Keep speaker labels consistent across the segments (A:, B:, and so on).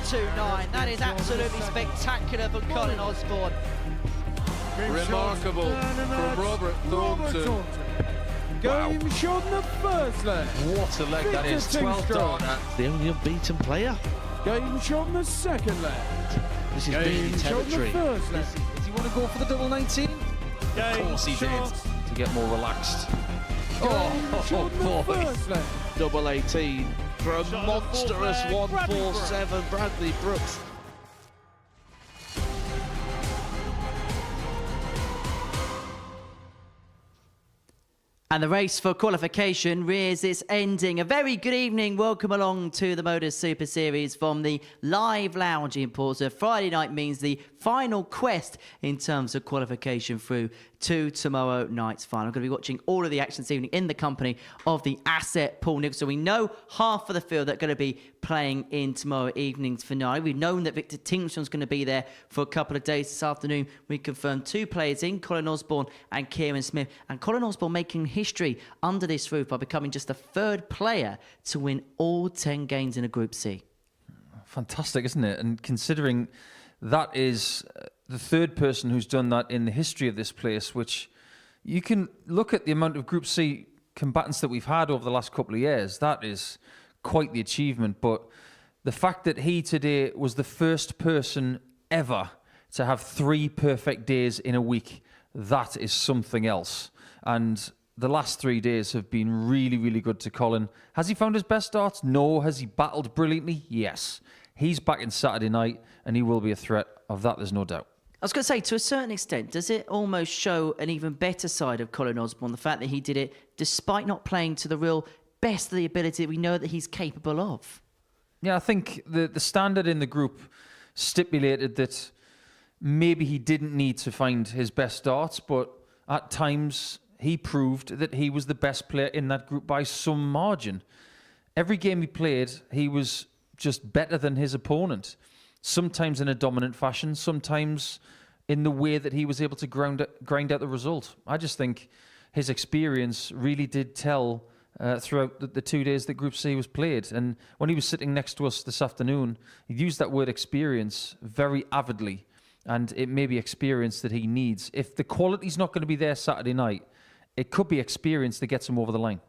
A: 1-2-9. That is absolutely spectacular from Colin Osborne.
B: Remarkable from Robert Thornton.
C: Game shot in the first leg.
B: What a leg that is. 12 darter.
D: The only unbeaten player.
C: Game shot in the second leg.
D: This is Beanie territory.
B: Does he want to go for the double 19? Of course he did. To get more relaxed.
D: Oh boy. Double 18 for a monstrous 147. Bradley Brooks.
A: And the race for qualification rears its ending. A very good evening. Welcome along to the Modus Super Series from the live lounge in Portsmouth. Friday night means the final quest in terms of qualification through to tomorrow night's final. I'm going to be watching all of the action this evening in the company of the asset Paul Nicholson. We know half of the field that are going to be playing in tomorrow evening's finale. We've known that Victor Tingston's going to be there for a couple of days. This afternoon, we confirmed 2 players in, Colin Osborne and Kieran Smith. And Colin Osborne making history under this roof by becoming just the 3rd player to win all 10 games in a Group C.
E: Fantastic, isn't it? And considering that is the 3rd person who's done that in the history of this place, which you can look at the amount of Group C combatants that we've had over the last couple of years. That is quite the achievement. But the fact that he today was the first person ever to have 3 perfect days in a week, that is something else. And the last 3 days have been really, really good to Colin. Has he found his best starts? No. Has he battled brilliantly? Yes. He's back in Saturday night, and he will be a threat. Of that, there's no doubt.
A: I was going to say, to a certain extent, does it almost show an even better side of Colin Osborne, the fact that he did it despite not playing to the real best of the ability that we know that he's capable of?
E: Yeah, I think the standard in the group stipulated that maybe he didn't need to find his best starts, but at times he proved that he was the best player in that group by some margin. Every game he played, he was just better than his opponent. Sometimes in a dominant fashion, sometimes in the way that he was able to grind out the result. I just think his experience really did tell throughout the 2 days that Group C was played. And when he was sitting next to us this afternoon, he used that word experience very avidly. And it may be experience that he needs. If the quality's not going to be there Saturday night, it could be experience that gets him over the line.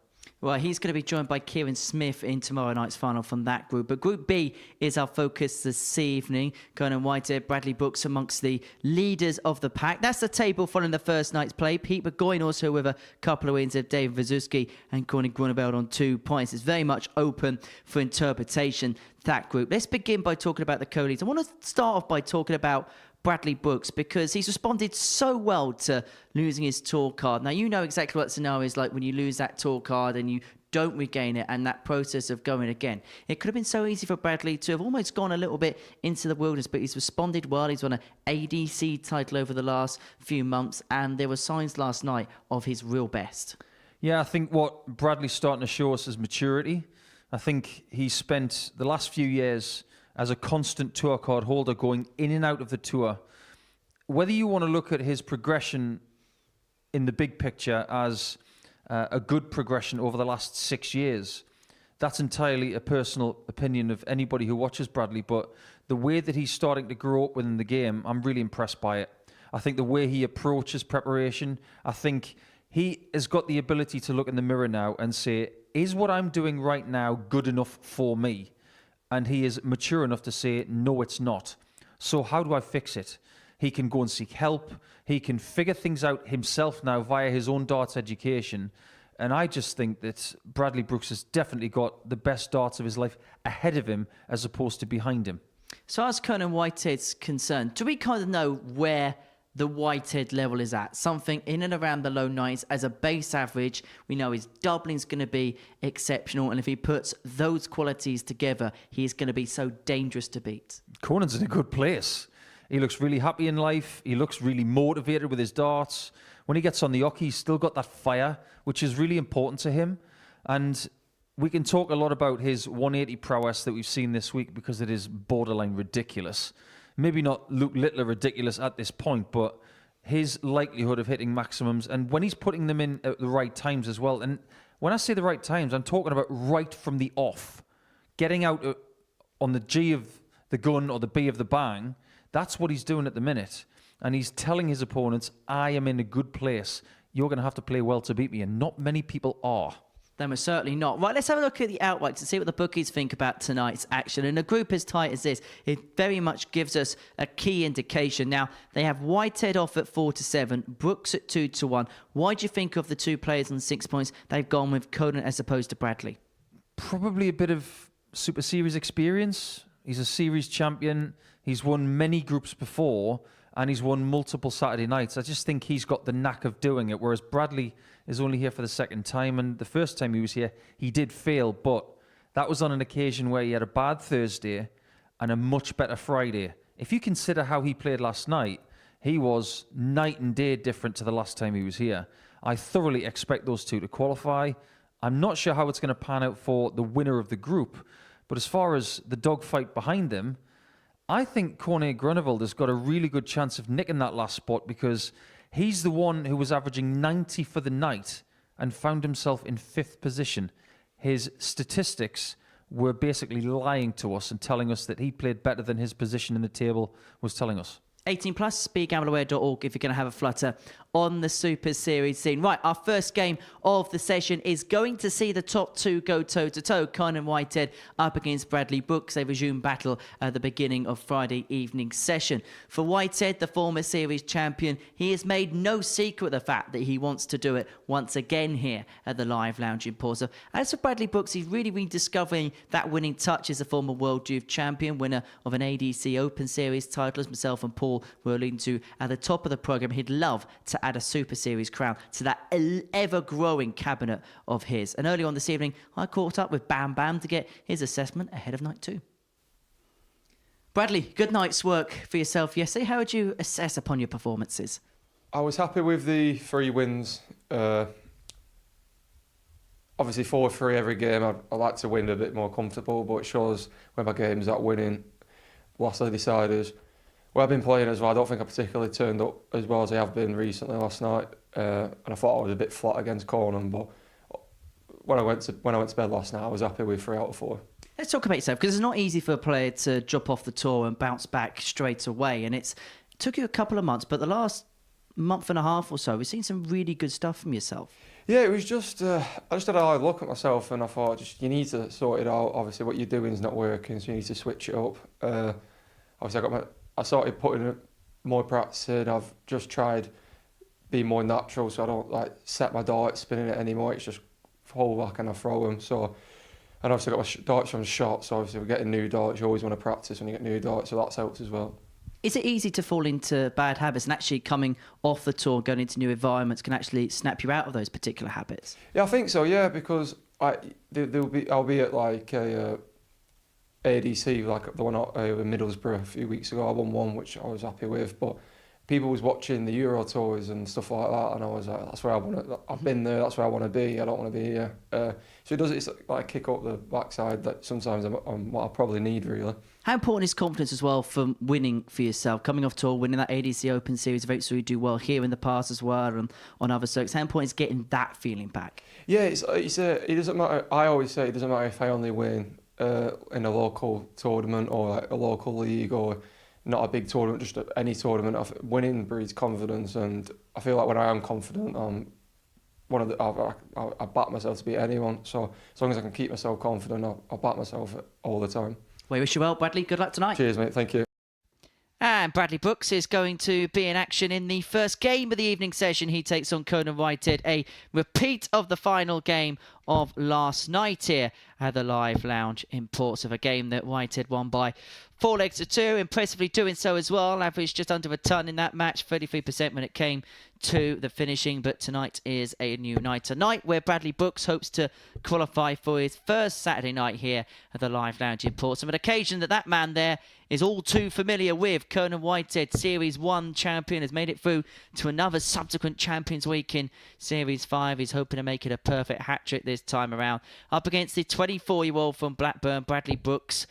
A: Well, he's going to be joined by Kieran Smith in tomorrow night's final from that group. But Group B is our focus this evening. Conan, Whitehead, Bradley Brooks amongst the leaders of the pack. That's the table following the first night's play. Pete Burgoyne also with a couple of wins of David Wawrzewski and Corné Groeneveld on 2 points. It's very much open for interpretation, that group. Let's begin by talking about the co-leads. I want to start off by talking about Bradley Brooks, because he's responded so well to losing his tour card. Now, you know exactly what scenario is like when you lose that tour card and you don't regain it, and that process of going again. It could have been so easy for Bradley to have almost gone a little bit into the wilderness, but he's responded well. He's won an ADC title over the last few months, and there were signs last night of his real best.
E: Yeah, I think what Bradley's starting to show us is maturity. I think he's spent the last few years as a constant tour card holder going in and out of the tour. Whether you want to look at his progression in the big picture as a good progression over the last 6 years, that's entirely a personal opinion of anybody who watches Bradley, but the way that he's starting to grow up within the game, I'm really impressed by it. I think the way he approaches preparation, I think he has got the ability to look in the mirror now and say, is what I'm doing right now good enough for me? And he is mature enough to say, no, it's not. So how do I fix it? He can go and seek help. He can figure things out himself now via his own darts education. And I just think that Bradley Brooks has definitely got the best darts of his life ahead of him as opposed to behind him.
A: So as Conan Whitehead's concerned, do we kind of know where the Whitehead level is at? Something in and around the low 90s as a base average. We know his doubling's going to be exceptional, and if he puts those qualities together, he's going to be so dangerous to beat.
E: Conan's in a good place. He looks really happy in life. He looks really motivated with his darts. When he gets on the hockey, he's still got that fire, which is really important to him. And we can talk a lot about his 180 prowess that we've seen this week because it is borderline ridiculous. Maybe not Luke Littler ridiculous at this point, but his likelihood of hitting maximums, and when he's putting them in at the right times as well. And when I say the right times, I'm talking about right from the off. Getting out on the G of the gun or the B of the bang. That's what he's doing at the minute. And he's telling his opponents, I am in a good place. You're going to have to play well to beat me. And not many people are.
A: Then we're certainly not. Right, let's have a look at the outrights and see what the bookies think about tonight's action. In a group as tight as this, it very much gives us a key indication. Now, they have Whitehead off at 4-7, Brooks at 2-1. Why do you think of the two players on 6 points they've gone with Conan as opposed to Bradley?
E: Probably a bit of Super Series experience. He's a series champion. He's won many groups before, and he's won multiple Saturday nights. I just think he's got the knack of doing it, whereas Bradley is only here for the second time, and the first time he was here, he did fail, but that was on an occasion where he had a bad Thursday and a much better Friday. If you consider how he played last night, he was night and day different to the last time he was here. I thoroughly expect those two to qualify. I'm not sure how it's going to pan out for the winner of the group, but as far as the dogfight behind them, I think Corné Groeneveld has got a really good chance of nicking that last spot, because he's the one who was averaging 90 for the night and found himself in 5th position. His statistics were basically lying to us and telling us that he played better than his position in the table was telling us.
A: 18 plus, speedgambleaware.org if you're going to have a flutter on the Super Series scene. Right, our first game of the session is going to see the top two go toe-to-toe. Conan Whitehead up against Bradley Brooks. They resume battle at the beginning of Friday evening session. For Whitehead, the former series champion, he has made no secret of the fact that he wants to do it once again here at the Live Lounge in Portsmouth. As for Bradley Brooks, he's really rediscovering that winning touch as a former World Youth champion, winner of an ADC Open Series title, as myself and Paul were alluding to at the top of the programme. He'd love to add a Super Series crown to that ever-growing cabinet of his. And early on this evening, I caught up with Bam Bam to get his assessment ahead of night 2. Bradley, good night's work for yourself yesterday. How would you assess upon your performances?
F: I was happy with the 3 wins. Obviously 4-3 every game. I like to win a bit more comfortable, but it shows when my games are winning, lost the deciders. Well, I've been playing as well. I don't think I particularly turned up as well as I have been recently last night, and I thought I was a bit flat against Conan. But when I went to bed last night, I was happy with 3 out of 4.
A: Let's talk about yourself, because it's not easy for a player to drop off the tour and bounce back straight away. And it took you a couple of months, but the last month and a half or so, we've seen some really good stuff from yourself. Yeah,
F: it was just I just had a look at myself, and I thought you need to sort it out. Obviously, what you're doing is not working, so you need to switch it up. Obviously, I started putting more practice in. I've just tried being more natural, so I don't set my darts, spinning it anymore. It's just hold back and I throw them. So, and obviously got my darts from shot. So obviously we're getting new darts. You always want to practice when you get new darts, so that's helped as well.
A: Is it easy to fall into bad habits, and actually coming off the tour, going into new environments, can actually snap you out of those particular habits?
F: Yeah, I think so. Yeah, because I'll be at a ADC, like the one in Middlesbrough a few weeks ago. I won one, which I was happy with, but people was watching the Euro tours and stuff like that, and I was like, that's where I want to. I've been there. That's where I want to be. I don't want to be here. So it's like a kick up the backside that sometimes I'm what I probably need, really.
A: How important is confidence as well for winning for yourself? Coming off tour, winning that ADC Open Series, of so you do well here in the past as well, and on other circuits. How important is getting that feeling back?
F: Yeah, it doesn't matter. I always say it doesn't matter if I only win in a local tournament or like a local league or not a big tournament, just any tournament. Winning breeds confidence, and I feel like when I am confident, I back myself to beat anyone. So as long as I can keep myself confident, I'll back myself all the time.
A: Well, we wish you well, Bradley. Good luck tonight.
F: Cheers, mate. Thank you.
A: And Bradley Brooks is going to be in action in the first game of the evening session. He takes on Conan Whitehead, a repeat of the final game of last night here at the Live Lounge in Portsmouth. A game that Whitehead won by 4 legs to 2, impressively doing so as well. Averaged just under a ton in that match, 33% when it came to the finishing. But tonight is a new night, tonight where Bradley Brooks hopes to qualify for his first Saturday night here at the Live Lounge in Portsmouth. An occasion that man there is all too familiar with. Conan Whitehead, Series 1 champion, has made it through to another subsequent Champions Week in Series 5. He's hoping to make it a perfect hat-trick this time around. Up against the 24-year-old from Blackburn, Bradley Brooks,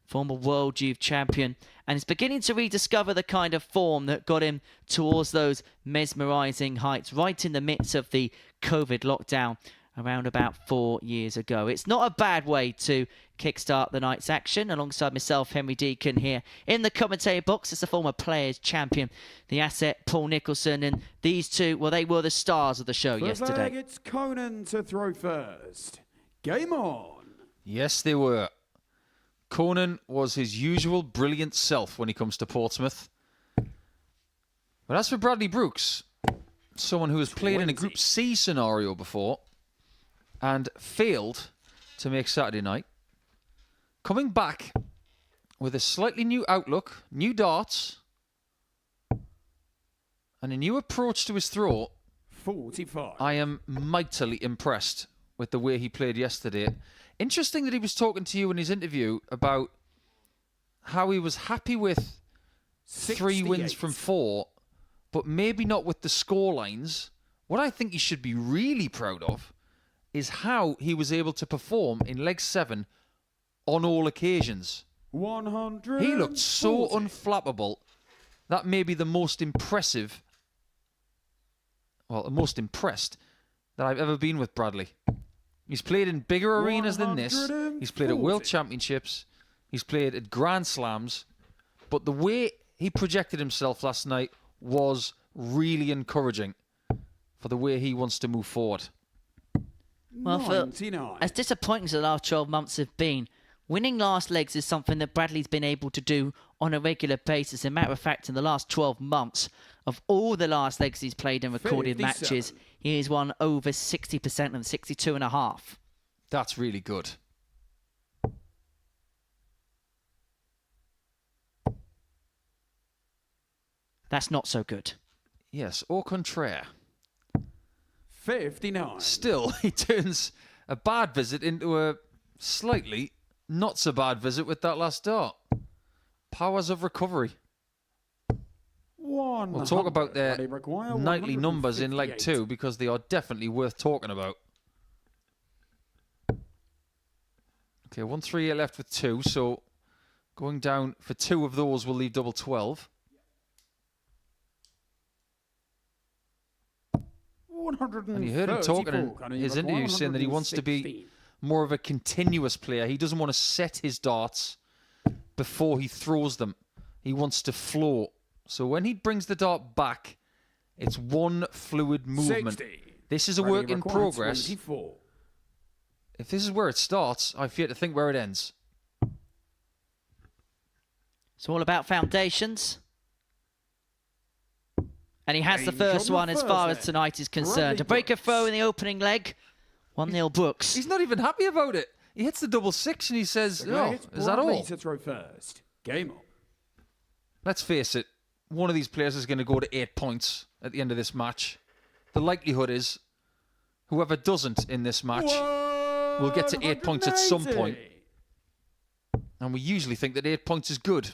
A: former World Youth champion, and is beginning to rediscover the kind of form that got him towards those mesmerising heights right in the midst of the COVID lockdown around about 4 years ago. It's not a bad way to kickstart the night's action. Alongside myself, Henry Deacon, here in the commentator box. It's the former Players Champion, the asset Paul Nicholson, and these two, well, they were the stars of the show
C: First
A: yesterday.
C: leg, it's Conan to throw first. Game on.
E: Yes, they were. Conan was his usual brilliant self when he comes to Portsmouth. But as for Bradley Brooks, someone who has played in a Group C scenario before and failed to make Saturday night, coming back with a slightly new outlook, new darts, and a new approach to his throw,
C: 45.
E: I am mightily impressed with the way he played yesterday. Interesting that he was talking to you in his interview about how he was happy with 3 wins from 4, but maybe not with the score lines. What I think he should be really proud of is how he was able to perform in leg 7 on all occasions.
C: 100.
E: He looked so unflappable. That may be the most impressive, well, the most impressed that I've ever been with Bradley. He's played in bigger arenas than this. He's played at World Championships. He's played at Grand Slams. But the way he projected himself last night was really encouraging for the way he wants to move forward.
A: Well, as disappointing as the last 12 months have been, winning last legs is something that Bradley's been able to do on a regular basis. As a matter of fact, in the last 12 months, of all the last legs he's played in recorded
C: 57.
A: matches, he has won over 60% of them, 62.5.
E: That's really good.
A: That's not so good.
E: Yes, au contraire.
C: 59.
E: Still, he turns a bad visit into a slightly not so bad visit with that last dart. Powers of recovery. We'll talk about their nightly numbers in leg 2 because they are definitely worth talking about. Okay, 138 left with 2, so going down for 2 of those will leave double 12.
C: 134.
E: And you heard him talking in his interview saying that he wants to be more of a continuous player. He doesn't want to set his darts before he throws them. He wants to flow. So when he brings the dart back, it's one fluid movement.
C: 60.
E: This is a work in progress.
C: 24.
E: If this is where it starts, I fear to think where it ends.
A: It's all about foundations. And he has the first one as far as tonight is concerned. A breaker throw in the opening leg. 1-0 Brooks.
E: He's not even happy about it. He hits the double 6 and he says, "Oh, is that all?"
C: To throw first. Game on.
E: Let's face it, one of these players is going to go to 8 points at the end of this match. The likelihood is whoever doesn't in this match will get to 8 points at some point. And we usually think that 8 points is good,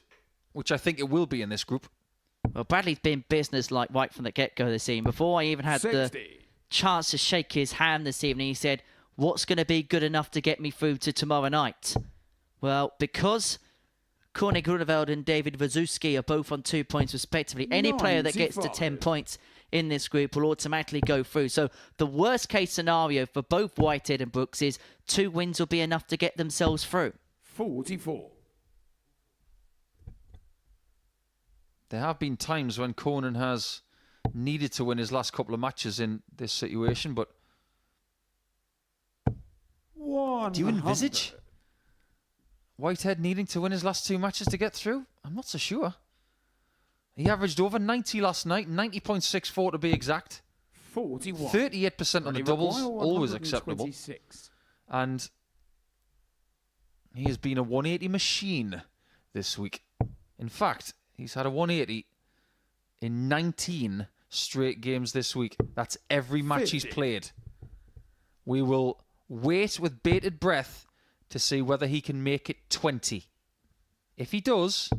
E: which I think it will be in this group.
A: Well, Bradley's been business-like right from the get-go this evening. Before I even had
C: 60.
A: the chance to shake his hand this evening, he said, "What's going to be good enough to get me through to tomorrow night?" Well, because Corné, Groeneveld and David Wawrzewski are both on 2 points respectively, any player that gets to 10 points in this group will automatically go through. So the worst-case scenario for both Whitehead and Brooks is 2 wins will be enough to get themselves through.
C: 44.
E: There have been times when Conan has needed to win his last couple of matches in this situation, but do you envisage Whitehead needing to win his last 2 matches to get through? I'm not so sure. He averaged over 90 last night, 90.64 to be exact.
C: 41.
E: 38% on the doubles, always acceptable. And he has been a 180 machine this week. In fact, he's had a 180 in 19 straight games this week. That's every match he's played. We will wait with bated breath to see whether he can make it 20. If he does,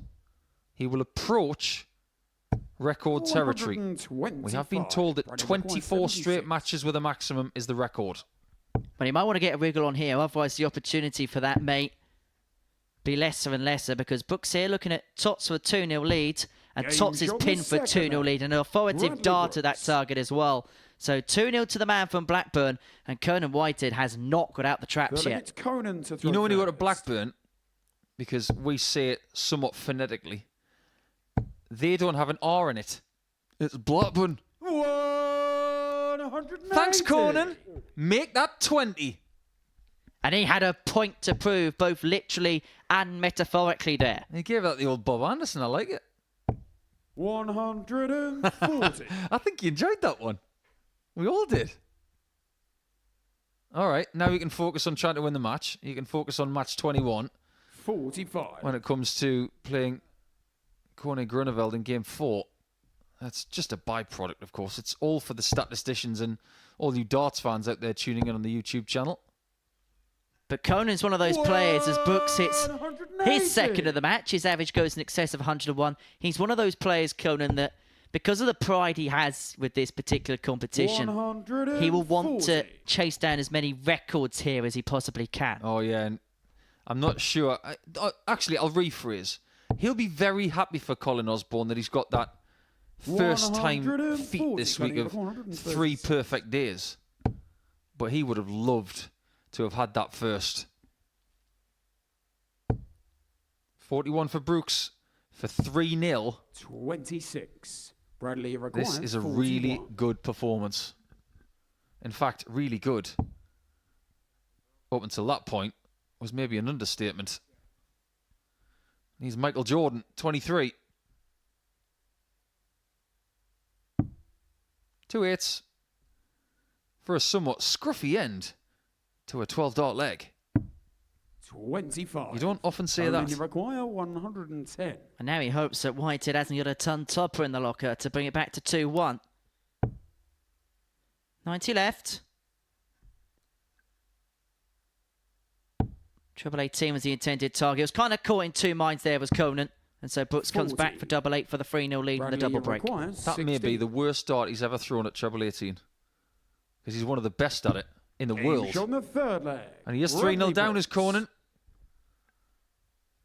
E: he will approach record territory. We have been told that 24 straight matches with a maximum is the record.
A: But he might want to get a wriggle on here, otherwise the opportunity for that may be lesser and lesser, because Brooks here looking at Tots for a 2-0 lead, and Tots is pinned for a 2-0 lead, and an authoritative dart at that target as well. So 2-0 to the man from Blackburn, and Conan Whitehead has not got out the traps
C: Well,
A: yet.
C: it's Conan to throw
E: You know when you go to
C: first.
E: Blackburn, because we say it somewhat phonetically, they don't have an R in it. It's Blackburn.
C: 180.
E: Thanks, Conan. Make that 20.
A: And he had a point to prove, both literally and metaphorically there.
E: He gave that the old Bob Anderson. I like it.
C: 140.
E: I think you enjoyed that one. We all did. All right, now we can focus on trying to win the match. You can focus on match 21
C: 45.
E: when it comes to playing Corné Groeneveld in game 4. That's just a byproduct, of course. It's all for the statisticians and all you darts fans out there tuning in on the YouTube channel.
A: But Conan's one of those players, as Brooks hits
C: 180.
A: his second of the match. His average goes in excess of 101. He's one of those players, Conan, that because of the pride he has with this particular competition, he will want to
C: 140.
A: chase down as many records here as he possibly can.
E: Oh, yeah, and I'm not sure. Actually, I'll rephrase. He'll be very happy for Colin Osborne that he's got that first-time feat this week of 3 perfect days. But he would have loved to have had that first. 41 for Brooks for 3-0.
C: 26. Bradley requires
E: This is a
C: 41.
E: really good performance. In fact, really good. Up until that point was maybe an understatement. He's Michael Jordan, 23. 2 8s for a somewhat scruffy end to a 12-dart leg.
C: 25.
E: You don't often say
C: Only
E: that.
C: require 110.
A: And now he hopes that Whitehead hasn't got a ton topper in the locker to bring it back to 2-1. 90 left. Triple 18 was the intended target. It was kind of caught in two minds there, was Conan. And so Brooks comes back
C: 40.
A: for double 8 for the 3-0 lead in the double break.
C: requires
E: That may be
C: 60.
E: the worst dart he's ever thrown at treble 18. Because he's one of the best at it in the world.
C: On the third leg.
E: And he is 3-0
C: Bradley
E: down as
C: Brooks.
E: Conan.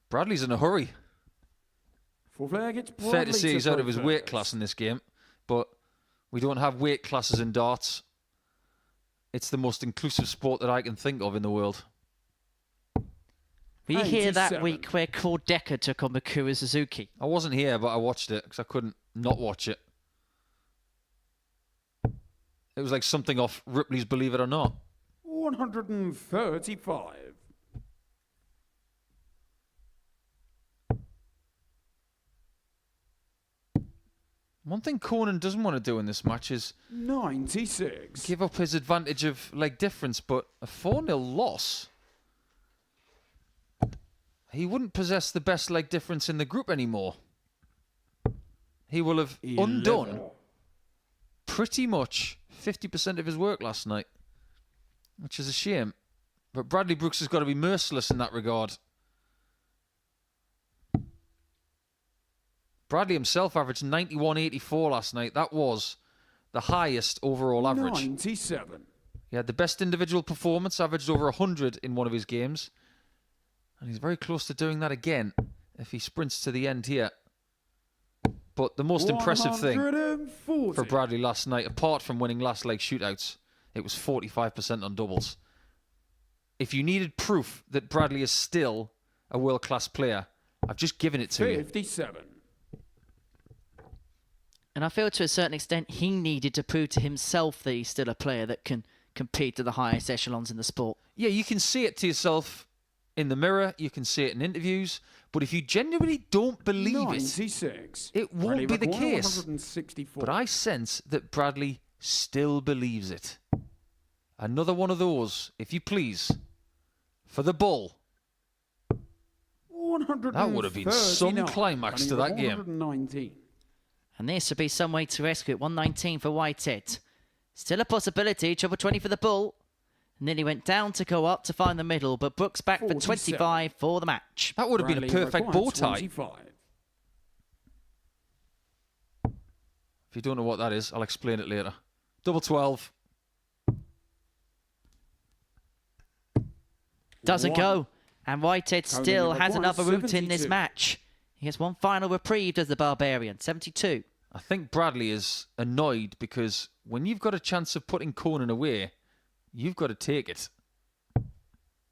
E: Bradley's in a hurry.
C: Fourth leg, it's
E: Fair to
C: Bradley
E: say he's out of his
C: throw
E: weight
C: first.
E: class in this game. But we don't have weight classes in darts. It's the most inclusive sport that I can think of in the world.
A: Were you here that
C: 87.
A: week where Cord Decker took on Mikuru Suzuki?
E: I wasn't here, but I watched it because I couldn't not watch it. It was like something off Ripley's Believe It or Not.
C: 135.
E: One thing Conan doesn't want to do in this match is
C: 96.
E: give up his advantage of leg difference, but a 4-0 loss. He wouldn't possess the best leg difference in the group anymore. He will have
C: 11.
E: undone pretty much 50% of his work last night, which is a shame. But Bradley Brooks has got to be merciless in that regard. Bradley himself averaged 91.84 last night. That was the highest overall average.
C: 97.
E: He had the best individual performance, averaged over 100 in one of his games. And he's very close to doing that again if he sprints to the end here. But the most impressive thing
C: 140.
E: for Bradley last night, apart from winning last leg shootouts, it was 45% on doubles. If you needed proof that Bradley is still a world-class player, I've just given it to you.
C: 57.
A: And I feel to a certain extent he needed to prove to himself that he's still a player that can compete to the highest echelons in the sport.
E: Yeah, you can say it to yourself in the mirror, you can say it in interviews, but if you genuinely don't believe
C: 96.
E: it won't be the
C: require
E: case.
C: 164.
E: But I sense that Bradley still believes it. Another one of those, if you please, for the bull. That would have been some climax to that game.
C: 119.
A: And this would be some way to rescue it. 119 for Whitehead. Still a possibility. Trouble 20 for the bull. Nearly went down to go up to find the middle, but Brooks back for
C: 47.
A: 25 for the match.
E: That would have been a
C: Bradley
E: perfect bow
C: requires
E: tie.
C: 25.
E: If you don't know what that is, I'll explain it later. Double 12.
A: Doesn't
C: One.
A: go. And Whitehead
C: Conan
A: still has
C: requires
A: another route in this
C: 72.
A: match. He has one final reprieve as the Barbarian. 72.
E: I think Bradley is annoyed because when you've got a chance of putting Conan away, you've got to take it.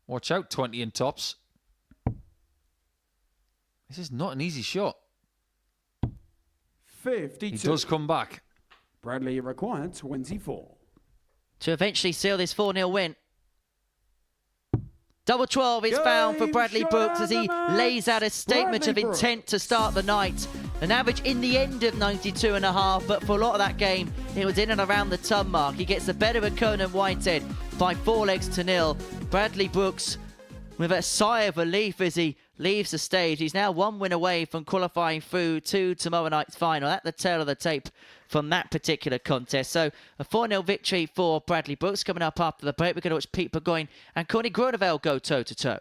E: Watch out, 20 in tops. This is not an easy shot.
C: 52.
E: He does come back.
C: Bradley required 24.
A: To eventually seal this 4-0 win. Double 12 is found for Bradley Brooks as he lays out a statement of intent to start the night. An average in the end of 92.5, but for a lot of that game, it was in and around the ton mark. He gets the better of Conan Whitehead by 4-0. Bradley Brooks with a sigh of relief as he leaves the stage. He's now one win away from qualifying through to tomorrow night's final. At the tail of the tape from that particular contest. So a 4-0 victory for Bradley Brooks. Coming up after the break, we're going to watch Pete Burgoyne and Corné Groeneveld go toe-to-toe.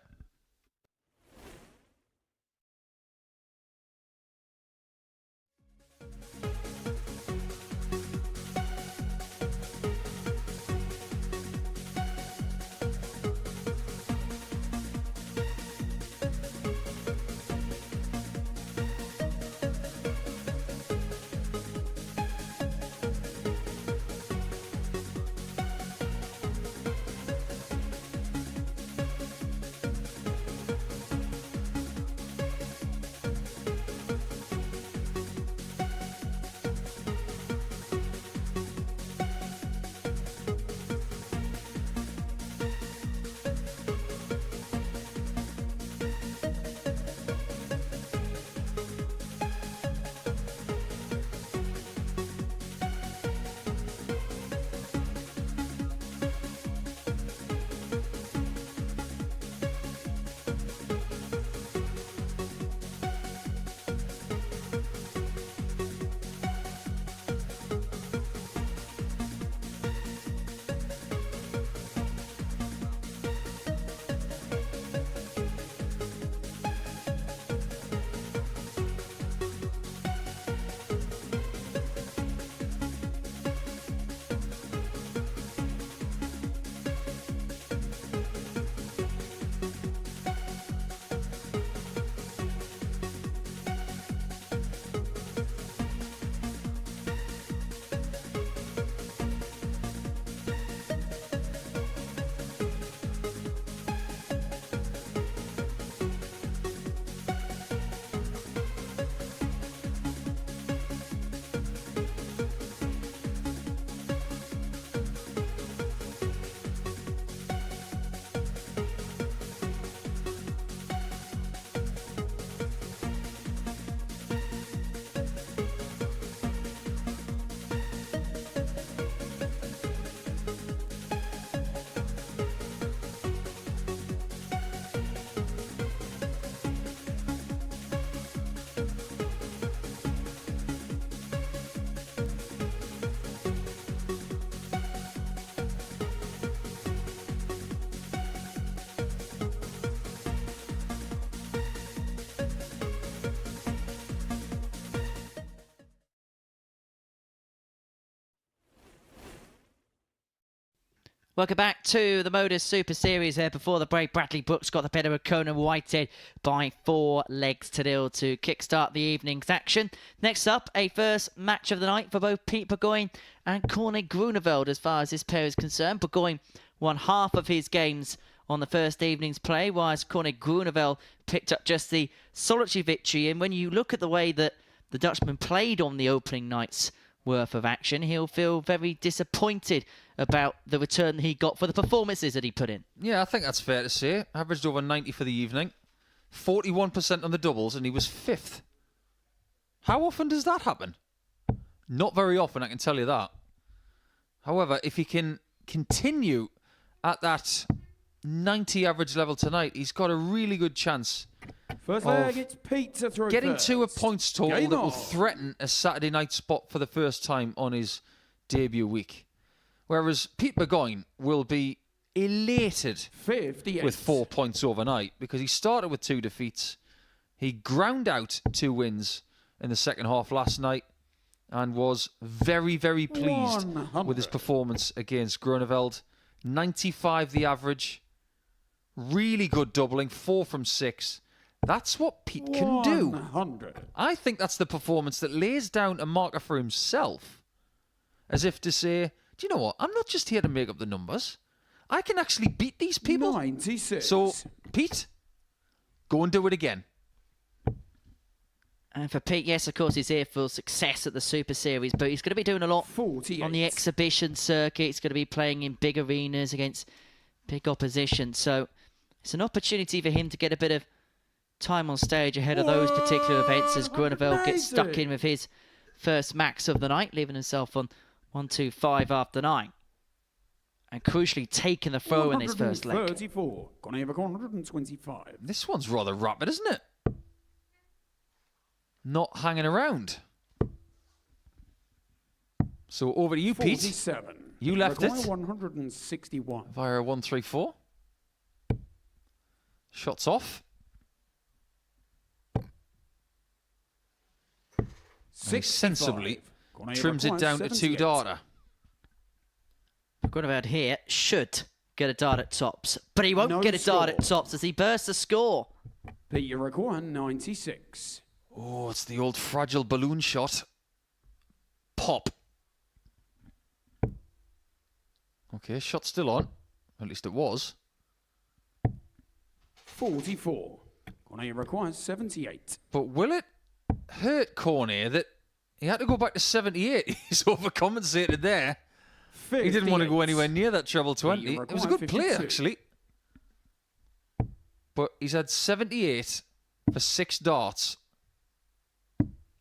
A: Welcome back to the Modus Super Series here. Before the break, Bradley Brooks got the better of Conan Whitehead by 4-0 to kickstart the evening's action. Next up, a first match of the night for both Pete Burgoyne and Corné Groeneveld as far as this pair is concerned. Burgoyne won half of his games on the first evening's play, whilst Corné Groeneveld picked up just the solitary victory. And when you look at the way that the Dutchman played on the opening night's worth of action, he'll feel very disappointed about the return he got for the performances that he put in.
E: Yeah, I think that's fair to say. Averaged over 90 for the evening. 41% on the doubles, and he was 5th. How often does that happen? Not very often, I can tell you that. However, if he can continue at that 90 average level tonight, he's got a really good chance
C: First leg, it's Pete to throw
E: getting
C: first.
E: to a points total
C: Game
E: that will
C: on.
E: threaten a Saturday night spot for the first time on his debut week. Whereas Pete Burgoyne will be elated
C: 58.
E: with 4 points overnight because he started with 2 defeats. He ground out 2 wins in the second half last night and was very, very pleased
C: 100.
E: with his performance against Groeneveld. 95 the average. Really good doubling, 4 from 6. That's what Pete can do.
C: 100.
E: I think that's the performance that lays down a marker for himself, as if to say, do you know what? I'm not just here to make up the numbers. I can actually beat these people.
C: 96.
E: So, Pete, go and do it again.
A: And for Pete, yes, of course, he's here for success at the Super Series, but he's going to be doing a lot
C: 48.
A: on the exhibition circuit. He's going to be playing in big arenas against big opposition. So it's an opportunity for him to get a bit of time on stage ahead of those particular events as Groeneveld gets stuck in with his first max of the night, leaving himself on 1-2-5 after 9. And crucially taking the throw in his first leg.
C: 134. Corné 125.
E: This one's rather rapid, isn't it? Not hanging around. So over to you, Pete.
C: 47.
E: You left it.
C: 161.
E: Via a 1-3-4. Shots off. And he sensibly trims it down to 2 darter.
A: Groeneveld here should get a dart at tops, but he won't get a dart at tops as he bursts the score.
C: Peter Requan 96.
E: Oh, it's the old fragile balloon shot. Pop. Okay, shot still on. At least it was.
C: 44. Corné requires 78.
E: But will it hurt Corné that he had to go back to 78? He's overcompensated there.
C: 58.
E: He didn't want to go anywhere near that treble 20. It was a good play,
C: 52.
E: actually. But he's had 78 for 6 darts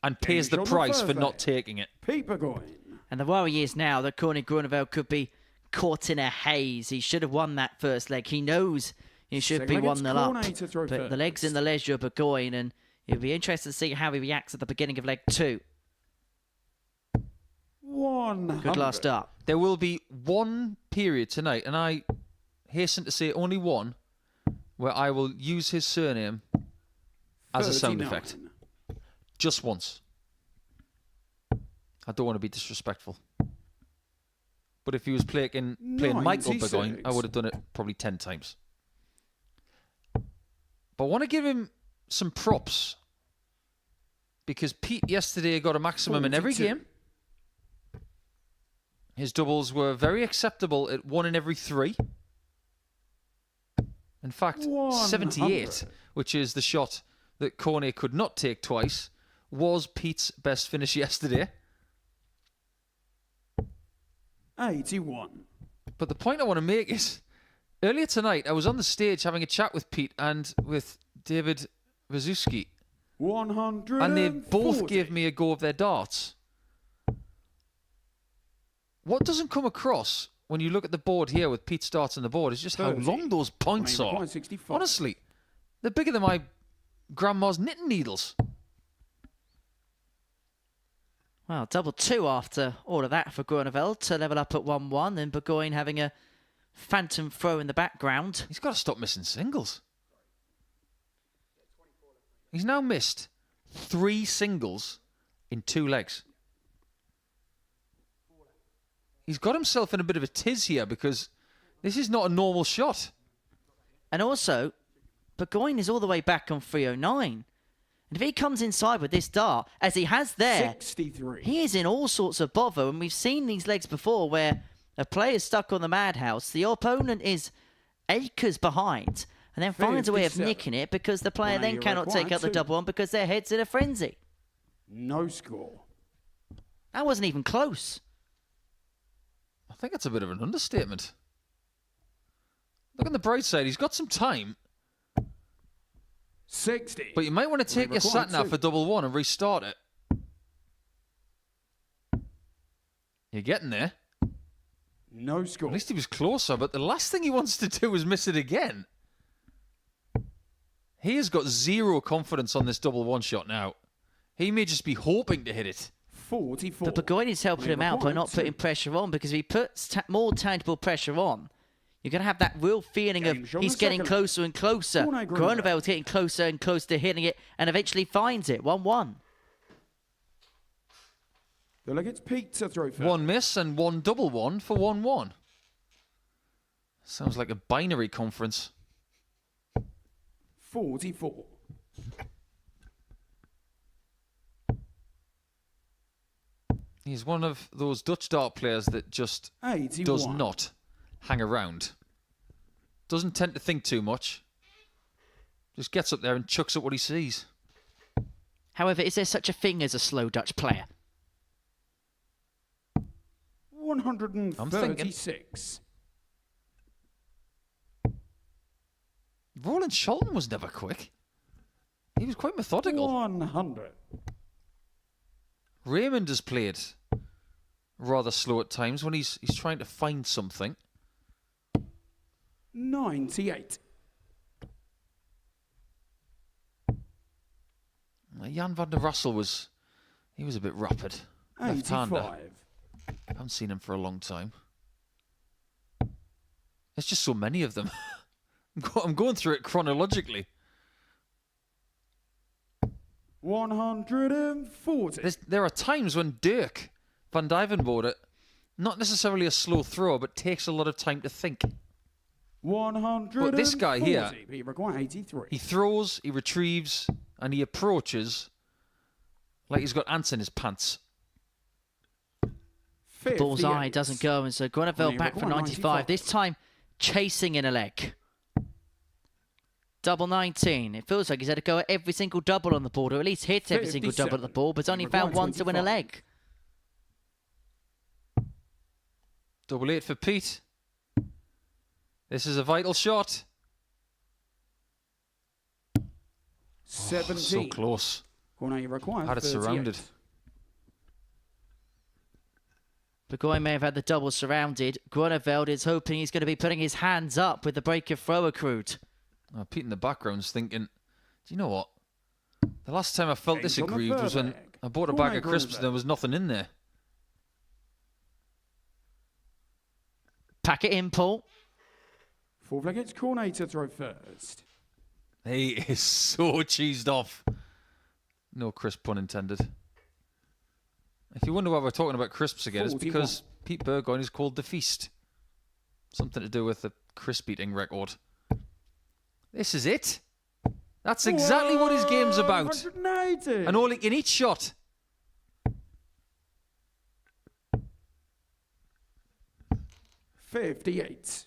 E: and pays the price for not taking it.
C: Pete Burgoyne.
A: And the worry is now that Corné Groeneveld could be caught in a haze. He should have won that first leg. He knows he should be 1-0 up. But the leg's in the leisure of Burgoyne, and it'll be interesting to see how he reacts at the beginning of leg 2.
C: 100.
A: Good last start.
E: There will be one period tonight, and I hasten to say only one, where I will use his surname as a sound
C: 39.
E: effect. Just once. I don't want to be disrespectful. But if he was playing Michael
C: 96.
E: Burgoyne, I would have done it probably 10 times. But I want to give him some props. Because Pete yesterday got a maximum in every
C: 42.
E: game. His doubles were very acceptable at 1 in every 3. In fact, 78, which is the shot that Corné could not take twice, was Pete's best finish yesterday.
C: 81.
E: But the point I want to make is, earlier tonight, I was on the stage having a chat with Pete and with David Wawrzewski,
C: 100.
E: and they both gave me a go of their darts. What doesn't come across when you look at the board here with Pete's darts on the board is just how
C: 30.
E: long those points are.
C: 65.
E: Honestly, they're bigger than my grandma's knitting needles.
A: Well, double 2 after all of that for Groeneveld to level up at 1-1, and Burgoyne having a phantom throw in the background.
E: He's got to stop missing singles. He's now missed 3 singles in 2 legs. He's got himself in a bit of a tiz here because this is not a normal shot.
A: And also, Burgoyne is all the way back on 309. And if he comes inside with this dart, as he has there,
C: 63.
A: he is in all sorts of bother. And we've seen these legs before where a player's stuck on the madhouse, the opponent is acres behind, and then finds a way of
C: 57.
A: nicking it because the player then cannot take out the
C: 2.
A: double 1 because their head's in a frenzy.
C: No score.
A: That wasn't even close.
E: I think that's a bit of an understatement. Look on the bright side, he's got some time.
C: 60.
E: But you might want to take your sat nav for double 1 and restart it. You're getting there.
C: No score.
E: At least he was closer, but the last thing he wants to do is miss it again. He has got 0 confidence on this double 1 shot now. He may just be hoping to hit it.
C: 44.
A: But Burgoyne is helping him out by not putting pressure on, because if he puts more tangible pressure on, you're going to have that real feeling of he's getting closer and closer. Groeneveld's getting closer and closer to hitting it and eventually finds it. 1-1.
C: The leg it's Pete to throw first.
E: 1 miss and 1 double 1 for 1-1. Sounds like a binary conference.
C: 44.
E: He's one of those Dutch dart players that just
C: 81.
E: does not hang around. Doesn't tend to think too much. Just gets up there and chucks at what he sees.
A: However, is there such a thing as a slow Dutch player?
C: 136.
E: Roland Scholten was never quick. He was quite methodical.
C: 100.
E: Raymond has played rather slow at times when he's trying to find something.
C: 98.
E: Jan van der Russel was a bit rapid. Left-hander.
C: 85.
E: I haven't seen him for a long time. There's just so many of them. I'm going through it chronologically.
C: 140.
E: There are times when Dirk van Dijvenbode, not necessarily a slow thrower, but takes a lot of time to think.
C: 140.
E: But this guy here,
C: He requires 83.
E: he throws, he retrieves, and he approaches like he's got ants in his pants.
A: Bullseye doesn't go, and so Groeneveld back for 95.
C: 95.
A: This time, chasing in a leg. Double 19. It feels like he's had to go at every single double on the board, or at least hit every single double at the ball, but only found one to win a leg.
E: Double 8 for Pete. This is a vital shot.
C: 17.
E: So close.
C: Corné requires
E: Had it
C: 38.
E: surrounded.
A: Burgoyne may have had the double surrounded. Groeneveld is hoping he's going to be putting his hands up with the break of throw accrued.
E: Pete in the background's thinking, do you know what? The last time I felt this
C: James on the
E: aggrieved was when
C: furlong.
E: I bought a
C: Corné
E: bag of crisps
C: Groeneveld.
E: and there was nothing in there.
A: Pack it in, Paul.
C: Four flag, it's Corné to throw first.
E: He is so cheesed off. No crisp pun intended. If you wonder why we're talking about crisps again, it's
C: 41.
E: because Pete Burgoyne is called the Feast. Something to do with the crisp eating record. This is it. That's exactly what his game's about.
C: 180.
E: And all in each shot.
C: $58.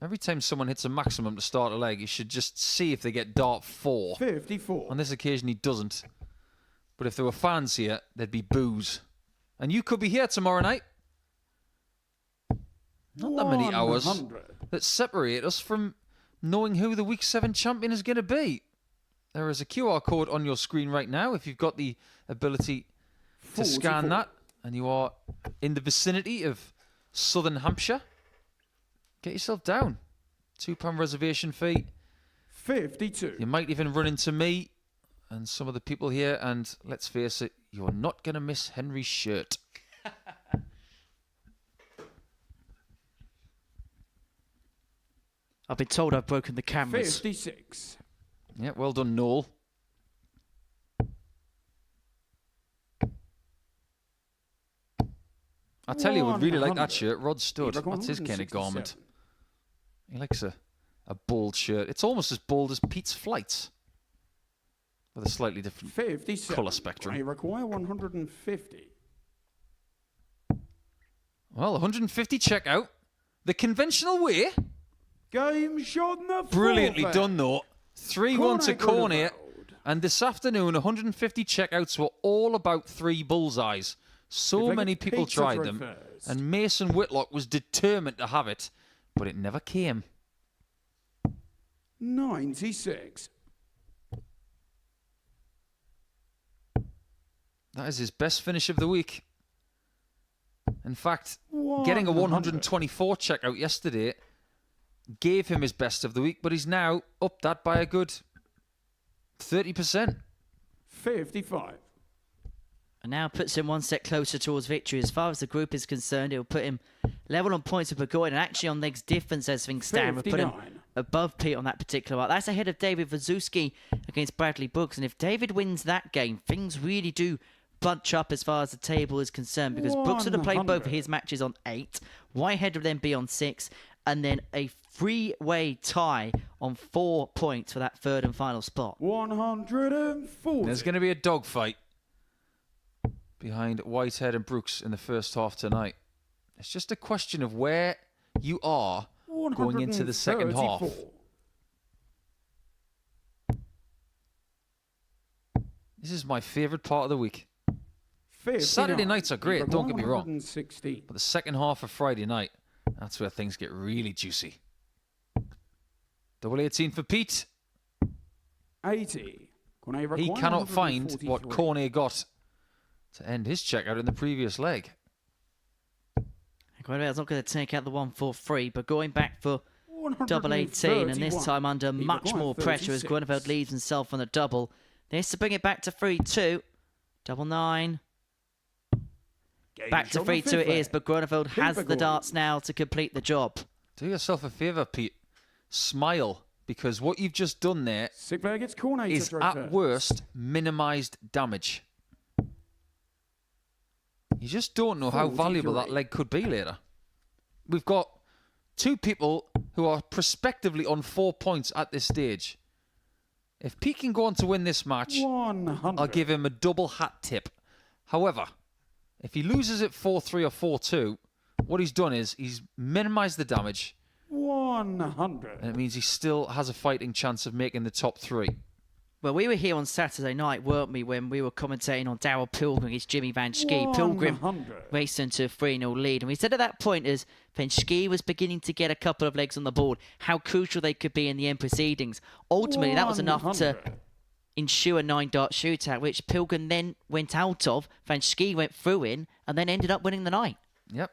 E: Every time someone hits a maximum to start a leg, you should just see if they get dart 4.
C: 54.
E: On this occasion, he doesn't. But if there were fans here, there'd be boos. And you could be here tomorrow night. Not that many hours
C: 100.
E: that separate us from knowing who the Week 7 champion is going to be. There is a QR code on your screen right now if you've got the ability to
C: 44.
E: scan that and you are in the vicinity of Southern Hampshire. Get yourself down. £2 reservation fee.
C: 52.
E: You might even run into me and some of the people here, and let's face it, you're not going to miss Henry's shirt.
A: I've been told I've broken the cameras.
C: 56.
E: Yeah, well done, Noel. I tell you, I would really like that
C: 100.
E: shirt. Rod Stud.
C: He requires
E: That's his kind of garment.
C: 167.
E: He likes a bold shirt. It's almost as bold as Pete's flights, with a slightly different
C: 57.
E: colour spectrum.
C: I require 150.
E: Well, 150 checkout. The conventional way.
C: Game shot in the
E: Brilliantly
C: fourth.
E: done, though. 3-1 to Corné.
C: Corné
E: And this afternoon, 150 checkouts were all about 3 bullseyes. So
C: If I
E: many
C: get
E: people
C: Pete to
E: tried
C: throw
E: them.
C: first.
E: And Mason Whitlock was determined to have it, but it never came.
C: 96.
E: That is his best finish of the week. In fact, getting a 124 checkout yesterday gave him his best of the week, but he's now upped that by a good 30%.
C: 55.
A: And now puts him one step closer towards victory. As far as the group is concerned, it will put him level on points with Burgoyne and actually on legs difference as things stand. Will put him
C: 59.
A: above Pete on that particular one. That's ahead of David Wawrzewski against Bradley Brooks. And if David wins that game, things really do bunch up as far as the table is concerned, because Brooks would have played both of
C: 100.
A: his matches on 8. Whitehead would then be on 6. and then a three-way tie on 4 points for that third and final spot.
C: 140.
E: There's going to be a dogfight behind Whitehead and Brooks in the first half tonight. It's just a question of where you are going into the second half.
C: 134.
E: This is my favourite part of the week.
C: 59.
E: Saturday nights are great, don't get me wrong.
C: 116.
E: But the second half of Friday night, that's where things get really juicy. Double 18 for Pete.
C: 80. Corné
E: He cannot find
C: 143.
E: what Corné got to end his checkout in the previous leg.
A: Groeneveld's not going to take out the 143, but going back for double 18, and this time under much more pressure as Groeneveld leaves himself on the double. This to bring it back to 3-2. Double 9. Back to 3-2 it is, but Groeneveld has the darts now to complete the job.
E: Do yourself a favour, Pete. Smile, because what you've just done there
C: Sick player gets Corné
E: is
C: to throw
E: at
C: first.
E: worst minimised damage. You just don't know how valuable that
C: 43.
E: leg could be later. We've got two people who are prospectively on 4 points at this stage. If Pete can go on to win this match,
C: 100.
E: I'll give him a double hat tip. However, if he loses at 4-3 or 4-2, what he's done is he's minimised the damage,
C: 100.
E: and it means he still has a fighting chance of making the top 3.
A: Well, we were here on Saturday night, weren't we, when we were commentating on Darryl Pilgrim against Jimmy Van Schie. Pilgrim
C: 100.
A: raced into a 3-0 lead. And we said at that point, as Van Schie was beginning to get a couple of legs on the board, how crucial they could be in the end proceedings. Ultimately, that was enough to
C: 100.
A: ensure a 9-dart shootout, which Pilgrim then went out of. Van Schie went through in and then ended up winning the night.
E: Yep.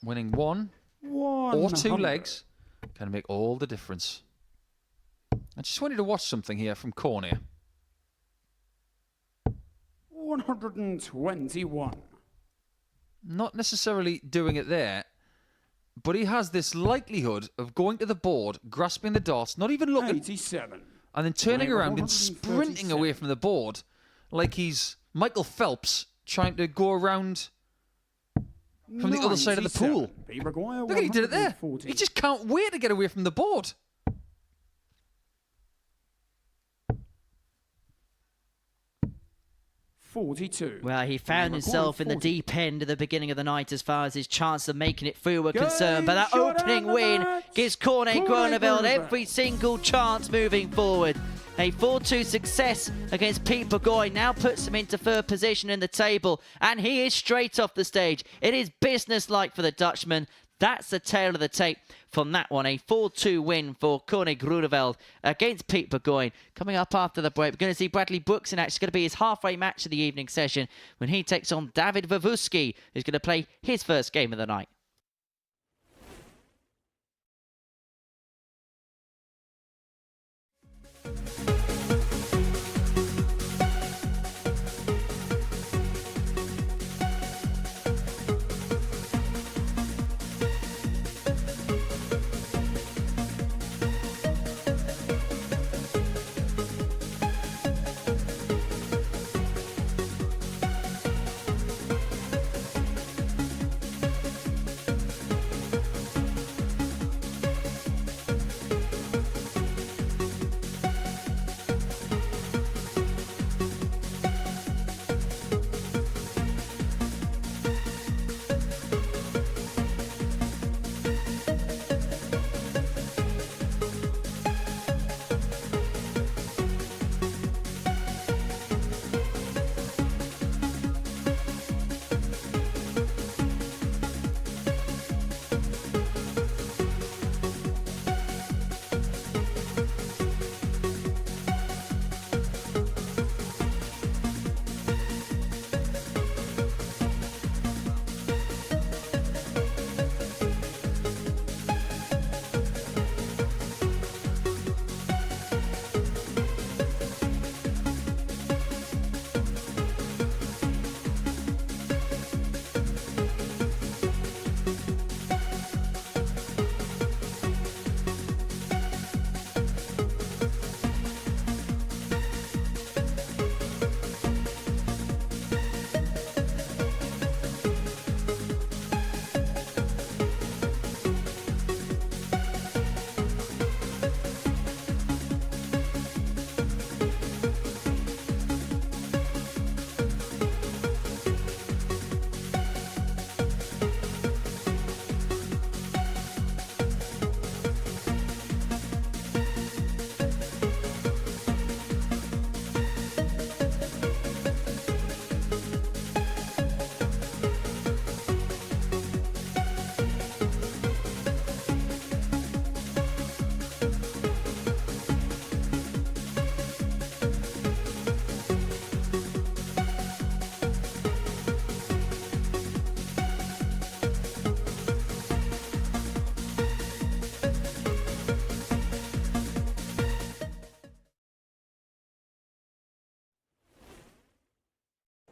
E: Winning 1 or 2 legs can make all the difference. I just wanted to watch something here from Corné.
C: 121.
E: Not necessarily doing it there, but he has this likelihood of going to the board, grasping the darts, not even looking,
C: 87.
E: and then turning
C: Corné
E: around and sprinting away
C: 137.
E: from the board like he's Michael Phelps trying to go around from the other side of the pool.
C: 97. Burgoyne,
E: Look at he did it there.
C: 140.
E: He just can't wait to get away from the board.
C: $42.
A: Well, he found himself in the deep end at the beginning of the night as far as his chance of making it through were concerned. But that
C: shot
A: opening
C: and the
A: win
C: match.
A: gives Corné
C: Corné
A: Groeneveld
C: Groeneveld.
A: every single chance moving forward. A 4-2 success against Pete Burgoyne now puts him into third position in the table, and he is straight off the stage. It is business-like for the Dutchman. That's the tail of the tape from that one. A 4-2 win for Corné Groeneveld against Pete Burgoyne. Coming up after the break, we're going to see Bradley Brooks in action. It's going to be his halfway match of the evening session when he takes on David Wawrzewski, who's going to play his first game of the night.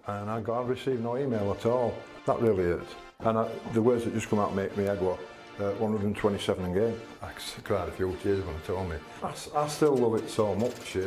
G: and I've received no email at all. That really hurts. And the words that just come out make me head what? 127 in game. I cried a few tears when they told me. I still love it so much.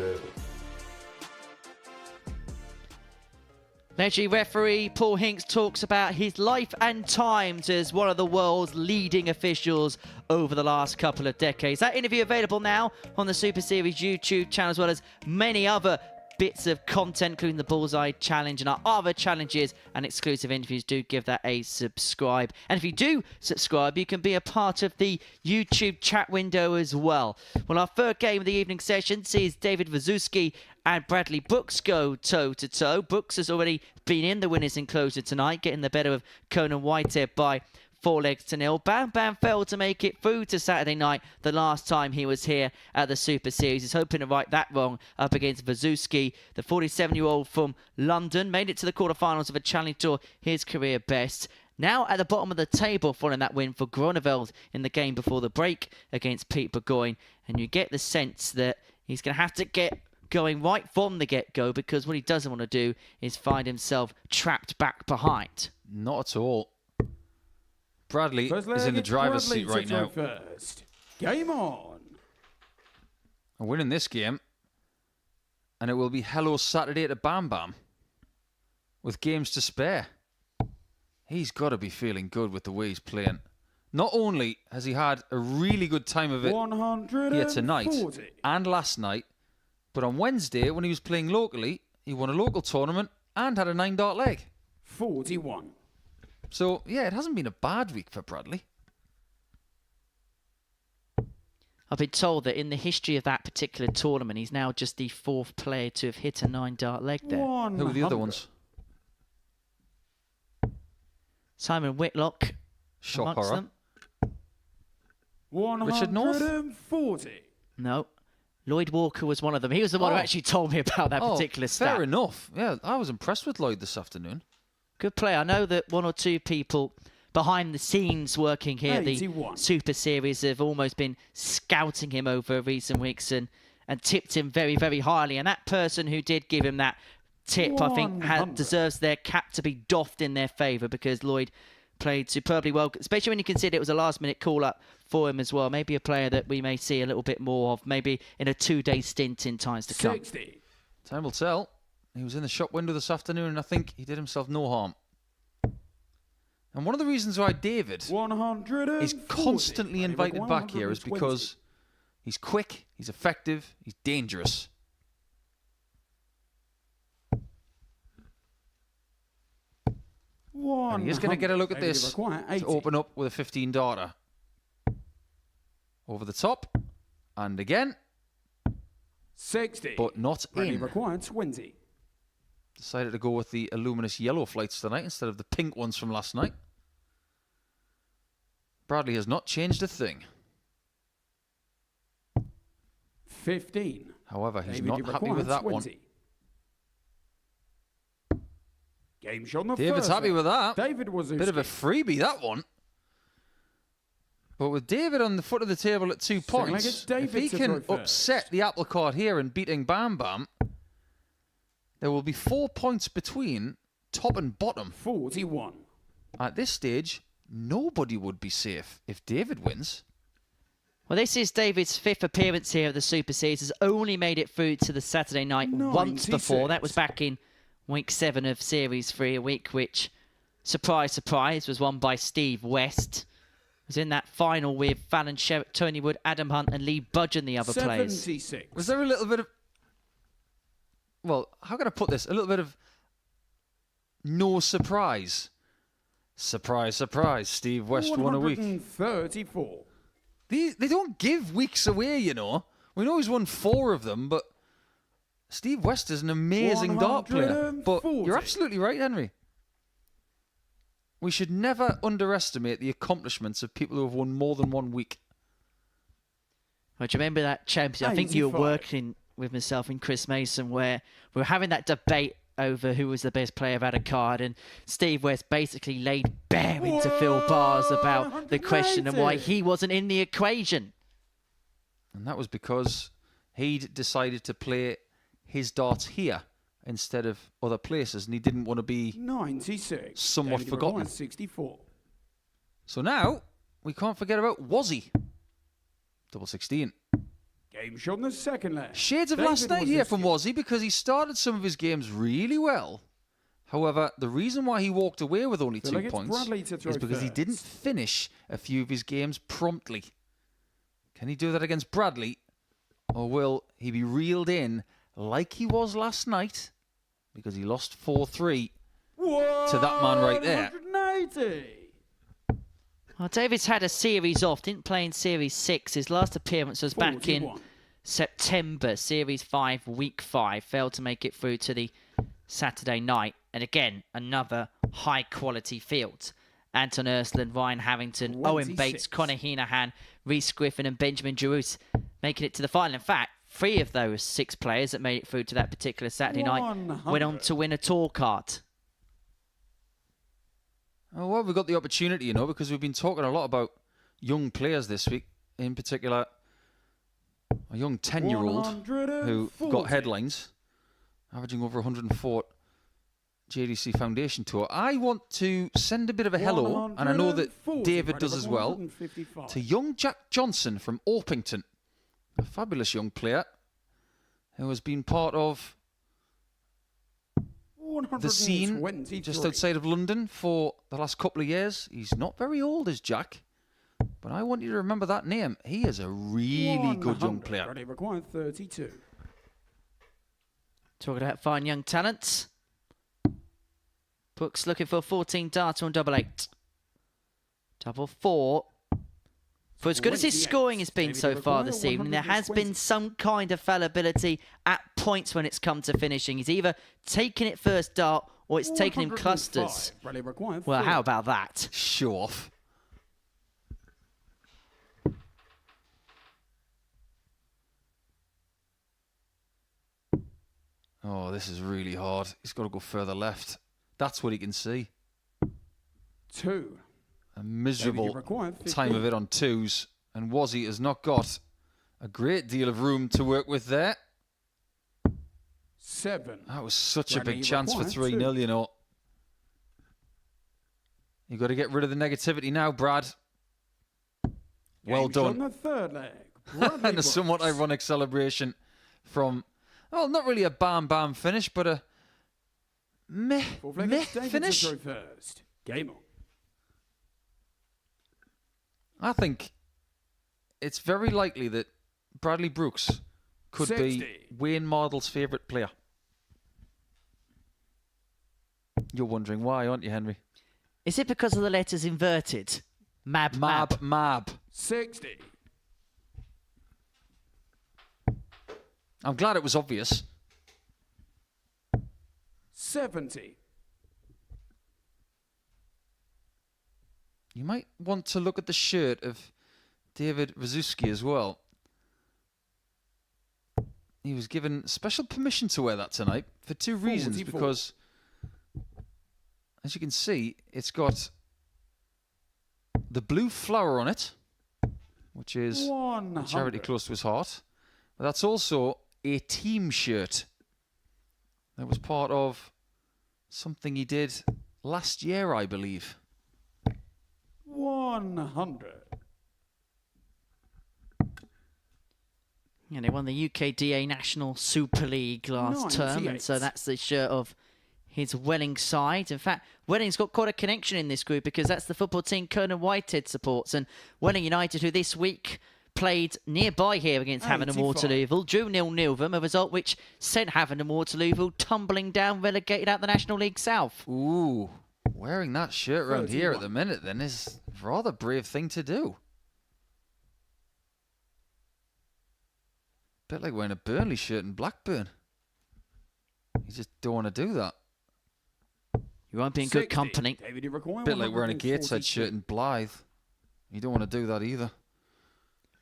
A: Legendary referee Paul Hinks talks about his life and times as one of the world's leading officials over the last couple of decades. That interview available now on the Super Series YouTube channel, as well as many other bits of content, including the Bullseye Challenge and our other challenges and exclusive interviews. Do give that a subscribe. And if you do subscribe, you can be a part of the YouTube chat window as well. Well, our third game of the evening session sees David Wawrzewski and Bradley Brooks go toe-to-toe. Brooks has already been in the winners' enclosure tonight, getting the better of Conan Whitehead by 4-0. Bam Bam failed to make it through to Saturday night the last time he was here at the Super Series. He's hoping to right that wrong up against Wawrzewski. The 47-year-old from London made it to the quarterfinals of a Challenge Tour, his career best. Now at the bottom of the table following that win for Groeneveld in the game before the break against Pete Burgoyne. And you get the sense that he's going to have to get going right from the get-go, because what he doesn't want to do is find himself trapped back behind.
E: Not at all. Bradley is in the driver's seat right now.
C: First. Game on.
E: And winning this game, and it will be hello Saturday to Bam Bam with games to spare. He's got to be feeling good with the way he's playing. Not only has he had a really good time of it here tonight and last night, but on Wednesday when he was playing locally, he won a local tournament and had a 9-dart leg.
C: 41.
E: So, yeah, it hasn't been a bad week for Bradley.
A: I've been told that in the history of that particular tournament, he's now just the 4th player to have hit a 9-dart leg there.
C: 100.
E: Who are the other ones?
A: Simon Whitlock.
E: Shock
A: amongst
E: horror.
A: them.
E: Richard North?
C: 140.
A: No. Lloyd Walker was one of them. He was the one who actually told me about that particular stat.
E: Fair enough. Yeah, I was impressed with Lloyd this afternoon.
A: Good player. I know that one or two people behind the scenes working here at the
C: 81.
A: Super Series have almost been scouting him over recent weeks and tipped him very, very highly. And that person who did give him that tip, I think,
C: 100.
A: deserves their cap to be doffed in their favour, because Lloyd played superbly well, especially when you consider it was a last-minute call-up for him as well. Maybe a player that we may see a little bit more of, maybe in a 2-day stint in times to come.
C: 60.
E: Time will tell. He was in the shop window this afternoon, and I think he did himself no harm. And one of the reasons why David is constantly invited back here is because he's quick, he's effective, he's dangerous. And he's going to get a look at this to open up with a 15-darter. Over the top, and again.
C: 60.
E: But not in.
C: Required 20.
E: Decided to go with the luminous yellow flights tonight instead of the pink ones from last night. Bradley has not changed a thing.
C: 15.
E: However, he's not happy with that
C: 20. Game shot on the
E: David's
C: first.
E: happy with that.
C: David was
E: Bit of a freebie, that one. But with David on the foot of the table at 2 points, if he can upset the apple cart here and beating Bam Bam, there will be 4 points between top and bottom.
C: 41.
E: At this stage, nobody would be safe if David wins.
A: Well, this is David's 5th appearance here at the Super Series. Has only made it through to the Saturday night
C: 96.
A: once before. That was back in week 7 of Series 3, a week which, surprise, surprise, was won by Steve West. Was in that final with Fallon Sherritt, Tony Wood, Adam Hunt and Lee Budgeon, the other
C: 76.
A: players.
E: Was there a little bit of... Well, how can I put this? A little bit of no surprise. Surprise, surprise. Steve West won a week.
C: 134.
E: They don't give weeks away, you know. We know he's won 4 of them, but Steve West is an amazing dart player. But you're absolutely right, Henry. We should never underestimate the accomplishments of people who have won more than 1 week.
A: Well, do you remember that championship? I think you were working with myself and Chris Mason where we were having that debate over who was the best player of a card, and Steve West basically laid bare into Phil Bars about the question and why he wasn't in the equation.
E: And that was because he'd decided to play his darts here instead of other places, and he didn't want to be
C: 96.
E: somewhat
C: David
E: forgotten.
C: requires 64.
E: So now, we can't forget about Wazzy. Double 16.
C: Game shot in the second leg.
E: Shades of last night here from Wazzy, because he started some of his games really well. However, the reason why he walked away with only 2 points is because he didn't finish a few of his games promptly. Can he do that against Bradley? Or will he be reeled in like he was last night? Because he lost 4-3 to that man right there.
C: 180.
A: Well, David's had a series off. Didn't play in Series 6. His last appearance was back in
C: 41.
A: September. Series 5, Week 5. Failed to make it through to the Saturday night. And again, another high-quality field. Anton Ersland, Ryan Harrington, Owen Bates,
C: 26.
A: Conor Heenahan, Rhys Griffin and Benjamin Giroux making it to the final. In fact, 3 of those 6 players that made it through to that particular Saturday night went on to win a tour card.
E: Oh, well, we've got the opportunity, you know, because we've been talking a lot about young players this week. In particular, a young 10-year-old who got headlines, averaging over 104 JDC Foundation Tour. I want to send a bit of a hello, and I know that David does as well, to young Jack Johnson from Orpington, a fabulous young player who has been part of the scene just outside of London for the last couple of years. He's not very old as Jack, but I want you to remember that name. He is a really good young player.
C: Ready, required 32.
A: Talking about fine young talents. Brooks looking for a 14 darter on double 8. Double 4. For as good as his scoring has been so far this evening, there has been some kind of fallibility at points when it's come to finishing. He's either taken it first dart or it's taken him clusters. Well, how about that?
E: Show off. Oh, this is really hard. He's got to go further left. That's what he can see.
C: 2.
E: A miserable time of it on 2s. And Wazzy has not got a great deal of room to work with there.
C: 7.
E: That was such a big chance for 3-0, you know. You've got to get rid of the negativity now, Brad. Well done.
C: The third leg.
E: And a somewhat ironic celebration from, well, not really a bam-bam finish, but a meh finish.
C: First. Game on.
E: I think it's very likely that Bradley Brooks could
C: 60.
E: be Wayne Mardle's favourite player. You're wondering why, aren't you, Henry?
A: Is it because of the letters inverted? Mab.
C: 60.
E: I'm glad it was obvious.
C: 70.
E: You might want to look at the shirt of David Wawrzewski as well. He was given special permission to wear that tonight for 2 reasons.
C: 44.
E: Because, as you can see, it's got the blue flower on it, which is
C: 100.
E: a charity close to his heart. But that's also a team shirt. That was part of something he did last year, I believe.
C: 100.
A: Yeah, they won the UKDA National Super League last term, and so that's the shirt of his Welling side. In fact, Welling's got quite a connection in this group because that's the football team Conan Whitehead supports, and Welling United, who this week played nearby here against Havant and Waterlooville, drew 0-0 them, a result which sent Havant and Waterlooville tumbling down, relegated out the National League South.
E: Ooh, wearing that shirt around here at the minute then is a rather brave thing to do. Bit like wearing a Burnley shirt in Blackburn. You just don't want to do that.
A: You won't be in good company.
E: Bit like wearing a Gateshead shirt in Blythe. You don't want to do that either.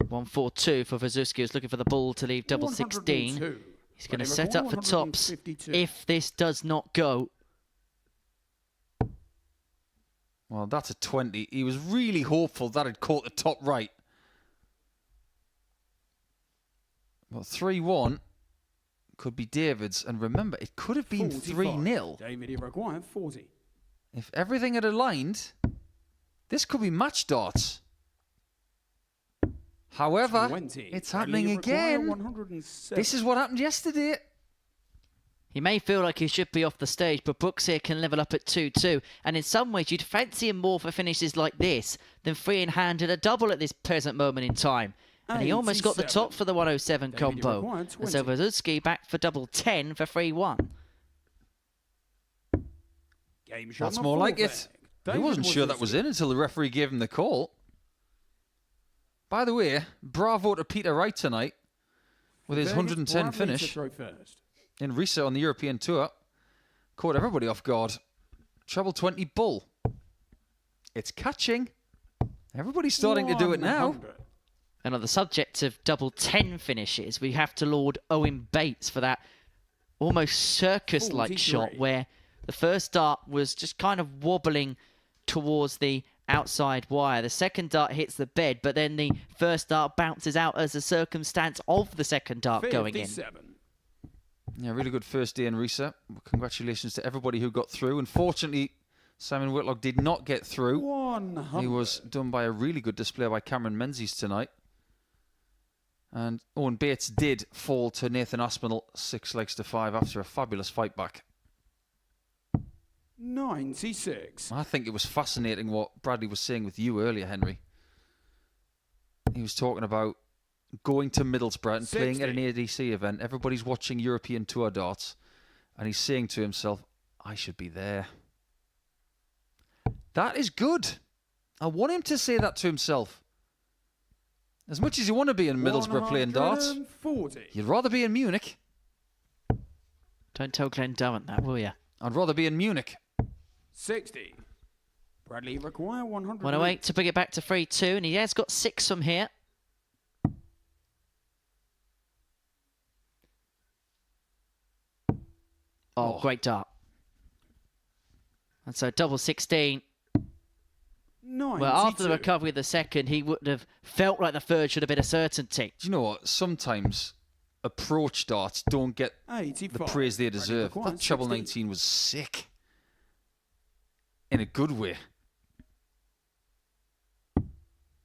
A: 1-4-2 for Wawrzewski, who's looking for the ball to leave double 16. He's going to set up for tops if this does not go.
E: Well, that's a 20. He was really hopeful that had caught the top right. Well, 3-1 could be David's. And remember, it could have been 3-0.
C: David, you require 40.
E: If everything had aligned, this could be match darts. However,
C: 20.
E: it's
C: Bradley,
E: happening
C: you require
E: again.
C: 107.
E: This is what happened yesterday.
A: He may feel like he should be off the stage, but Brooks here can level up at 2-2. And in some ways, you'd fancy him more for finishes like this than free in hand at a double at this present moment in time. And he almost got the
C: 87.
A: top for the 107
C: David, you
A: combo.
C: require
A: And
C: 20.
A: so Wawrzewski back for double 10 for 3-1.
C: Game shot
E: That's
C: on the
E: more
C: full
E: like
C: leg.
E: it. He
C: David
E: wasn't sure that was in until the referee gave him the call. By the way, bravo to Peter Wright tonight with his
C: David,
E: 110
C: Bradley to
E: finish
C: throw first.
E: in reset on the European Tour. Caught everybody off guard. Treble 20 bull. It's catching. Everybody's starting to do it now.
C: 100.
A: And on the subject of double 10 finishes, we have to laud Owen Bates for that almost circus-like
C: 43.
A: shot where the first dart was just kind of wobbling towards the outside wire. The second dart hits the bed, but then the first dart bounces out as a circumstance of the second dart going in.
C: 57.
E: Yeah, really good first day in reset. Congratulations to everybody who got through. Unfortunately, Simon Whitlock did not get through.
C: 100.
E: He was done by a really good display by Cameron Menzies tonight. And Owen Bates did fall to Nathan Aspinall 6 legs to 5 after a fabulous fight back.
C: 96.
E: I think it was fascinating what Bradley was saying with you earlier, Henry. He was talking about going to Middlesbrough and playing at an
C: 60.
E: ADC event. Everybody's watching European Tour darts. And he's saying to himself, I should be there. That is good. I want him to say that to himself. As much as you want to be in Middlesbrough playing darts,
C: 140.
E: you'd rather be in Munich.
A: Don't tell Glenn Durrant that, will you?
E: I'd rather be in Munich.
C: 60. Bradley require 100.
A: 108 to bring it back to 3-2, and he has got 6 from here. Oh, great dart. And so double 16.
C: 92.
A: Well, after the recovery of the second, he would have felt like the third should have been a certainty.
E: Do you know what? Sometimes approach darts don't get
C: 85.
E: the praise they
C: Bradley
E: deserve.
C: require
E: That treble
C: 60.
E: 19 was sick. In a good way.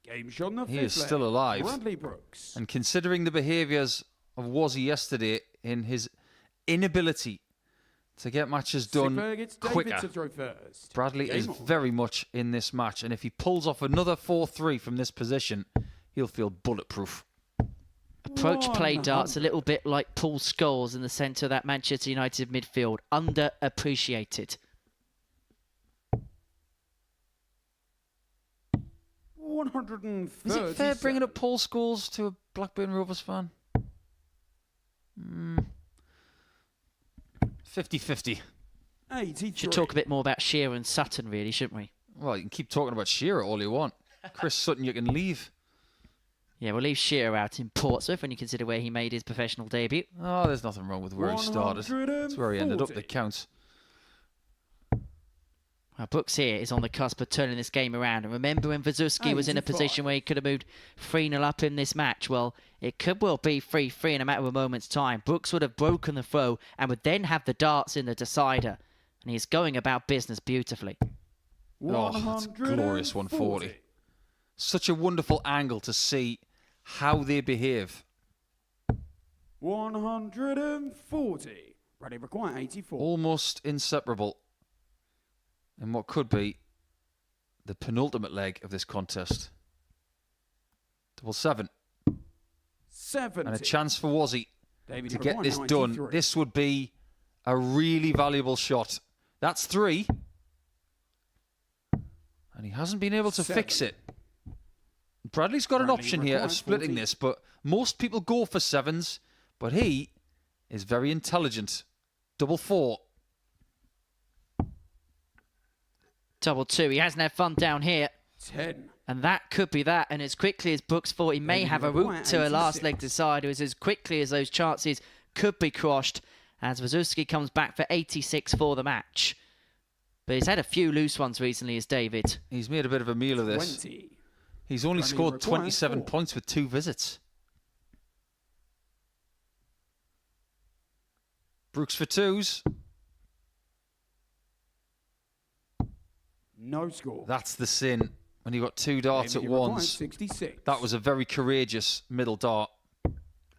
C: Game shot on the
E: He
C: fifth
E: is
C: leg.
E: still alive.
C: Bradley Brooks.
E: And considering the behaviours of Wazzy yesterday in his inability to get matches done
C: Sigberg, it's David
E: quicker,
C: to throw first.
E: Bradley
C: Game
E: is
C: on.
E: very much in this match. And if he pulls off another 4-3 from this position, he'll feel bulletproof.
A: Approach play
C: 100.
A: darts a little bit like Paul Scholes in the centre of that Manchester United midfield. Underappreciated.
C: 130.
E: Is it fair bringing up Paul Scholes to a Blackburn Rovers fan? 50-50.
C: 83.
A: Should talk a bit more about Shearer and Sutton, really, shouldn't we?
E: Well, you can keep talking about Shearer all you want. Chris Sutton, you can leave.
A: Yeah, we'll leave Shearer out in Portsmouth when you consider where he made his professional debut.
E: Oh, there's nothing wrong with where he started. That's where he ended up
C: 140.
E: that counts.
A: Well, Brooks here is on the cusp of turning this game around. And remember when Wawrzewski was in a
C: 85.
A: position where he could have moved 3-0 up in this match? Well, it could well be 3-3 in a matter of a moment's time. Brooks would have broken the throw and would then have the darts in the decider. And he's going about business beautifully.
E: Oh, that's a glorious 140. Such a wonderful angle to see how they behave.
C: 140. Ready require 84.
E: Almost inseparable in what could be the penultimate leg of this contest. 7-7.
C: 70.
E: And a chance for Wazzy
C: David
E: to
C: require
E: get this
C: 93.
E: done. This would be a really valuable shot. That's 3. And he hasn't been able to
C: 7.
E: fix it. Bradley's got an
C: Bradley
E: option here of
C: requires
E: splitting
C: 40.
E: this, but most people go for 7s, but he is very intelligent. 4-4.
A: 2-2. He hasn't had fun down here.
C: 10.
A: And that could be that. And as quickly as Brooks thought he may
C: David
A: have a
C: require
A: route to a last
C: 86.
A: leg decider, is as quickly as those chances could be crushed as Wawrzewski comes back for 86 for the match. But he's had a few loose ones recently, as David.
E: He's made a bit of a meal of this.
C: 20.
E: He's only
C: Bradley
E: scored
C: requires
E: 27
C: 4.
E: points with 2 visits. Brooks for twos.
C: No score.
E: That's the sin when you've got two darts at
C: Game required
E: once.
C: 66.
E: That was a very courageous middle dart.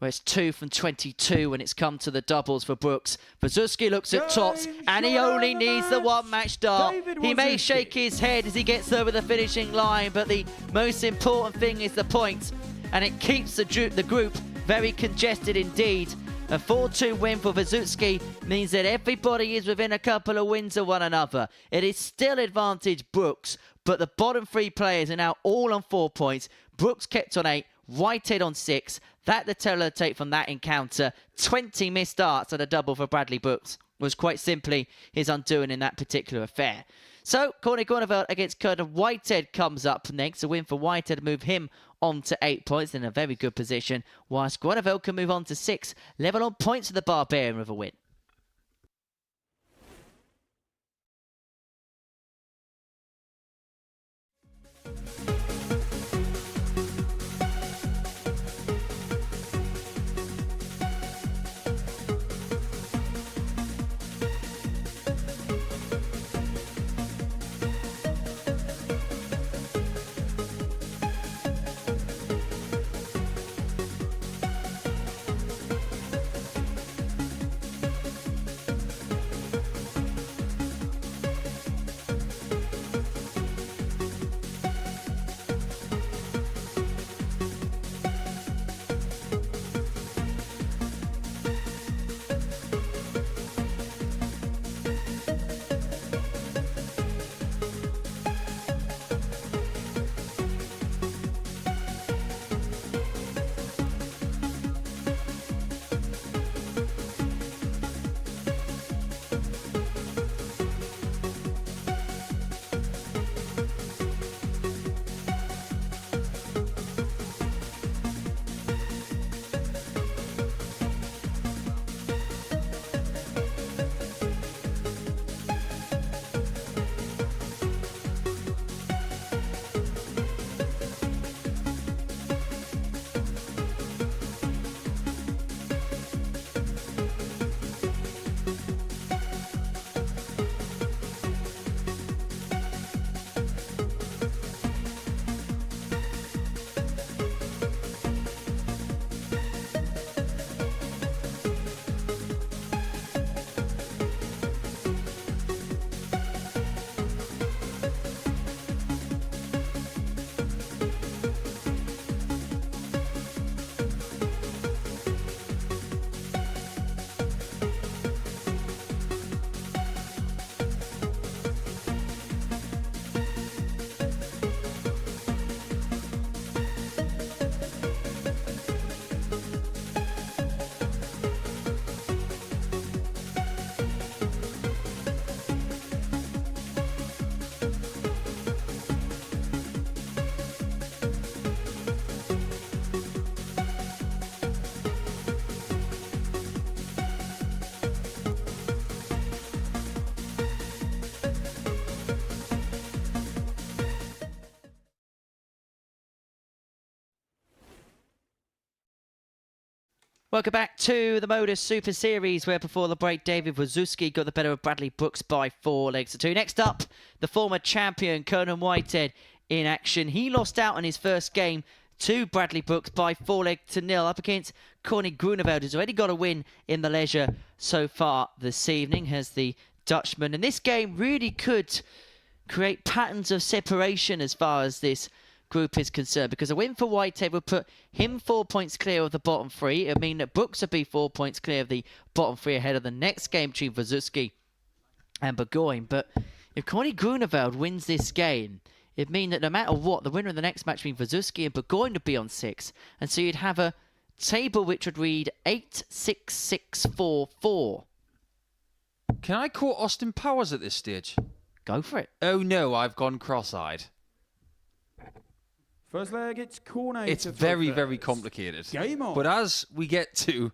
A: Well, it's 2 from 22 when it's come to the doubles for Brooks. Wawrzewski looks at tops, and he only needs the one-match dart. He may shake his head as he gets over the finishing line, but the most important thing is the point, and it keeps the group very congested indeed. A 4-2 win for Wawrzewski means that everybody is within a couple of wins of one another. It is still advantage Brooks, but the bottom three players are now all on 4 points. Brooks kept on 8, Whitehead on 6. That the teletate from that encounter. 20 missed darts and a double for Bradley Brooks was quite simply his undoing in that particular affair. So, Corné Groeneveld against Conan. Whitehead comes up next. A win for Whitehead to move him on to 8 points in a very good position, whilst Groeneveld can move on to 6, level on points with the Barbarian with a win. Welcome back to the Modus Super Series, where before the break, David Wawrzewski got the better of Bradley Brooks by 4 legs to 2. Next up, the former champion, Conan Whitehead, in action. He lost out on his first game to Bradley Brooks by 4-0 up against Corné Groeneveld, who's already got a win in the leisure so far this evening, has the Dutchman. And this game really could create patterns of separation as far as this group is concerned, because a win for Whitehead would put him 4 points clear of the bottom 3. It would mean that Brooks would be 4 points clear of the bottom 3 ahead of the next game between Wawrzewski and Burgoyne. But if Corné Groeneveld wins this game, it'd mean that no matter what, the winner of the next match between Wawrzewski and Burgoyne would be on 6. And so you'd have a table which would read 8-6-6-4-4.
E: Can I call Austin Powers at this stage?
A: Go for it.
E: Oh no, I've gone cross-eyed.
C: First leg, it's Corné.
E: It's very, very complicated.
C: Game on.
E: But as we get to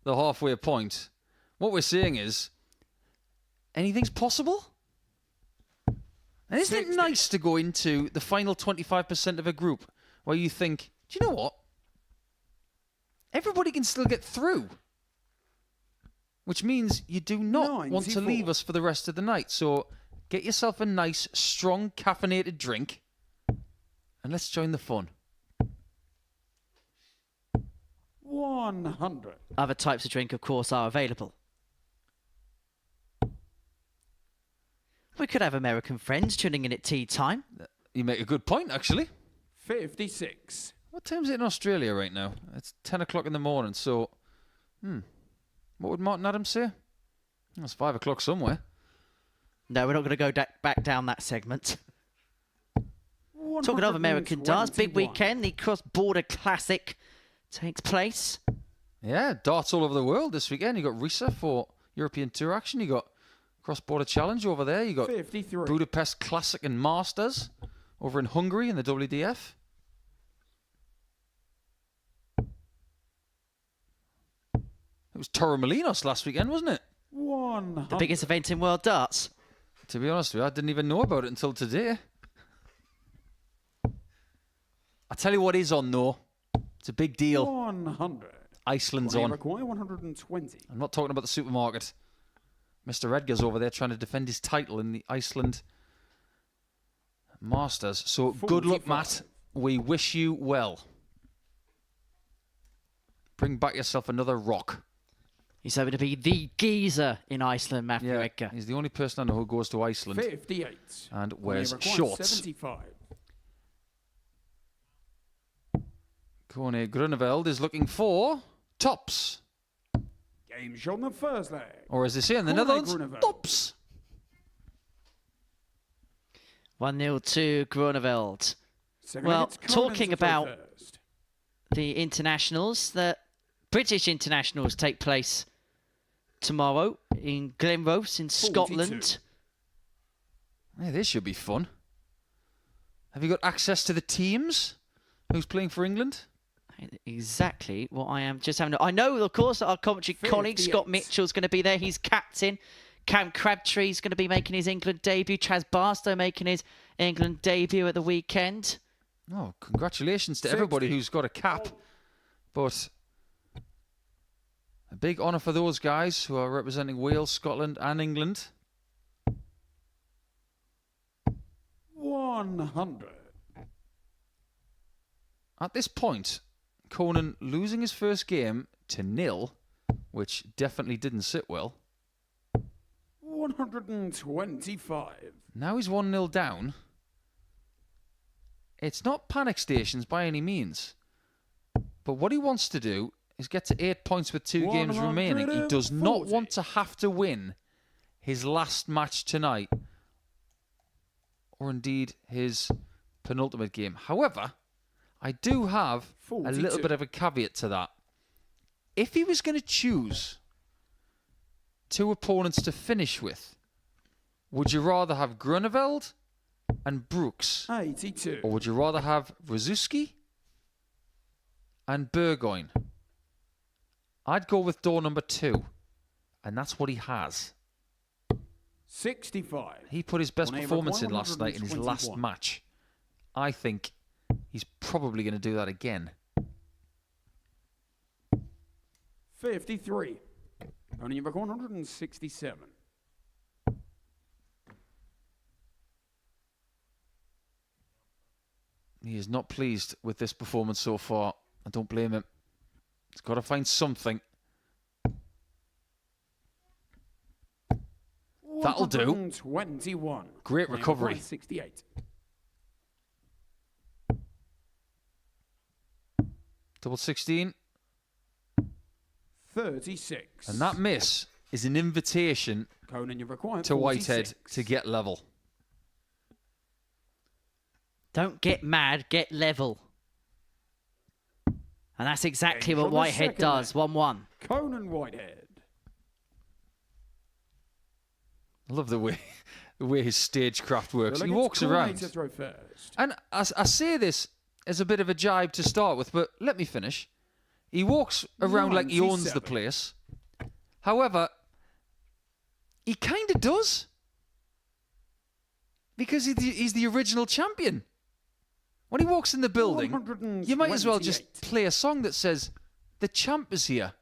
E: the halfway point, what we're seeing is anything's possible. And isn't it nice to go into the final 25% of a group where you think, do you know what? Everybody can still get through. which means you do not want to
C: 94.
E: leave us for the rest of the night. So get yourself a nice, strong, caffeinated drink, and let's join the fun.
C: 100.
A: Other types of drink, of course, are available. We could have American friends tuning in at tea time.
E: You make a good point, actually.
C: 56.
E: What time is it in Australia right now? It's 10 o'clock in the morning, so... What would Martin Adams say? It's 5 o'clock somewhere.
A: No, we're not going to go back down that segment. Talking of American darts, big
C: 121.
A: weekend. The cross-border classic takes place.
E: Yeah, darts all over the world this weekend. You got Risa for European Tour action. You got cross-border challenge over there. You got
C: 53.
E: Budapest Classic and Masters over in Hungary in the WDF. It was Torremolinos last weekend, wasn't it?
C: 100.
A: The biggest event in world darts.
E: To be honest with you, I didn't even know about it until today. I tell you what is on, though. It's a big deal.
C: 100.
E: Iceland's
C: Corné
E: on.
C: require 120.
E: I'm not talking about the supermarket. Mr. Edgar's over there trying to defend his title in the Iceland Masters. So good luck,
C: 45.
E: Matt. We wish you well. Bring back yourself another rock.
A: He's hoping to be the geezer in Iceland, Matthew Edgar.
E: He's the only person I know who goes to Iceland
C: 58.
E: and
C: Corné
E: wears
C: require
E: shorts.
C: 75.
E: Corné Groeneveld is looking for tops.
C: Game shot on the first leg.
E: Or as they say in the
C: Corné
E: Netherlands,
C: Groeneveld.
E: tops.
A: 1-0 to Groeneveld.
C: Second
A: Well,
C: leg, it's Conan
A: talking
C: to throw
A: about
C: first.
A: the internationals, the British internationals take place tomorrow in Glenrose in
C: 42.
A: Scotland.
E: Hey, this should be fun. Have you got access to the teams? Who's playing for England?
A: Exactly what I am just having. I know, of course, that our commentary colleague
C: 58.
A: Scott Mitchell's going to be there. He's captain. Cam Crabtree's going to be making his England debut. Chaz Barstow making his England debut at the weekend.
E: Oh, congratulations to
C: 60.
E: everybody who's got a cap. But a big honour for those guys who are representing Wales, Scotland and England.
C: 100.
E: At this point, Conan losing his first game to 0, which definitely didn't sit well.
C: 125.
E: Now he's 1-0 down. It's not panic stations by any means. But what he wants to do is get to 8 points with 2 games remaining. He does not
C: 140.
E: want to have to win his last match tonight. Or indeed his penultimate game. However, I do have a
C: 42.
E: little bit of a caveat to that. If he was going to choose 2 opponents to finish with, would you rather have Groeneveld and Brooks?
C: 82.
E: Or would you rather have Wawrzewski and Burgoyne? I'd go with door number 2. And that's what he has.
C: 65.
E: He put his best
C: Corné
E: performance in
C: require
E: last night in his last
C: 121.
E: match. I think he's probably going to do that again.
C: 53. Only you've got 167.
E: He is not pleased with this performance so far. I don't blame him. He's got to find something. That'll do.
C: 121.
E: Great
C: Corné
E: recovery.
C: require 68.
E: Double 16.
C: 36.
E: And that miss is an invitation
C: Conan, you require
E: to Whitehead
C: 46.
E: to get level.
A: Don't get mad, get level. And that's exactly
C: Game
A: what
C: from the
A: Whitehead
C: second
A: does.
C: leg.
A: 1-1.
C: Conan Whitehead.
E: I love the way his stagecraft works.
C: Well,
E: He
C: against
E: walks
C: Corné
E: around.
C: to throw first.
E: And I say this as a bit of a jibe to start with, but let me finish. He walks around like he owns the
C: 97.
E: place. However, he kind of does. Because he's the original champion. When he walks in the building, you might as well just
C: 128.
E: play a song that says, "The champ is here."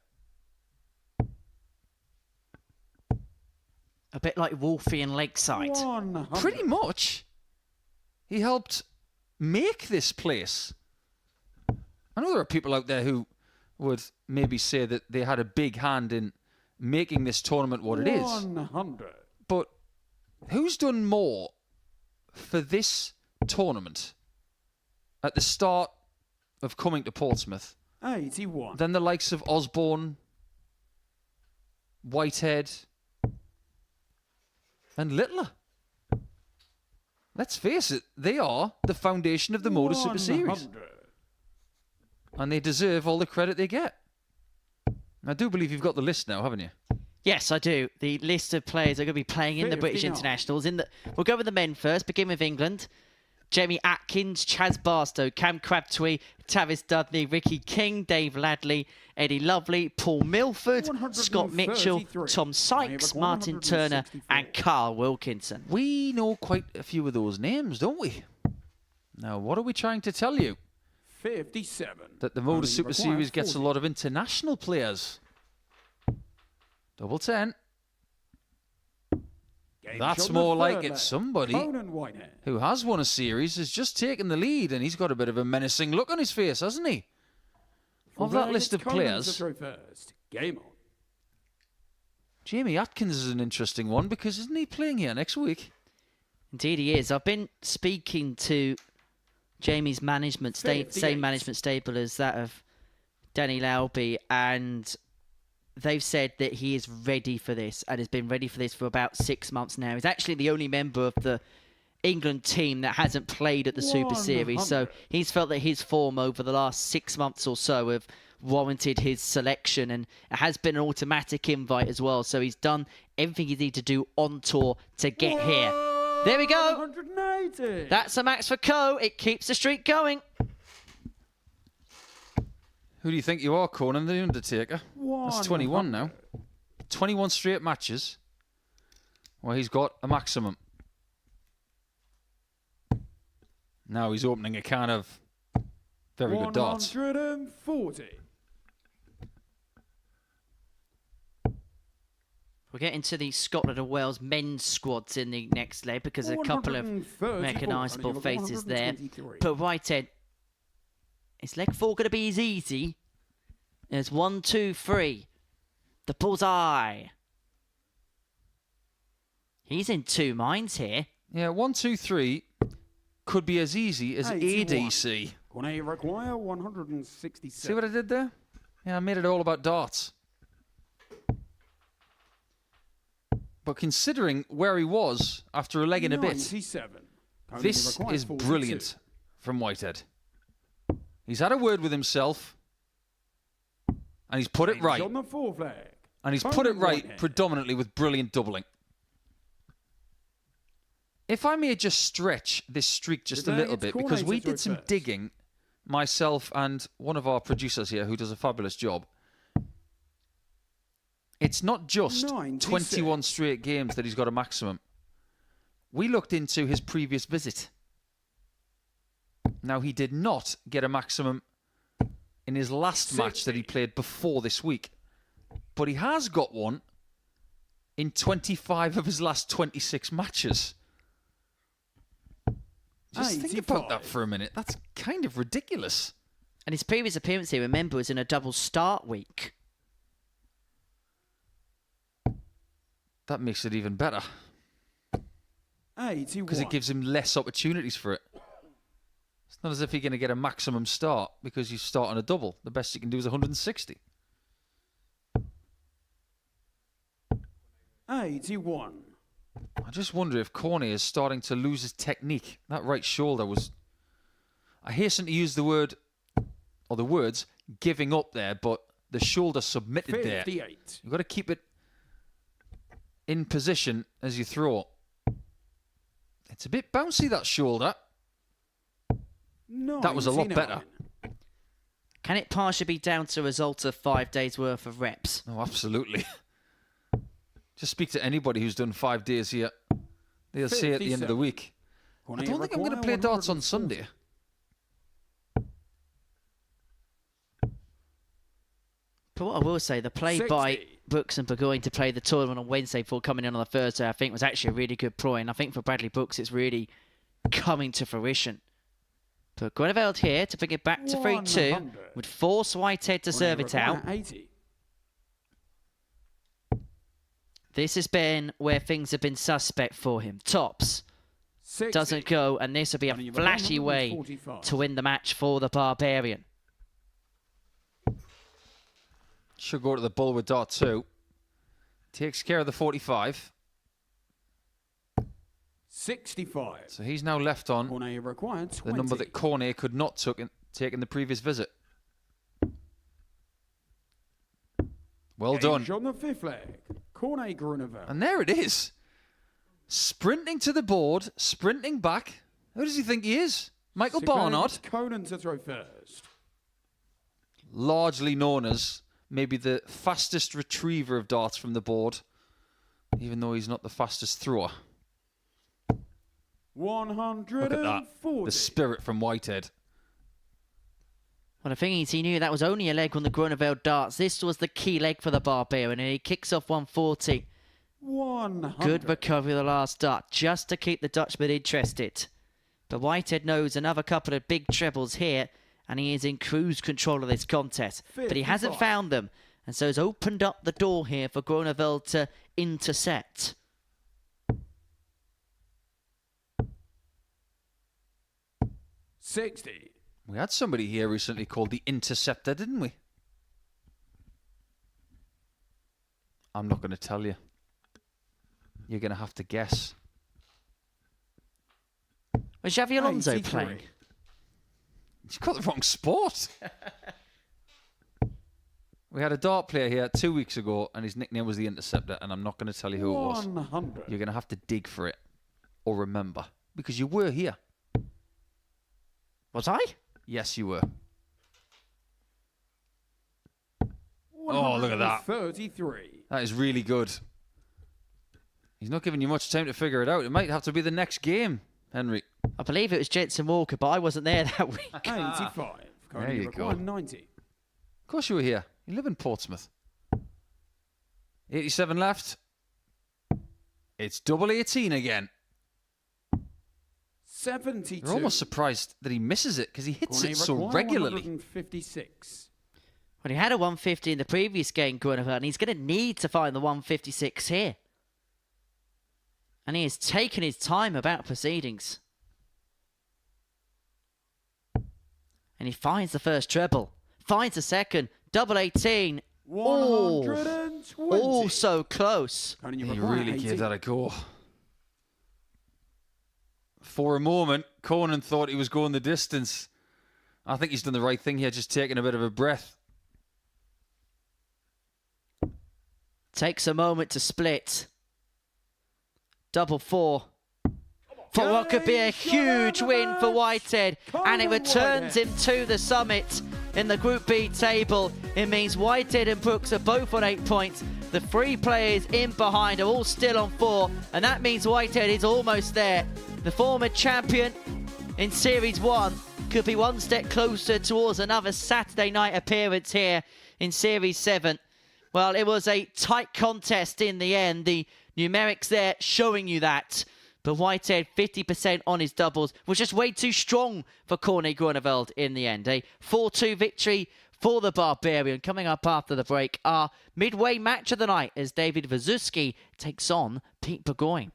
A: A bit like Wolfie and Lakeside.
C: 100.
E: Pretty much. He helped make this place. I know there are people out there who would maybe say that they had a big hand in making this tournament what it is.
C: 100.
E: But who's done more for this tournament at the start of coming to Portsmouth
C: 81.
E: than the likes of Osborne, Whitehead, and Littler? Let's face it, they are the foundation of the Modus Super Series.
C: 100.
E: And they deserve all the credit they get. I do believe you've got the list now, haven't you?
A: Yes, I do. The list of players that are going to be playing in the British
C: 59.
A: Internationals. We'll go with the men first. Begin with England. Jamie Atkins, Chaz Barstow, Cam Crabtree, Tavis Dudley, Ricky King, Dave Ladley, Eddie Lovely, Paul Milford, Scott Mitchell,
C: 133.
A: Tom Sykes, Martin Turner, and Carl Wilkinson.
E: We know quite a few of those names, don't we? Now, what are we trying to tell you?
C: 57.
E: That the Modus
C: Only
E: Super
C: require
E: Series gets a
C: 40.
E: lot of international players. Double 10.
C: Game
E: That's
C: shot
E: more
C: the
E: like
C: third
E: it.
C: leg.
E: Somebody
C: Conan Whitehead.
E: who has won a series has just taken the lead, and he's got a bit of a menacing look on his face, hasn't he? Of that
C: Fullback,
E: list
C: it's
E: of
C: Conan
E: players,
C: to throw first. Game on.
E: Jamie Atkins is an interesting one because isn't he playing here next week?
A: Indeed he is. I've been speaking to Jamie's management, same
C: 58.
A: management stable as that of Danny Lauby, and they've said that he is ready for this and has been ready for this for about 6 months now. He's actually the only member of the England team that hasn't played at the Super Series, so
C: 100.
A: he's felt that his form over the last 6 months or so have warranted his selection, and it has been an automatic invite as well, so he's done everything he needs to do on tour to get here. There we go.
C: 180.
A: That's a max for Co. It keeps the streak going.
E: Who do you think you are, Conan the Undertaker? That's 21 now. 21 straight matches where he's got a maximum. Now he's opening a can of very good darts.
C: 140.
A: We'll get into the Scotland and Wales men's squads in the next leg because a couple of
C: 134.
A: recognisable
C: Only
A: faces there.
C: 123.
A: But Whitehead, is leg 4 going to be as easy as 1, 2, 3? The bullseye. He's in two minds here.
E: Yeah, 1, 2, 3 could be as easy as
C: 81.
E: ADC.
C: Corné require 167.
E: See what I did there? Yeah, I made it all about darts. But considering where he was after a leg and a bit,
C: 97. Corné
E: this
C: requires
E: is
C: 42.
E: brilliant from Whitehead. He's had a word with himself, and he's put it right.
C: On the fourth leg.
E: And he's put
C: Conan
E: it right
C: Whitehead.
E: predominantly with brilliant doubling. If I may just stretch this streak just a
C: Today
E: little
C: it's
E: bit,
C: Corné
E: because we
C: to throw
E: did some
C: first.
E: digging, myself and one of our producers here who does a fabulous job. It's not just
C: 96.
E: 21 straight games that he's got a maximum. We looked into his previous visit. Now, he did not get a maximum in his last match that he played before this week. But he has got one in 25 of his last 26 matches. Just think about that
C: 85.
E: for a minute. That's kind of ridiculous.
A: And his previous appearance here, remember, was in a double start week.
E: That makes it even better
C: 81.
E: because it gives him less opportunities for it. It's not as if you're going to get a maximum start because you start on a double. The best you can do is 160.
C: 81.
E: I just wonder if Corné is starting to lose his technique. That right shoulder was... I hasten to use the word, or the words, giving up there, but the shoulder submitted there.
C: 58.
E: You've got to keep it in position as you throw. It's a bit bouncy, that shoulder. That was a lot
C: 99.
E: better.
A: Can it partially be down to a result of 5 days' worth of reps?
E: Oh, absolutely. Just speak to anybody who's done 5 days here. They'll say at the end of the
C: 57.
E: week, I
C: Corné
E: don't think I'm going to
C: require
E: play darts on
C: 140.
E: Sunday.
A: But what I will say, the play by
C: 60.
A: Brooks and Burgoyne to play the tournament on Wednesday before coming in on the Thursday, I think was actually a really good ploy. And I think for Bradley Brooks, it's really coming to fruition. But Groeneveld here to bring it back to 3-2 would force Whitehead to serve it out.
C: 80.
A: This has been where things have been suspect for him. Tops
C: 60.
A: doesn't go, and this will be a flashy way
C: 145.
A: to win the match for the Barbarian.
E: Should go to the bull with dart 2. Takes care of the 45.
C: 65.
E: So he's now left on
C: Corné required 20.
E: the number that Corné could not take in the previous visit. Well done.
C: On the 5th leg. Corné Groeneveld.
E: And there it is. Sprinting to the board, sprinting back. Who does he think he is? Michael Barnard.
C: Conan to throw first.
E: Largely known as maybe the fastest retriever of darts from the board, even though he's not the fastest thrower.
C: 140.
E: Look at that. The spirit from Whitehead.
A: Well, the thing is, he knew that was only a leg on the Groeneveld darts. This was the key leg for the Barbarian, and he kicks off 140.
C: 100.
A: Good recovery of the last dart, just to keep the Dutchman interested. But Whitehead knows another couple of big trebles here, and he is in cruise control of this contest. But he hasn't
C: 55.
A: found them, and so has opened up the door here for Groeneveld to intercept.
C: $60.
E: We had somebody here recently called the Interceptor, didn't we? I'm not going to tell you. You're going to have to guess.
A: Was Xavi Alonso
C: 83.
A: playing?
E: You've got the wrong sport. We had a dart player here 2 weeks ago, and his nickname was the Interceptor, and I'm not going to tell you who it was.
C: 100.
E: You're going to have to dig for it or remember, because you were here.
A: Was I?
E: Yes, you were. Oh, look at that.
C: 33.
E: That is really good. He's not giving you much time to figure it out. It might have to be the next game, Henry.
A: I believe it was Jensen Walker, but I wasn't there that week.
C: 85.
E: There you go.
C: 90.
E: Of course you were here. You live in Portsmouth. 87 left. It's double 18 again.
C: 72.
E: You're almost surprised that he misses it because he hits
C: Corné
E: it so
C: required
E: regularly.
C: 156.
A: Well, he had a 150 in the previous game, Groeneveld, and he's going to need to find the 156 here. And he has taken his time about proceedings. And he finds the first treble. Finds the second. Double 18. Oh,
C: 120.
A: oh, so close.
C: Conan,
E: He
C: require
E: really
C: 80.
E: gave that a go. For a moment, Conan thought he was going the distance. I think he's done the right thing here, just taking a bit of a breath.
A: Takes a moment to split. Double 4. For what could be a huge win for Whitehead. And it returns him to the summit in the Group B table. It means Whitehead and Brooks are both on 8 points. The 3 players in behind are all still on 4. And that means Whitehead is almost there. The former champion in Series 1 could be one step closer towards another Saturday night appearance here in Series 7. Well, it was a tight contest in the end. The numerics there showing you that. But Whitehead, 50% on his doubles, was just way too strong for Corné Groeneveld in the end. A 4-2 victory for the Barbarian. Coming up after the break, our midway match of the night as David Wawrzewski takes on Pete Burgoyne.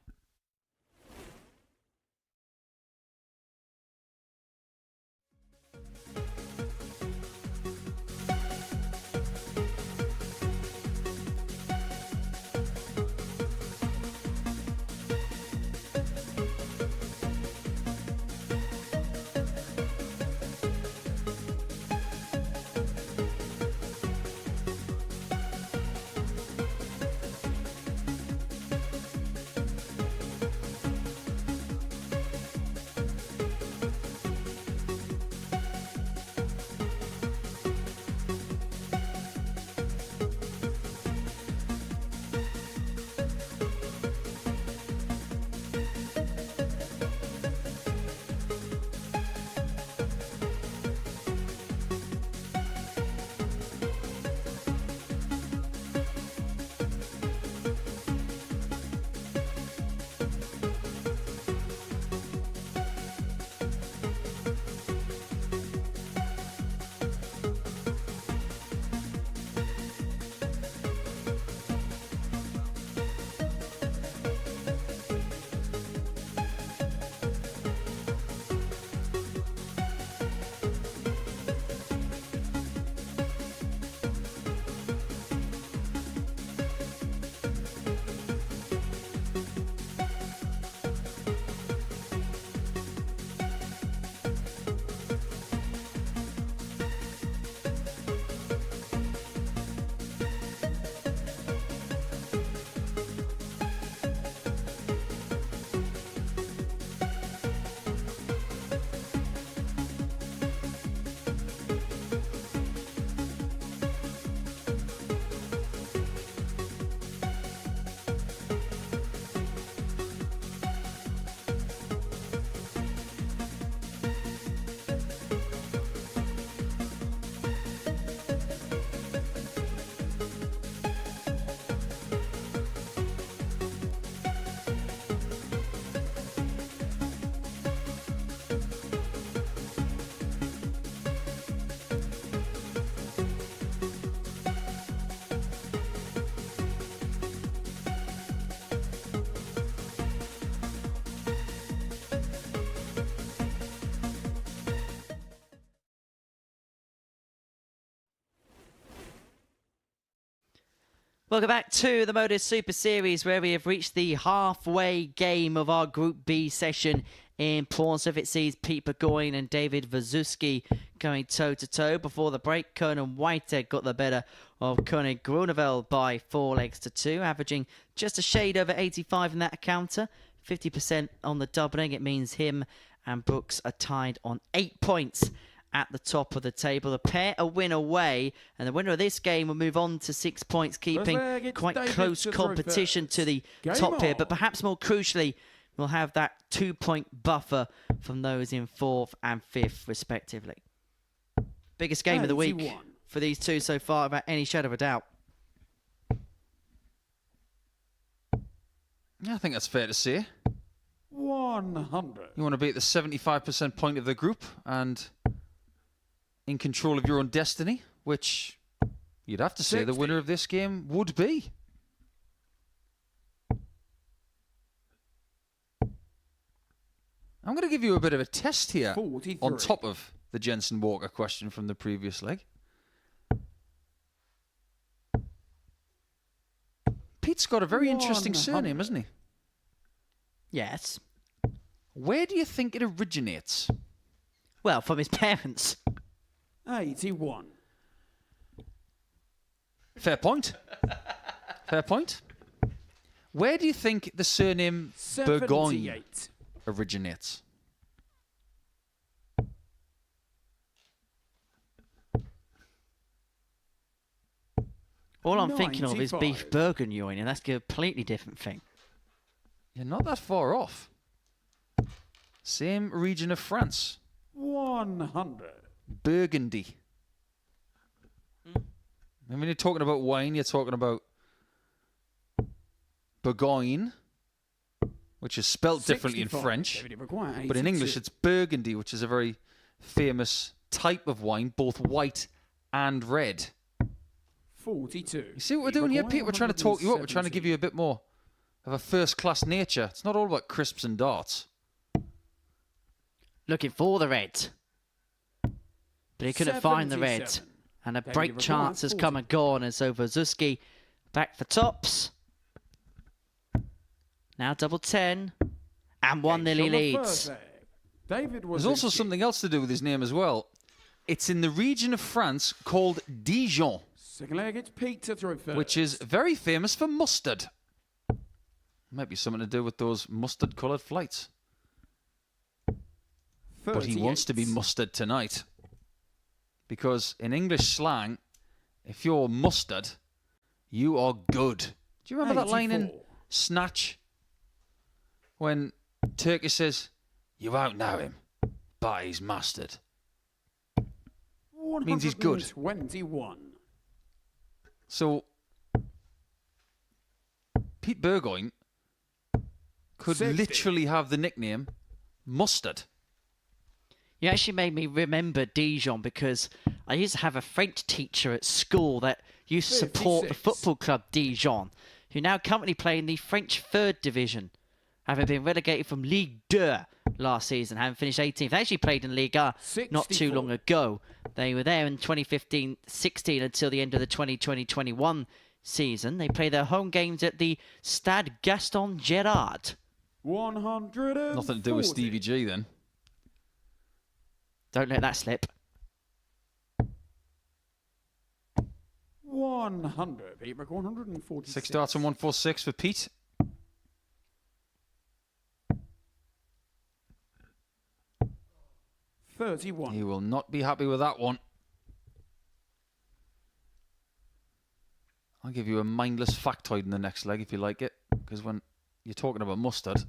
A: Welcome back to the Modus Super Series, where we have reached the halfway game of our Group B session in Portsmouth. It sees Pete Burgoyne and David Wawrzewski going toe-to-toe. Before the break, Conan Whitehead got the better of Corné Groeneveld by 4-2, averaging just a shade over 85 in that encounter. 50% on the doubling. It means him and Brooks are tied on 8 points at the top of the table. The pair a win away, and the winner of this game will move on to 6 points, keeping quite close competition to the top here. But perhaps more crucially, we'll have that 2-point buffer from those in 4th and 5th, respectively. Biggest game of the week for these two so far, without any shadow of a doubt.
E: Yeah, I think that's fair to say.
C: 100.
E: You want to be at the 75% point of the group and in control of your own destiny, which you'd have to say
C: 60.
E: the winner of this game would be. I'm going to give you a bit of a test here
C: 43.
E: on top of the Jensen Walker question from the previous leg. Pete's got a very interesting
C: 100.
E: surname, hasn't he?
A: Yes.
E: Where do you think it originates?
A: Well, from his parents.
C: 81.
E: Fair point. Fair point. Where do you think the surname Burgoyne
C: 78.
E: originates?
A: All I'm thinking of is
C: 95.
A: beef Burgoyne, and that's a completely different thing.
E: You're not that far off. Same region of France.
C: 100.
E: Burgundy. And when you're talking about wine, you're talking about Burgoyne, which is spelt differently in
C: 65.
E: French.
C: David Burgoyne,
E: But in
C: 82.
E: English, it's Burgundy, which is a very famous type of wine, both white and red.
C: 42.
E: You see what we're doing here, Pete? We're trying to talk you up. We're trying to give you a bit more of a first-class nature. It's not all about crisps and darts.
A: Looking for the red. But he couldn't find the red.
C: 77.
A: And a
C: David
A: break
C: Burgoyne,
A: chance has
C: 40.
A: come and gone as Wawrzewski back for tops. Now double 10. And 1-0 he leads.
C: David was
E: There's also something else to do with his name as well. It's in the region of France called Dijon,
C: Second leg, it's Pete to throw first.
E: which is very famous for mustard. Might be something to do with those mustard-coloured flights. But he wants to be
C: 38.
E: mustard tonight. Because in English slang, if you're mustard, you are good. Do you remember that line in
C: 84.
E: Snatch? When Turkey says, you won't know him, but he's mustard. Means he's good.
C: 121.
E: So, Pete Burgoyne could
C: 60.
E: literally have the nickname Mustard.
A: You actually made me remember Dijon because I used to have a French teacher at school that used to support the
C: 56.
A: football club Dijon, who now currently play in the French 3rd division, having been relegated from Ligue 2 last season, having finished 18th. They actually played in Liga not too
C: 64.
A: long ago. They were there in 2015-16 until the end of the 2020-21 season. They play their home games at the Stade Gaston Gerard.
C: 140.
E: Nothing to do with Stevie G then.
A: Don't let that slip.
C: 100. Pete Burgoyne, 146.
E: 6 darts and 146 for Pete. He
C: 31.
E: will not be happy with that one. I'll give you a mindless factoid in the next leg if you like it. Because when you're talking about mustard,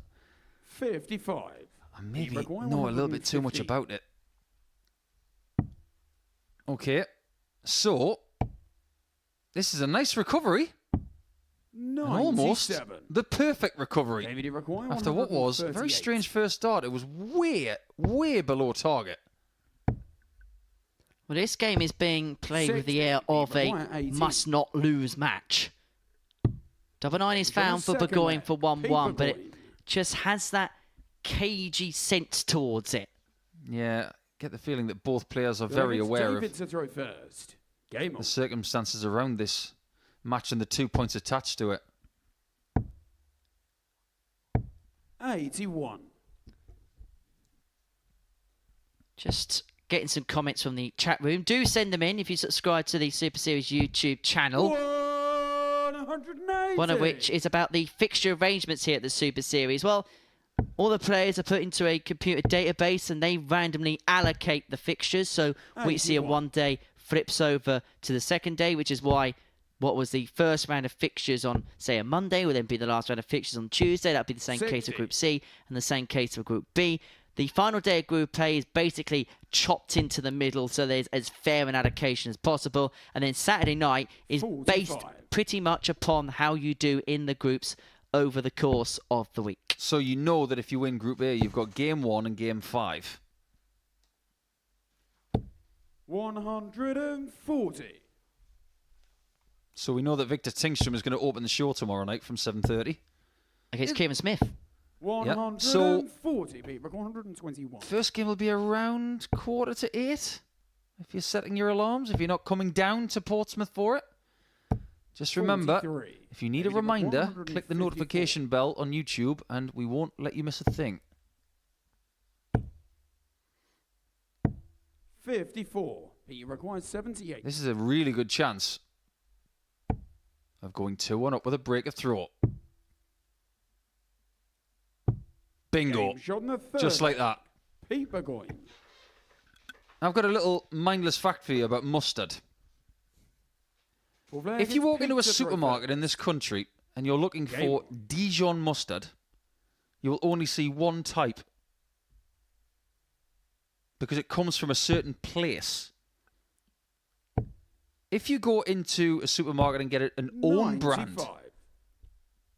C: 55.
E: I maybe
C: Pete Burgoyne,
E: know a little bit too much
C: 150.
E: about it. Okay, so this is a nice recovery. And almost
C: 97.
E: the perfect recovery.
C: David Burgoyne,
E: After what was a very
C: 138.
E: strange first start, it was way below target.
A: Well, this game is being played with the
C: 60.
A: air of
C: Burgoyne,
A: a
C: 18.
A: must-not-lose match. Double 9 is
C: Got a
A: found for
C: second
A: Burgoyne
C: leg.
A: for 1-1,
C: Pete
A: but it
C: Burgoyne.
A: just has that cagey sense towards it.
E: Yeah, get the feeling that both players are
C: Then
E: very
C: it's
E: aware
C: David
E: of
C: to throw first. Game
E: the
C: on.
E: circumstances around this match and the 2 points attached to it.
C: 81.
A: Just getting some comments from the chat room. Do send them in if you subscribe to the Super Series YouTube channel.
C: 180.
A: One of which is about the fixture arrangements here at the Super Series. Well, all the players are put into a computer database and they randomly allocate the fixtures. So we see a 1 day flips over to the second day, which is why what was the first round of fixtures on, say, a Monday will then be the last round of fixtures on Tuesday. That would be the same case of Group C and the same case of Group B. The final day of Group A is basically chopped into the middle, so there's as fair an allocation as possible. And then Saturday night is
C: 45.
A: based pretty much upon how you do in the groups over the course of the week.
E: So you know that if you win Group A, you've got Game 1 and Game 5.
C: 140.
E: So we know that Victor Tingstrom is going to open the show tomorrow night from 7:30.
A: Against Kieran Smith.
C: 140, Pete. 121.
E: First game will be around 7:45. If you're setting your alarms, if you're not coming down to Portsmouth for it. Just remember,
C: 43.
E: if you need a
C: Maybe
E: reminder,
C: 154.
E: click the notification bell on YouTube and we won't let you miss a thing.
C: 54. Pete requires 78.
E: This is a really good chance of going 2-1 up with a break of throw. Bingo.
C: Game shot in the third.
E: Just like that.
C: Pete Burgoyne.
E: I've got a little mindless fact for you about mustard. If you walk into a supermarket in this country and you're looking for Dijon mustard, you will only see one type. Because it comes from a certain place. If you go into a supermarket and get an own brand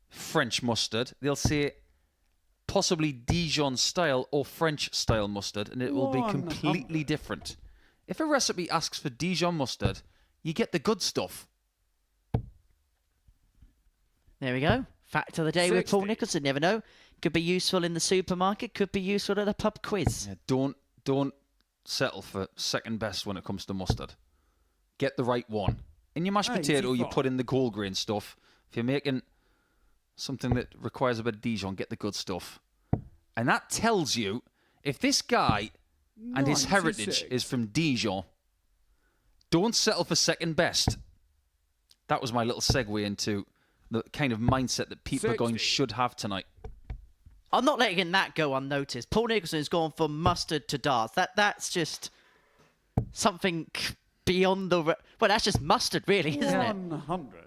E: French mustard, they'll say possibly Dijon style or French style mustard, and it will be completely different. If a recipe asks for Dijon mustard, you get the good stuff.
A: There we go. Fact of the day with Paul
C: 60.
A: Nicholson. Never know. Could be useful in the supermarket. Could be useful at a pub quiz.
E: Yeah, don't settle for second best when it comes to mustard. Get the right one. In your mashed potato, you
C: 85.
E: put in the gold grain stuff. If you're making something that requires a bit of Dijon, get the good stuff. And that tells you if this guy and his heritage
C: 96.
E: is from Dijon, don't settle for second best. That was my little segue into the kind of mindset that Pete Burgoyne
C: 60.
E: should have tonight.
A: I'm not letting that go unnoticed. Paul Nicholson has gone from mustard to darts. That's just something beyond the... Well, that's just mustard, really, isn't it?
C: 100.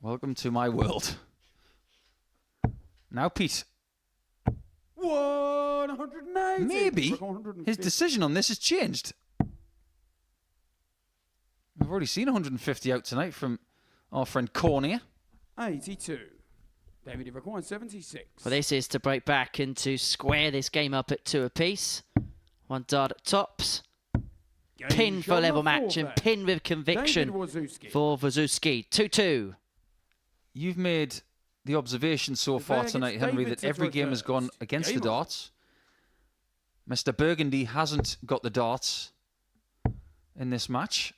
E: Welcome to my world. Now, Pete.
C: 180.
E: Maybe his
C: 150.
E: decision on this has changed. We've already seen 150 out tonight from our friend Corné.
C: 82. David, it requires 76.
A: Well, this is to break back and to square this game up at 2 apiece. One dart at tops.
C: Game
A: Pin for a
C: shot
A: level
C: number
A: match and
C: 4
A: pin with conviction
C: David Wawrzewski.
A: for Wawrzewski. 2-2.
E: You've made the observation so far
C: Against
E: tonight, Henry,
C: David
E: that every
C: to
E: game has gone
C: reverse.
E: against
C: Game
E: the
C: on.
E: darts. Mr. Burgundy hasn't got the darts in this match.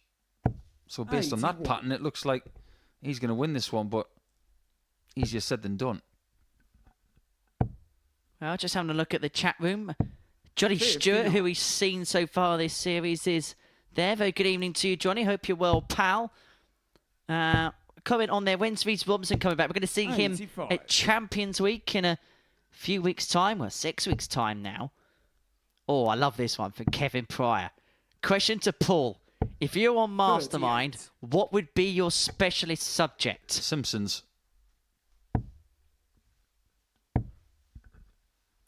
E: So based on that
C: 81.
E: pattern, it looks like he's going to win this one, but easier said than done.
A: Well, just having a look at the chat room. Johnny
C: 59.
A: Stewart, who we've seen so far this series, is there. Very good evening to you, Johnny. Hope you're well, pal. Comment on there. When's Reece Robinson coming back? We're going to see him
C: 85.
A: at Champions Week in a few weeks' time. Well, 6 weeks' time now. Oh, I love this one from Kevin Pryor. Question to Paul. If you're on Mastermind,
C: 38.
A: what would be your specialist subject?
E: Simpsons.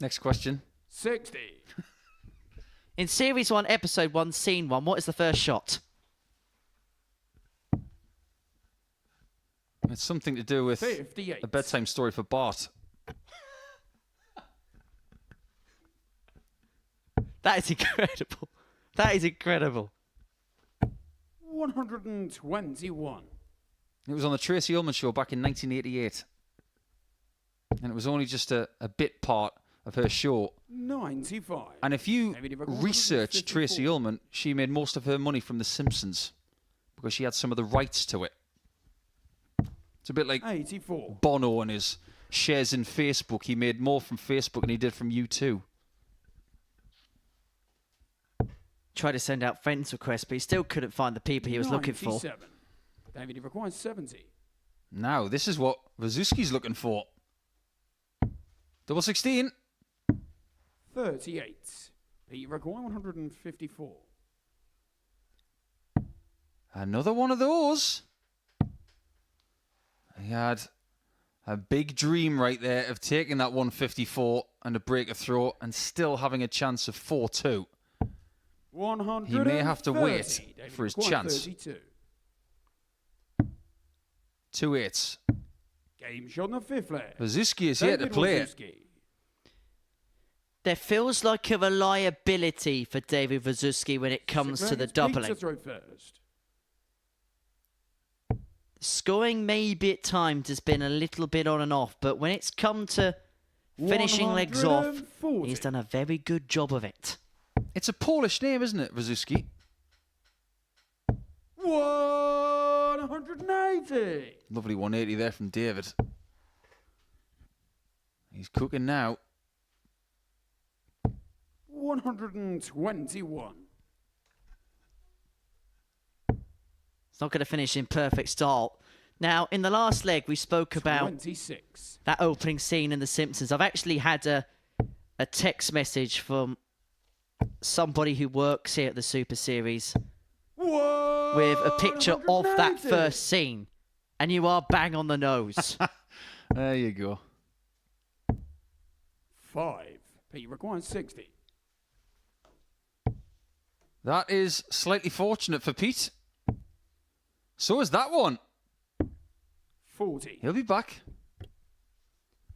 E: Next question.
C: 60.
A: In Series 1, Episode 1, Scene 1, what is the first shot?
E: It's something to do with
C: 58.
E: a bedtime story for Bart.
A: That is incredible. That is incredible.
C: 121.
E: It was on the Tracy Ullman show back in 1988. And it was only just a bit part of her show.
C: 95.
E: And if you
C: David, it requires
E: research
C: 154.
E: Tracy Ullman, she made most of her money from The Simpsons. because she had some of the rights to it. It's a bit like
C: 84.
E: Bono and his shares in Facebook. He made more from Facebook than he did from U2.
A: Tried to send out friends requests, but he still couldn't find the people he was looking for.
C: 97. David, he requires 70.
E: Now, this is what Wawrzewski's looking for. Double 16.
C: 38. He requires 154.
E: Another one of those. He had a big dream right there of taking that 154 and a break a throw and still having a chance of 4-2. He may have to wait for his chance.
C: 32.
E: 2-8.
C: Game shot on the 5th leg.
E: Wawrzewski is here to
C: David
E: play it.
C: Wawrzewski.
A: There feels like a reliability for David Wawrzewski when it comes to the doubling.
C: Pete to throw first.
A: Scoring maybe at times has been a little bit on and off, but when it's come to finishing legs off,
C: 140.
A: he's done a very good job of it.
E: It's a Polish name, isn't it, Wawrzewski?
C: 180.
E: Lovely 180 there from David. He's cooking now.
C: 121.
A: It's not going to finish in perfect style. Now, in the last leg, we spoke about
C: 26.
A: that opening scene in The Simpsons. I've actually had a text message from somebody who works here at the Super Series with a picture of that first scene. And you are bang on the nose.
E: There you go.
C: 5. Pete requires 60.
E: That is slightly fortunate for Pete. So is that one.
C: 40.
E: He'll be back.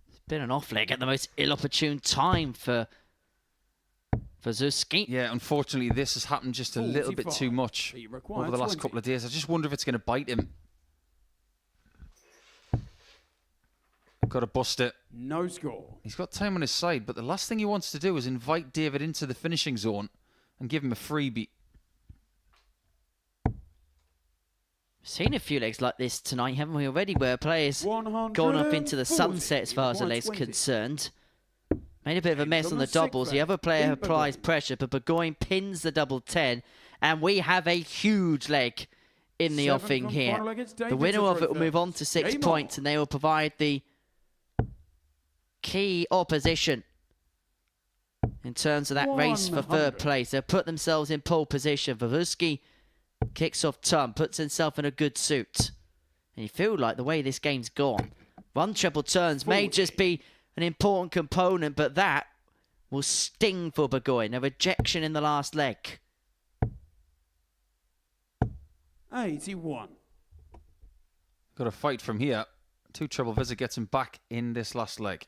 A: It's been an off leg at the most ill-opportune time for Wawrzewski.
E: Yeah, unfortunately, this has happened just a little bit too much
C: He requires
E: over the last
C: 20.
E: couple of days. I just wonder if it's going to bite him. Got to bust it.
C: No score.
E: He's got time on his side, but the last thing he wants to do is invite David into the finishing zone and give him a freebie.
A: Seen a few legs like this tonight, haven't we already, where players going up into the
C: 140.
A: sunset as far as the
C: Requires
A: leg's
C: 20.
A: concerned. Made a bit of a mess
C: on
A: on
C: the
A: the doubles.
C: sixth
A: The other player
C: in
A: applies
C: Burgoyne.
A: pressure, but Burgoyne pins the double 10, and we have a huge leg in the
C: 7
A: offing
C: from
A: here.
C: final leg, it's
A: The
C: David
A: winner
C: to
A: of
C: throw
A: it will move on to
C: first.
A: 6
C: Game
A: points,
C: on.
A: and they will provide the key opposition in terms of that race for
C: 100.
A: third place. They'll put themselves in pole position. Wawrzewski kicks off Tom, puts himself in a good suit. And you feel like the way this game's gone, one treble turns may
C: 40.
A: just be an important component, but that will sting for Burgoyne. A rejection in the last leg.
C: 81.
E: Got to fight from here. 2 treble visit gets him back in this last leg.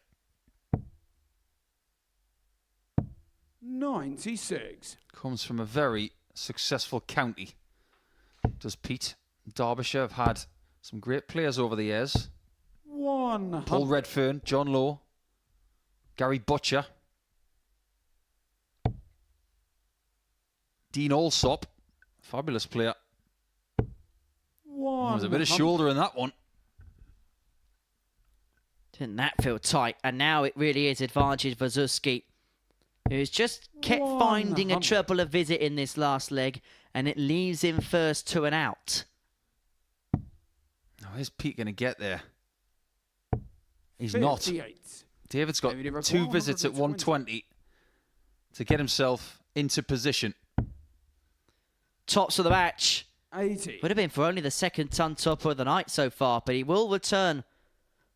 C: 96.
E: Comes from a very successful county. Does Pete? Derbyshire have had some great players over the years.
C: 100.
E: Paul Redfern, John Lowe, Gary Butcher, Dean Allsop, fabulous player. There's a bit of shoulder in that one.
A: Didn't that feel tight? And now it really is advantage for Wawrzewski, who's just kept finding a
C: 100.
A: treble a visit in this last leg, and it leaves him first to an out.
E: Now, is Pete going to get there? He's not.
C: 58.
E: David's got
C: David, he requires
E: 2 visits at
C: 120.
E: 120 to get himself into position.
A: Tops of the match.
C: 80.
A: Would have been for only the second ton topper of the night so far, but he will return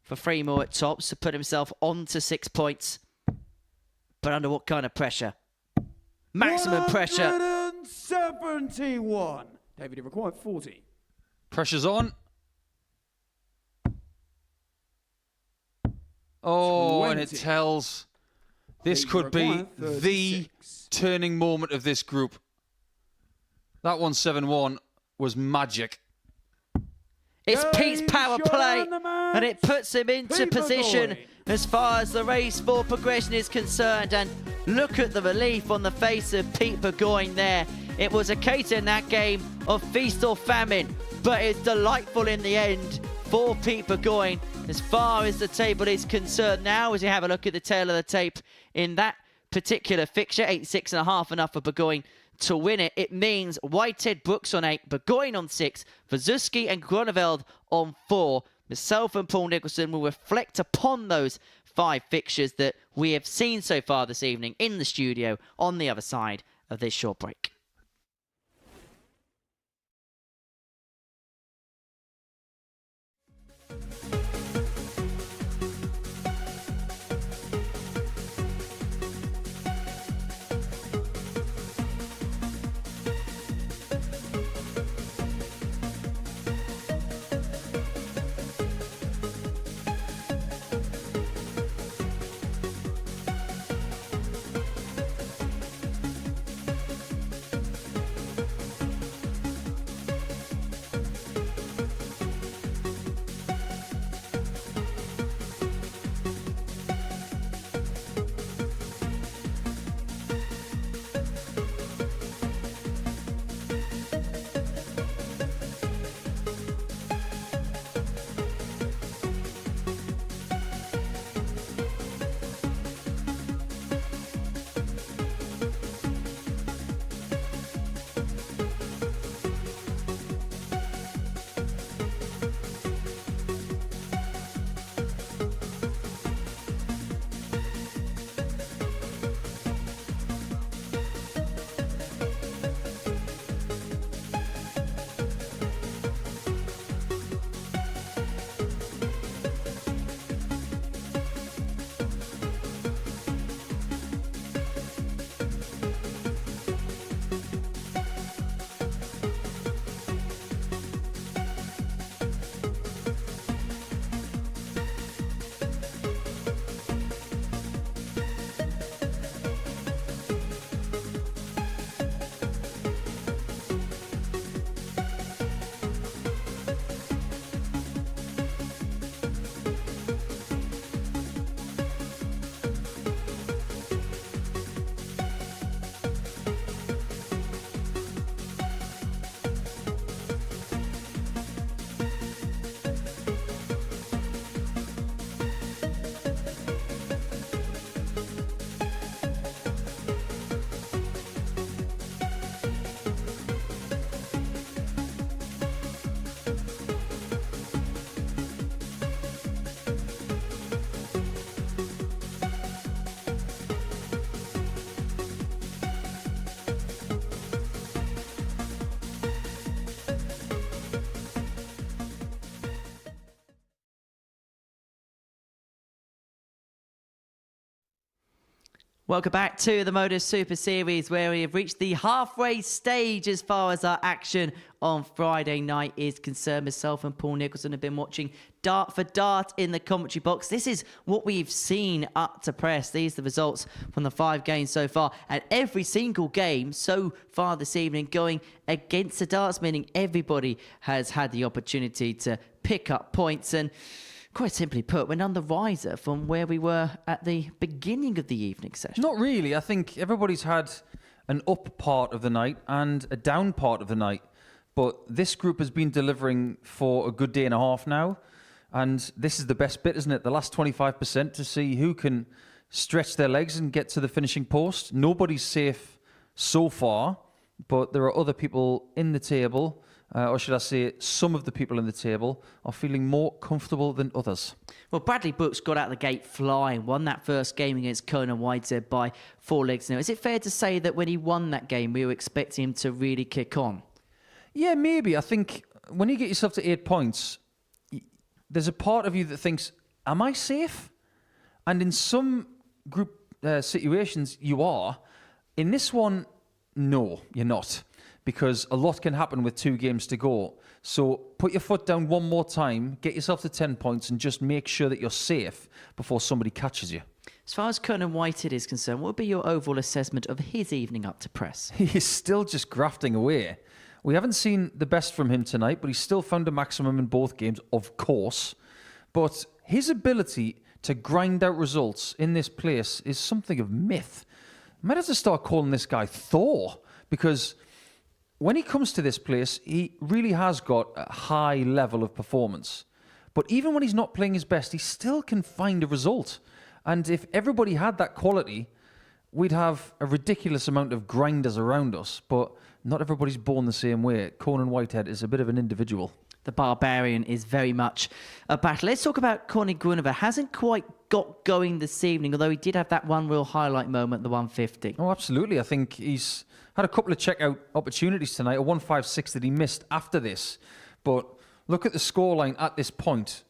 A: for 3 more at tops to put himself on to 6 points. But under what kind of pressure? Maximum pressure.
C: 171. David, he required 40.
E: Pressure's on. Oh, and it
C: 20.
E: tells this
C: David
E: could be
C: required
E: the
C: 36.
E: turning moment of this group. That 171 was magic.
A: It's Pete's power
C: shot
A: play,
C: on the match.
A: and it puts him into
C: Pete
A: position
C: Burgoyne.
A: as far as the race for progression is concerned. And look at the relief on the face of Pete Burgoyne there. It was a case in that game of feast or famine, but it's delightful in the end for Pete Burgoyne as far as the table is concerned now. As you have a look at the tail of the tape in that particular fixture, 86.5 enough for Burgoyne to win it. It means Whitehead, Brooks on 8, Burgoyne on 6, Wawrzewski and Groeneveld on 4. Myself and Paul Nicholson will reflect upon those 5 fixtures that we have seen so far this evening in the studio on the other side of this short break. Welcome back to the Modus Super Series, where we have reached the halfway stage as far as our action on Friday night is concerned. Myself and Paul Nicholson have been watching dart for dart in the commentary box. This is what we've seen up to press. These are the results from the 5 games so far, and every single game so far this evening going against the darts, meaning everybody has had the opportunity to pick up points. And quite simply put, we're none the wiser from where we were at the beginning of the evening session.
E: Not really. I think everybody's had an up part of the night and a down part of the night. But this group has been delivering for a good day and a half now. And this is the best bit, isn't it? The last 25% to see who can stretch their legs and get to the finishing post. Nobody's safe so far, but there are other people in the table, or should I say some of the people in the table are feeling more comfortable than others.
A: Well, Bradley Brooks got out the gate flying, won that first game against Conan Whitehead by 4 legs now. Is it fair to say that when he won that game, we were expecting him to really kick on?
E: Yeah, maybe. I think when you get yourself to 8 points, there's a part of you that thinks, am I safe? And in some group situations, you are. In this one, no, you're not. Because a lot can happen with 2 games to go. So put your foot down one more time, get yourself to 10 points, and just make sure that you're safe before somebody catches you.
A: As far as Conan Whitehead is concerned, what would be your overall assessment of his evening up to press?
E: He is still just grafting away. We haven't seen the best from him tonight, but he's still found a maximum in both games, of course. But his ability to grind out results in this place is something of myth. I might have to start calling this guy Thor, because when he comes to this place, he really has got a high level of performance. But even when he's not playing his best, he still can find a result. And if everybody had that quality, we'd have a ridiculous amount of grinders around us. But not everybody's born the same way. Conan Whitehead is a bit of an individual.
A: The Barbarian is very much a battle. Let's talk about Corné Groeneveld. Hasn't quite got going this evening, although he did have that one real highlight moment, the 150.
E: Oh, absolutely. I think he's had a couple of checkout opportunities tonight, a 156 that he missed after this. But look at the scoreline at this point.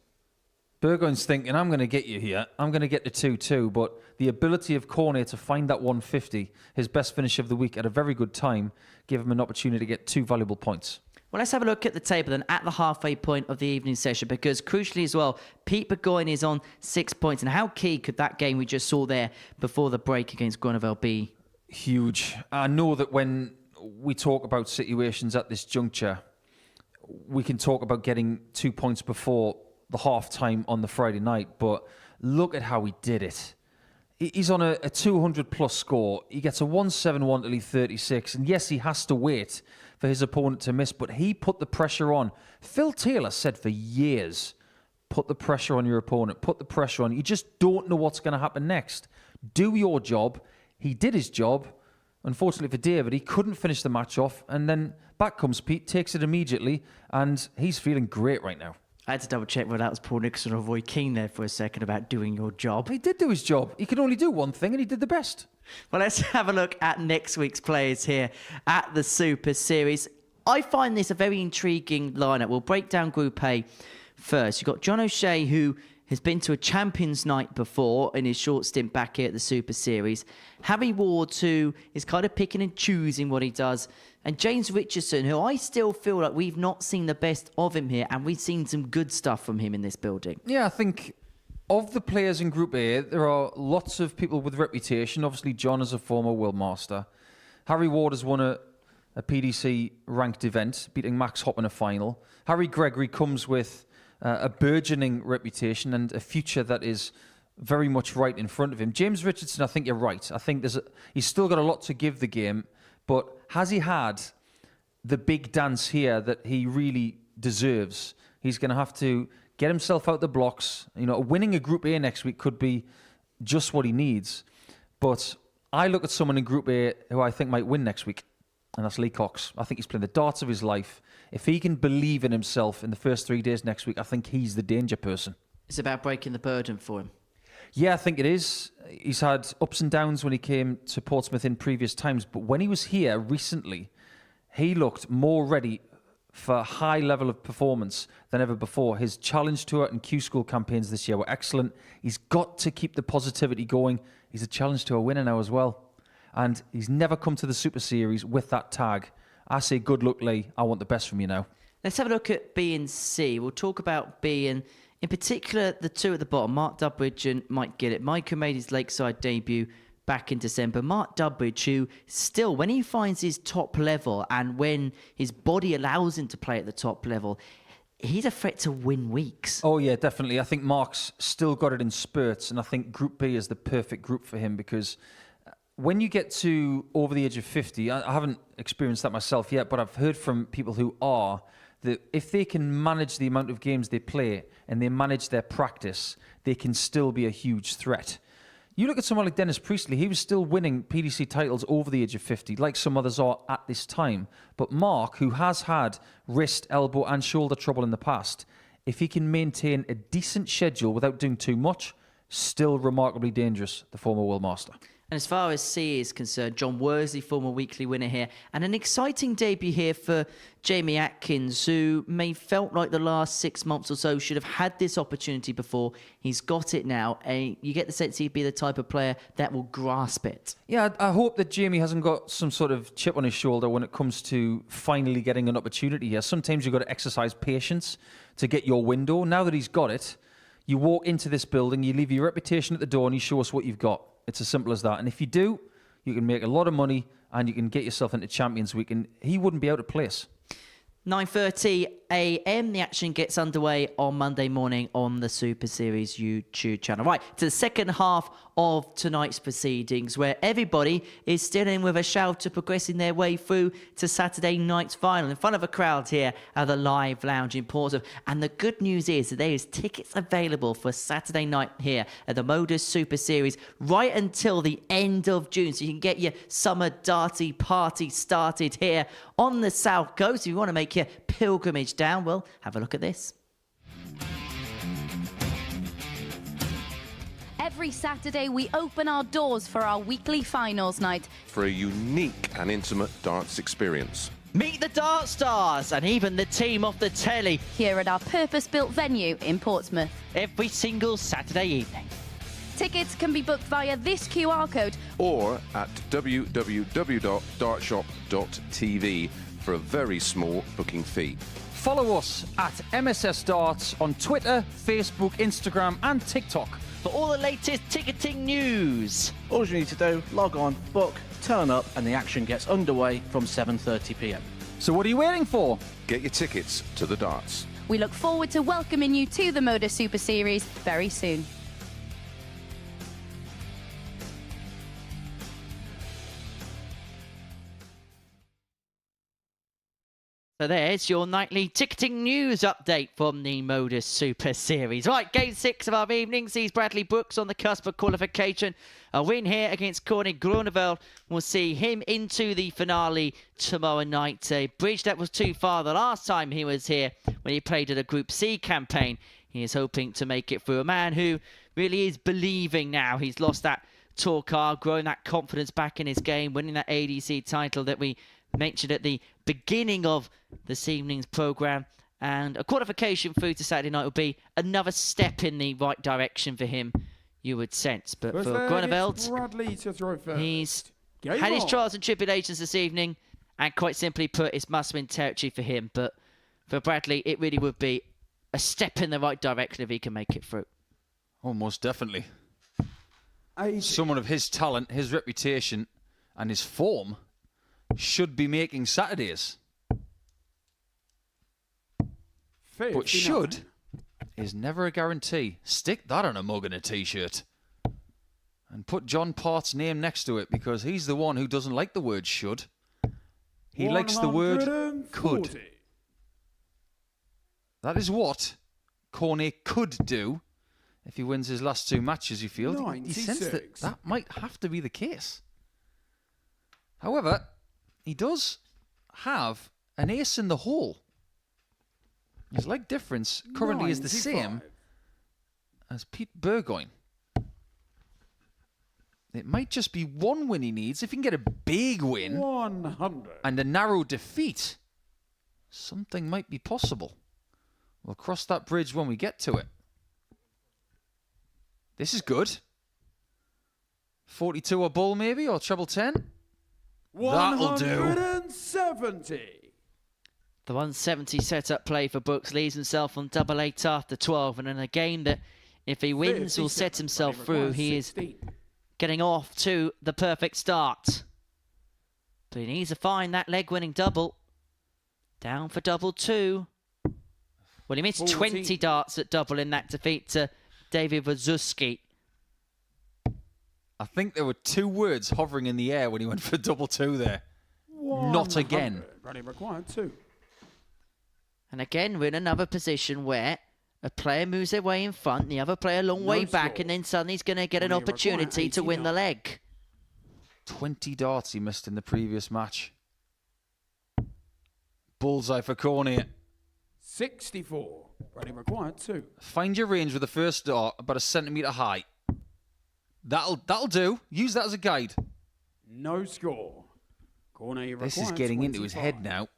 E: Burgoyne's thinking, I'm going to get you here. I'm going to get the 2-2. But the ability of Corné to find that 150, his best finish of the week at a very good time, gave him an opportunity to get 2 valuable points.
A: Well, let's have a look at the table then at the halfway point of the evening session, because crucially as well, Pete Burgoyne is on 6 points. And how key could that game we just saw there before the break against Groeneveld be?
E: Huge. I know that when we talk about situations at this juncture, we can talk about getting 2 points before the half time on the Friday night, but look at how he did it. He's on a 200 plus score. He gets a 171 till he's 36, and yes, he has to wait for his opponent to miss, but he put the pressure on. Phil Taylor said for years, put the pressure on your opponent, put the pressure on. You just don't know what's going to happen next. Do your job. He did his job. Unfortunately for David, he couldn't finish the match off, and then back comes Pete, takes it immediately, and he's feeling great right now.
A: I had to double check whether that was Paul Nicholson or Roy Keane there for a second about doing your job.
E: He did do his job. He could only do one thing, and he did the best.
A: Well, let's have a look at next week's players here at the Super Series. I find this a very intriguing lineup. We'll break down Group A first. You've got John O'Shea, who has been to a Champions Night before in his short stint back here at the Super Series. Harry Ward, who is kind of picking and choosing what he does. And James Richardson, who I still feel like we've not seen the best of him here, and we've seen some good stuff from him in this building.
E: Yeah, I think of the players in Group A, there are lots of people with reputation. Obviously, John is a former World Master. Harry Ward has won a PDC-ranked event, beating Max Hopp in a final. Harry Gregory comes with a burgeoning reputation and a future that is very much right in front of him. James Richardson, I think you're right. I think he's still got a lot to give the game, but has he had the big dance here that he really deserves? He's going to have to get himself out the blocks. You know, winning a Group A next week could be just what he needs. But I look at someone in Group A who I think might win next week, and that's Lee Cox. I think he's playing the darts of his life. If he can believe in himself in the first 3 days next week, I think he's the danger person.
A: It's about breaking the burden for him.
E: Yeah, I think it is. He's had ups and downs when he came to Portsmouth in previous times, but when he was here recently, he looked more ready for a high level of performance than ever before. His Challenge Tour and Q School campaigns this year were excellent. He's got to keep the positivity going. He's a Challenge Tour winner now as well. And he's never come to the Super Series with that tag. I say, good luck, Lee. I want the best from you now.
A: Let's have a look at B and C. We'll talk about B and, in particular, the two at the bottom, Mark Dubridge and Mike Gillett. Mike, who made his Lakeside debut back in December. Mark Dubridge, who still, when he finds his top level and when his body allows him to play at the top level, he's a threat to win weeks.
E: Oh, yeah, definitely. I think Mark's still got it in spurts, and I think Group B is the perfect group for him because when you get to over the age of 50, I haven't experienced that myself yet, but I've heard from people who are, that if they can manage the amount of games they play and they manage their practice, they can still be a huge threat. You look at someone like Dennis Priestley, he was still winning PDC titles over the age of 50, like some others are at this time. But Mark, who has had wrist, elbow and shoulder trouble in the past, if he can maintain a decent schedule without doing too much, still remarkably dangerous, the former World Master.
A: And as far as C is concerned, John Worsley, former weekly winner here, and an exciting debut here for Jamie Atkins, who may felt like the last 6 months or so should have had this opportunity before. He's got it now, and you get the sense he'd be the type of player that will grasp it.
E: Yeah, I hope that Jamie hasn't got some sort of chip on his shoulder when it comes to finally getting an opportunity here. Sometimes you've got to exercise patience to get your window. Now that he's got it, you walk into this building, you leave your reputation at the door, and you show us what you've got. It's as simple as that. And if you do, you can make a lot of money and you can get yourself into Champions Week, and he wouldn't be out of place.
A: 9:30 a.m. The action gets underway on Monday morning on the Super Series YouTube channel. Right, to the second half of tonight's proceedings, where everybody is still in with a shout to progressing their way through to Saturday night's final in front of a crowd here at the Live Lounge in Portsmouth. And the good news is that there is tickets available for Saturday night here at the Modus Super Series right until the end of June. So you can get your summer darty party started here on the South Coast. If you want to make your pilgrimage down, well, have a look at this.
H: Every Saturday, we open our doors for our weekly finals night.
I: For a unique and intimate darts experience.
A: Meet the Dart Stars and even the team off the telly
H: Here at our purpose-built venue in Portsmouth.
A: every single Saturday evening.
H: Tickets can be booked via this QR code.
I: Or at www.dartshop.tv for a very small booking fee.
E: Follow us at MSS Darts on Twitter, Facebook, Instagram and TikTok.
A: For all the latest ticketing news.
J: All you need to do, log on, book, turn up, and the action gets underway from 7:30 p.m.
E: So what are you waiting for?
I: Get your tickets to the darts.
H: We look forward to welcoming you to the Modus Super Series very soon.
A: So there's your nightly ticketing news update from the Modus Super Series. Right, game 6 of our evening sees Bradley Brooks on the cusp of qualification. A win here against Corné. Groeneveld will see him into the finale tomorrow night. A bridge that was too far the last time he was here when he played at a Group C campaign. He is hoping to make it through. A man who really is believing now. He's lost that tour card, growing that confidence back in his game, winning that ADC title that we mentioned at the beginning of this evening's programme. And a qualification through to Saturday night will be another step in the right direction for him, you would sense. But
C: First
A: for
C: leg,
A: Groeneveld,
C: it's Bradley to throw first.
A: he's
C: Game
A: had his
C: on.
A: trials and tribulations this evening, and quite simply put, it's must-win territory for him. But for Bradley, it really would be a step in the right direction if he can make it through.
E: Oh, most definitely.
C: 80.
E: Someone of his talent, his reputation and his form should be making Saturdays. But
C: 59.
E: should is never a guarantee. Stick that on a mug and a t-shirt. And put John Part's name next to it, because he's the one who doesn't like the word should. He likes the word
C: 140.
E: could. That is what Corné could do if he wins his last 2 matches, you feel. He sensed that
C: 96.
E: that might have to be the case. However, he does have an ace in the hole. His leg difference currently is the same
C: 95.
E: as Pete Burgoyne. It might just be one win he needs. If he can get a big win
C: 100.
E: and a narrow defeat, something might be possible. We'll cross that bridge when we get to it. This is good. 42 or bull maybe, or treble 10. That'll do.
C: 170.
A: The 170 setup play for Brooks leaves himself on double 8 after 12. And in a game that, if he wins, will set himself through. He is getting off to the perfect start. But he needs to find that leg-winning double. Down for double 2. Well, he missed
C: 40.
A: 20 darts at double in that defeat to David Wawrzewski.
E: I think there were 2 words hovering in the air when he went for double 2 there. Not again.
C: Running required 2.
A: And again, we're in another position where a player moves their way in front, the other player a long way back,
C: score.
A: and then suddenly he's going to get an
C: Only require
A: opportunity to win the
C: 89.
A: leg.
E: 20 darts he missed in the previous match. Bullseye for Corné.
C: 64. Running required 2.
E: Find your range with the first dart about a centimetre high. That'll do. Use that as a guide.
C: No score. Corné
E: This is
C: required
E: getting into his
C: 25.
E: head now.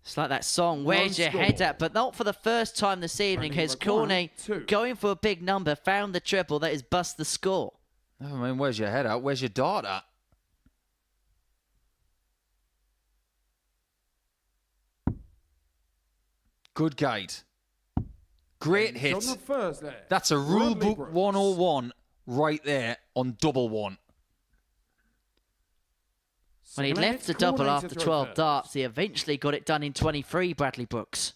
A: It's like that song, Where's Your
C: score.
A: Head At? But not for the first time this evening
C: Running
A: has
C: required
A: Corné,
C: 2.
A: going for a big number, found the treble that is bust the score.
E: Never mind, where's your head at? Where's your dart at? Good guide. Great
C: On
E: hit.
C: the first leg.
E: That's a rule
C: Bradley
E: book
C: Brooks.
E: 101 right there on double 1.
A: When he left the double after 12 darts, he eventually got it done in 23, Bradley Brooks.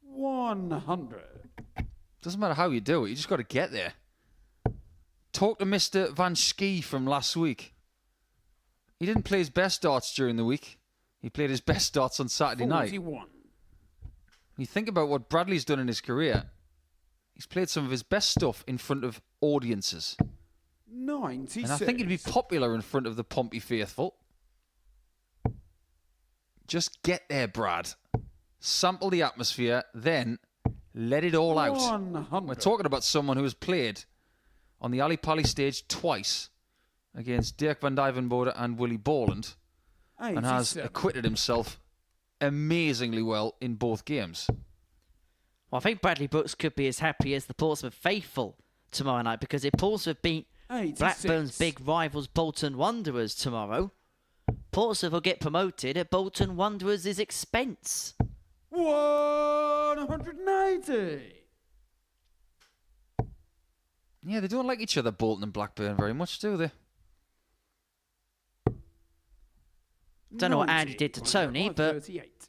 C: 100.
E: Doesn't matter how you do it, you just got to get there. Talk to Mr. Van Schie from last week. He didn't play his best darts during the week. He played his best darts on Saturday night.
C: 41.
E: You think about what Bradley's done in his career. He's played some of his best stuff in front of audiences.
C: 96.
E: And I think he'd be popular in front of the Pompey faithful. Just get there, Brad. Sample the atmosphere, then let it all out.
C: 100.
E: We're talking about someone who has played on the Ali Pali stage twice against Dirk van Dijvenbode and Willie Borland, and has acquitted himself amazingly well in both games.
A: Well, I think Bradley Brooks could be as happy as the Portsmouth faithful tomorrow night, because if Portsmouth beat
C: 86.
A: Blackburn's big rivals Bolton Wanderers tomorrow, Portsmouth will get promoted at Bolton Wanderers' expense.
C: 180.
E: Yeah, they don't like each other, Bolton and Blackburn, very much, do they?
A: Don't know what Andy did to Tony, but
C: 38.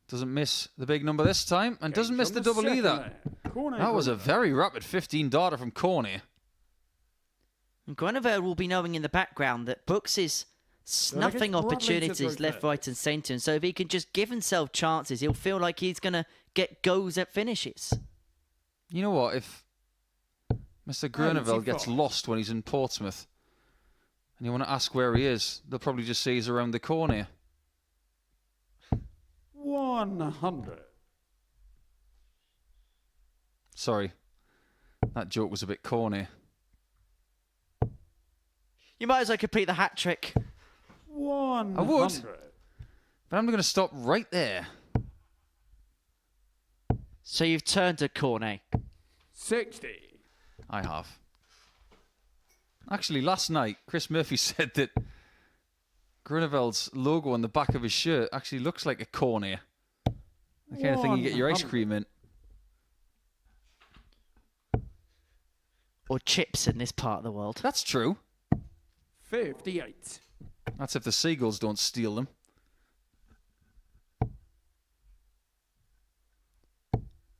E: Doesn't miss the big number this time, and doesn't miss the double either. That was a very rapid 15-darter from Corné.
A: Groeneveld will be knowing in the background that Brooks is snuffing opportunities left, right and centre, and so if he can just give himself chances, he'll feel like he's going to get goals at finishes.
E: You know what, if Mr. Groeneveld gets lost when he's in Portsmouth, and you want to ask where he is, they'll probably just say he's around the corner.
C: 100.
E: Sorry, that joke was a bit corny.
A: You might as well complete the hat trick.
C: 100.
E: I would, but I'm going to stop right there.
A: So you've turned to Corné.
C: 60.
E: I have. Actually, last night, Chris Murphy said that Groeneveld's logo on the back of his shirt actually looks like a corner. The kind of thing you get your ice cream in.
A: Or chips in this part of the world.
E: That's true.
C: 58.
E: That's if the seagulls don't steal them.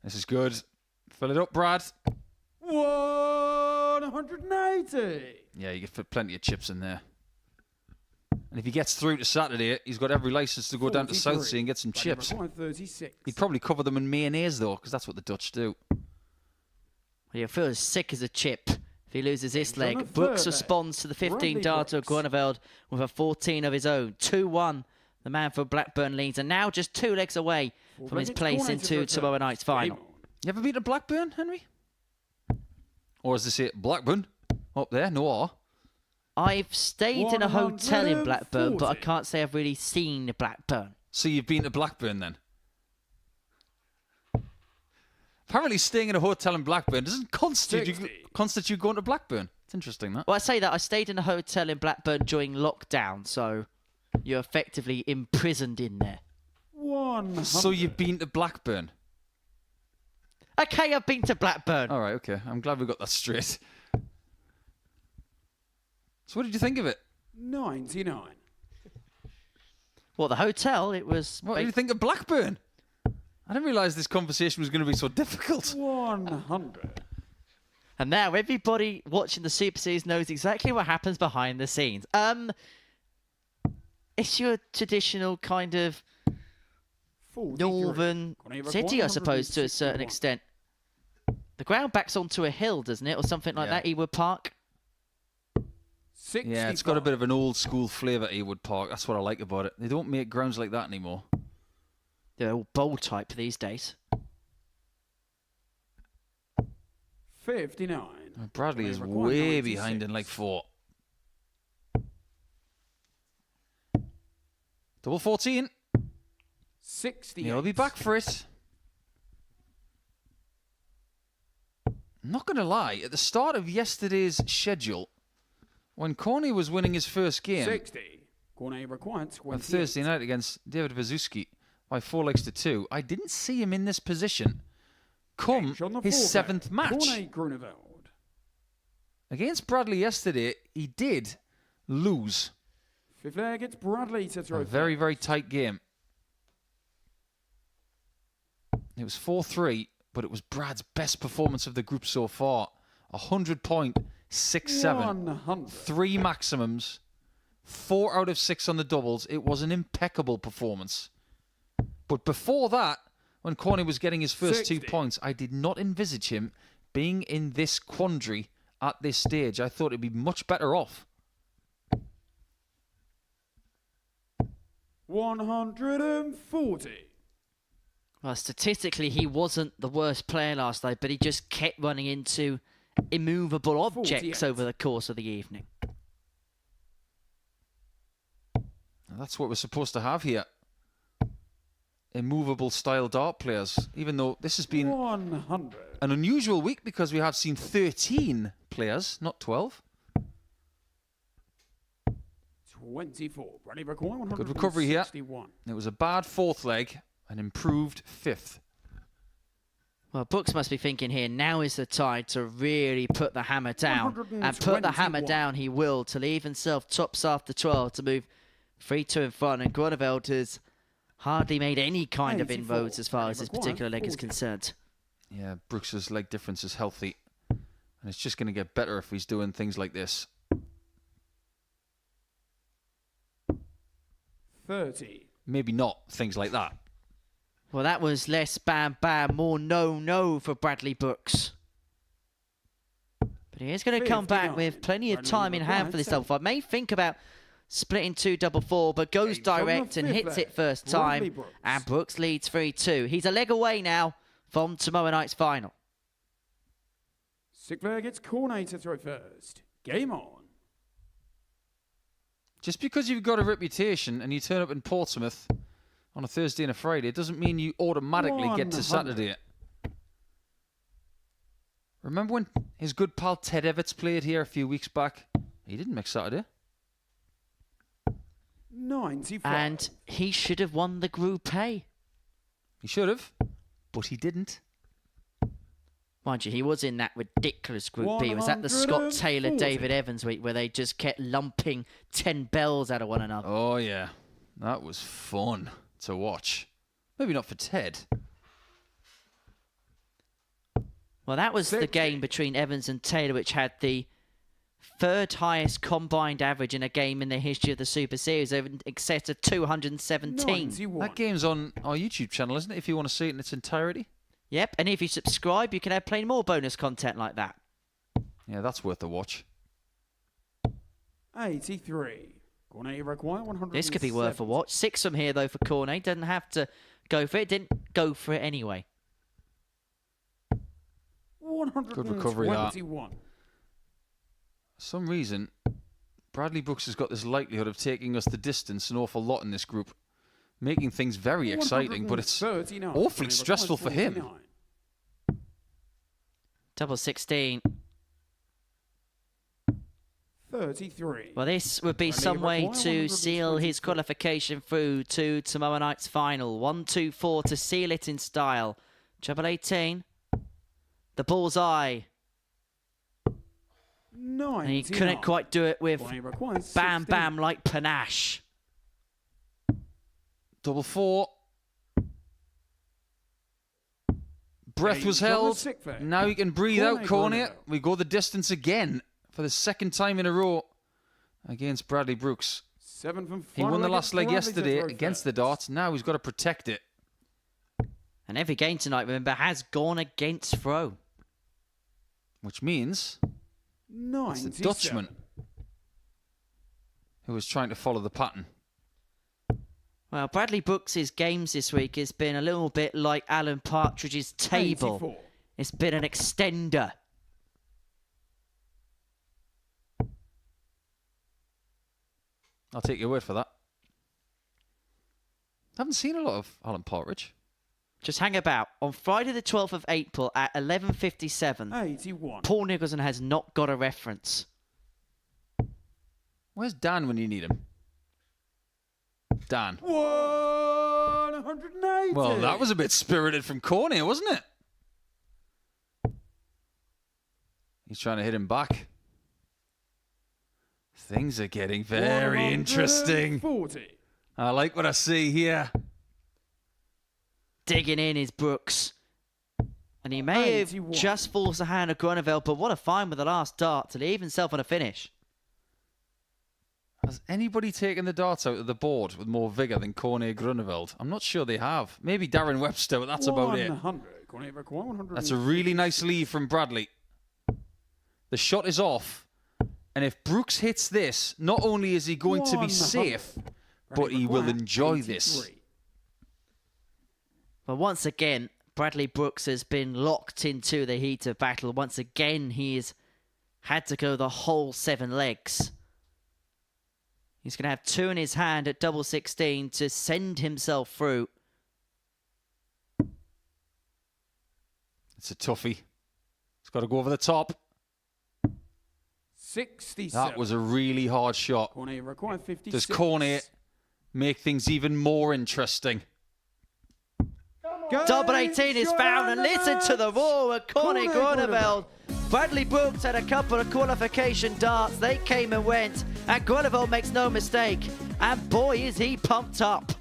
E: This is good. Fill it up, Brad.
C: 180.
E: Yeah, you get plenty of chips in there. And if he gets through to Saturday, he's got every license to go down to Southsea and get some chips.
C: 36.
E: He'd probably cover them in mayonnaise, though, because that's what the Dutch do.
A: Well, you'll feel as sick as a chip if he loses this leg. Brooks responds to the 15-darter of Groeneveld with a 14 of his own. 2-1. The man for Blackburn leads, and now just 2 legs away from his place into tomorrow night's final.
E: You ever been to Blackburn, Henry? Or as they say, Blackburn? Up there, no R.
A: I've stayed in a hotel in Blackburn, but I can't say I've really seen Blackburn.
E: So you've been to Blackburn then? Apparently staying in a hotel in Blackburn doesn't constitute going to Blackburn. It's interesting, that.
A: Well, I say that I stayed in a hotel in Blackburn during lockdown, so you're effectively imprisoned in there.
C: 100.
E: So you've been to Blackburn?
A: Okay, I've been to Blackburn.
E: All right, okay. I'm glad we got that straight. So what did you think of it?
C: 99.
A: Well, the hotel, it was...
E: What did you think of Blackburn? I didn't realise this conversation was going to be so difficult.
C: 100.
A: And now everybody watching the Super Series knows exactly what happens behind the scenes. It's your traditional kind of northern city, I suppose, to a certain extent. The ground backs onto a hill, doesn't it? Or something like that, Ewood Park.
C: 65.
E: Yeah, it's got a bit of an old school flavour, Ewood Park. That's what I like about it. They don't make grounds like that anymore.
A: They're all bowl type these days.
C: 59.
E: Bradley is way behind in like 4. Double 14.
C: 60.
E: He'll be back for it. I'm not going to lie, at the start of yesterday's schedule, when Corné was winning his first game
C: 60. Corné required 28.
E: on Thursday night against David Wawrzewski by 4 legs to 2, I didn't see him in this position come his 7th match.
C: Corné Groeneveld.
E: Against Bradley yesterday, he did lose.
C: Fifth leg, it's Bradley to throw.
E: A very, very tight game. It was 4-3, but it was Brad's best performance of the group so far. 100.67.
C: 100.
E: 3 maximums. 4 out of 6 on the doubles. It was an impeccable performance. But before that, when Corné was getting his first 2 points, I did not envisage him being in this quandary at this stage. I thought it'd be much better off.
C: 140.
A: Well, statistically, he wasn't the worst player last night, but he just kept running into immovable objects
C: 48.
A: over the course of the evening.
E: And that's what we're supposed to have here. Immovable style dart players, even though this has been
C: 100.
E: an unusual week because we have seen 13 players, not 12.
C: 24. Bradley Burgoyne,
E: Good recovery here.
C: 161.
E: It was a bad 4th leg, an improved 5th.
A: Well, Brooks must be thinking here, now is the time to really put the hammer down. And put the hammer
C: 121.
A: down he will, to leave himself tops after 12, to move 3-2 in front. And Groeneveld has hardly made any kind of
C: 84.
A: inroads as far as this
C: Bradley
A: particular leg is
C: 40.
A: concerned.
E: Yeah, Brooks's leg difference is healthy. And it's just going to get better if he's doing things like this.
C: 30.
E: Maybe not things like that.
A: Well, that was less bam bam, more no for Bradley Brooks. But he is going to come back with plenty of time in hand for this double five. May think about splitting 2-4-4, but goes direct and hits it first time. And Brooks leads 3-2. He's a leg away now from tomorrow night's final.
C: Sixth leg, it's Corné to throw first. Game on.
E: Just because you've got a reputation and you turn up in Portsmouth on a Thursday and a Friday, it doesn't mean you automatically get to
C: 100.
E: Saturday. Remember when his good pal Ted Everts played here a few weeks back? He didn't make Saturday.
C: 95.
A: And he should have won the Group A.
E: He should have, but he didn't.
A: Mind you, he was in that ridiculous Group B. Was that the Scott Taylor,
C: 140.
A: David Evans week where they just kept lumping 10 bells out of one another?
E: Oh, yeah. That was fun to watch. Maybe not for Ted.
A: Well, that was the game between Evans and Taylor, which had the 3rd highest combined average in a game in the history of the Super Series, over in excess of 217.
C: 91.
E: That game's on our YouTube channel, isn't it? If you want to see it in its entirety.
A: Yep, and if you subscribe, you can have plenty more bonus content like that.
E: Yeah, that's worth a watch.
C: 83. Corné require 100.
A: This could be worth a watch. 6 from here, though, for Corné. Doesn't have to go for it. Didn't go for it anyway.
C: 121.
E: Good recovery, that. For some reason, Bradley Brooks has got this likelihood of taking us the distance an awful lot in this group, making things very exciting, but it's
C: 139.
E: awfully
C: Corné
E: stressful for
C: requires
E: him.
C: 49.
A: Double 16.
C: 33.
A: Well, this would be
C: Bradley
A: some way
C: require
A: to seal his
C: 124.
A: qualification through to tomorrow night's final. 1-2-4 to seal it in style. Treble 18. The bullseye. And he couldn't quite do it with
C: Corné requires
A: bam
C: 16.
A: bam like panache.
E: Double 4. Breath was
C: James on the
E: held.
C: sixth leg.
E: Now you can breathe out,
C: Corné,
E: Corné.
C: Groeneveld.
E: We go the distance again for the 2nd time in a row against Bradley Brooks.
C: 7 from
E: He won the last leg
C: Bradley to
E: yesterday
C: throw
E: against the
C: first.
E: darts. Now he's got to protect it.
A: And every game tonight, remember, has gone against throw.
E: Which means it's the
C: 97.
E: Dutchman who was trying to follow the pattern.
A: Well, Bradley Brooks' games this week has been a little bit like Alan Partridge's table.
C: 84.
A: It's been an extender.
E: I'll take your word for that. Haven't seen a lot of Alan Partridge.
A: Just hang about. On Friday the 12th of April at 11:57,
C: 81.
A: Paul Nicholson has not got a reference.
E: Where's Dan when you need him? Dan.
C: 180.
E: Well, that was a bit spirited from Corné, wasn't it? He's trying to hit him back. Things are getting very interesting.
C: 40.
E: I like what I see here.
A: Digging in is Brooks. And he may have
C: 81.
A: just forced the hand of Groeneveld, but what a find with the last dart to leave himself on a finish.
E: Has anybody taken the darts out of the board with more vigour than Corné Groeneveld? I'm not sure they have. Maybe Darren Webster, but that's about it.
C: 100. Corné require 100.
E: That's a really nice lead from Bradley. The shot is off. And if Brooks hits this, not only is he going to be safe, but he will enjoy this.
A: But once again, Bradley Brooks has been locked into the heat of battle. Once again, he has had to go the whole 7 legs. He's going to have 2 in his hand at double 16 to send himself through.
E: It's a toughie. It's got to go over the top.
C: 67.
E: That was a really hard shot.
C: Corné require 56.
E: Does Corné make things even more interesting?
A: Double 18 is found, and listen to the roar of Corné Groeneveld. Bradley Brooks had a couple of qualification darts. They came and went, and Groeneveld makes no mistake. And boy, is he pumped up.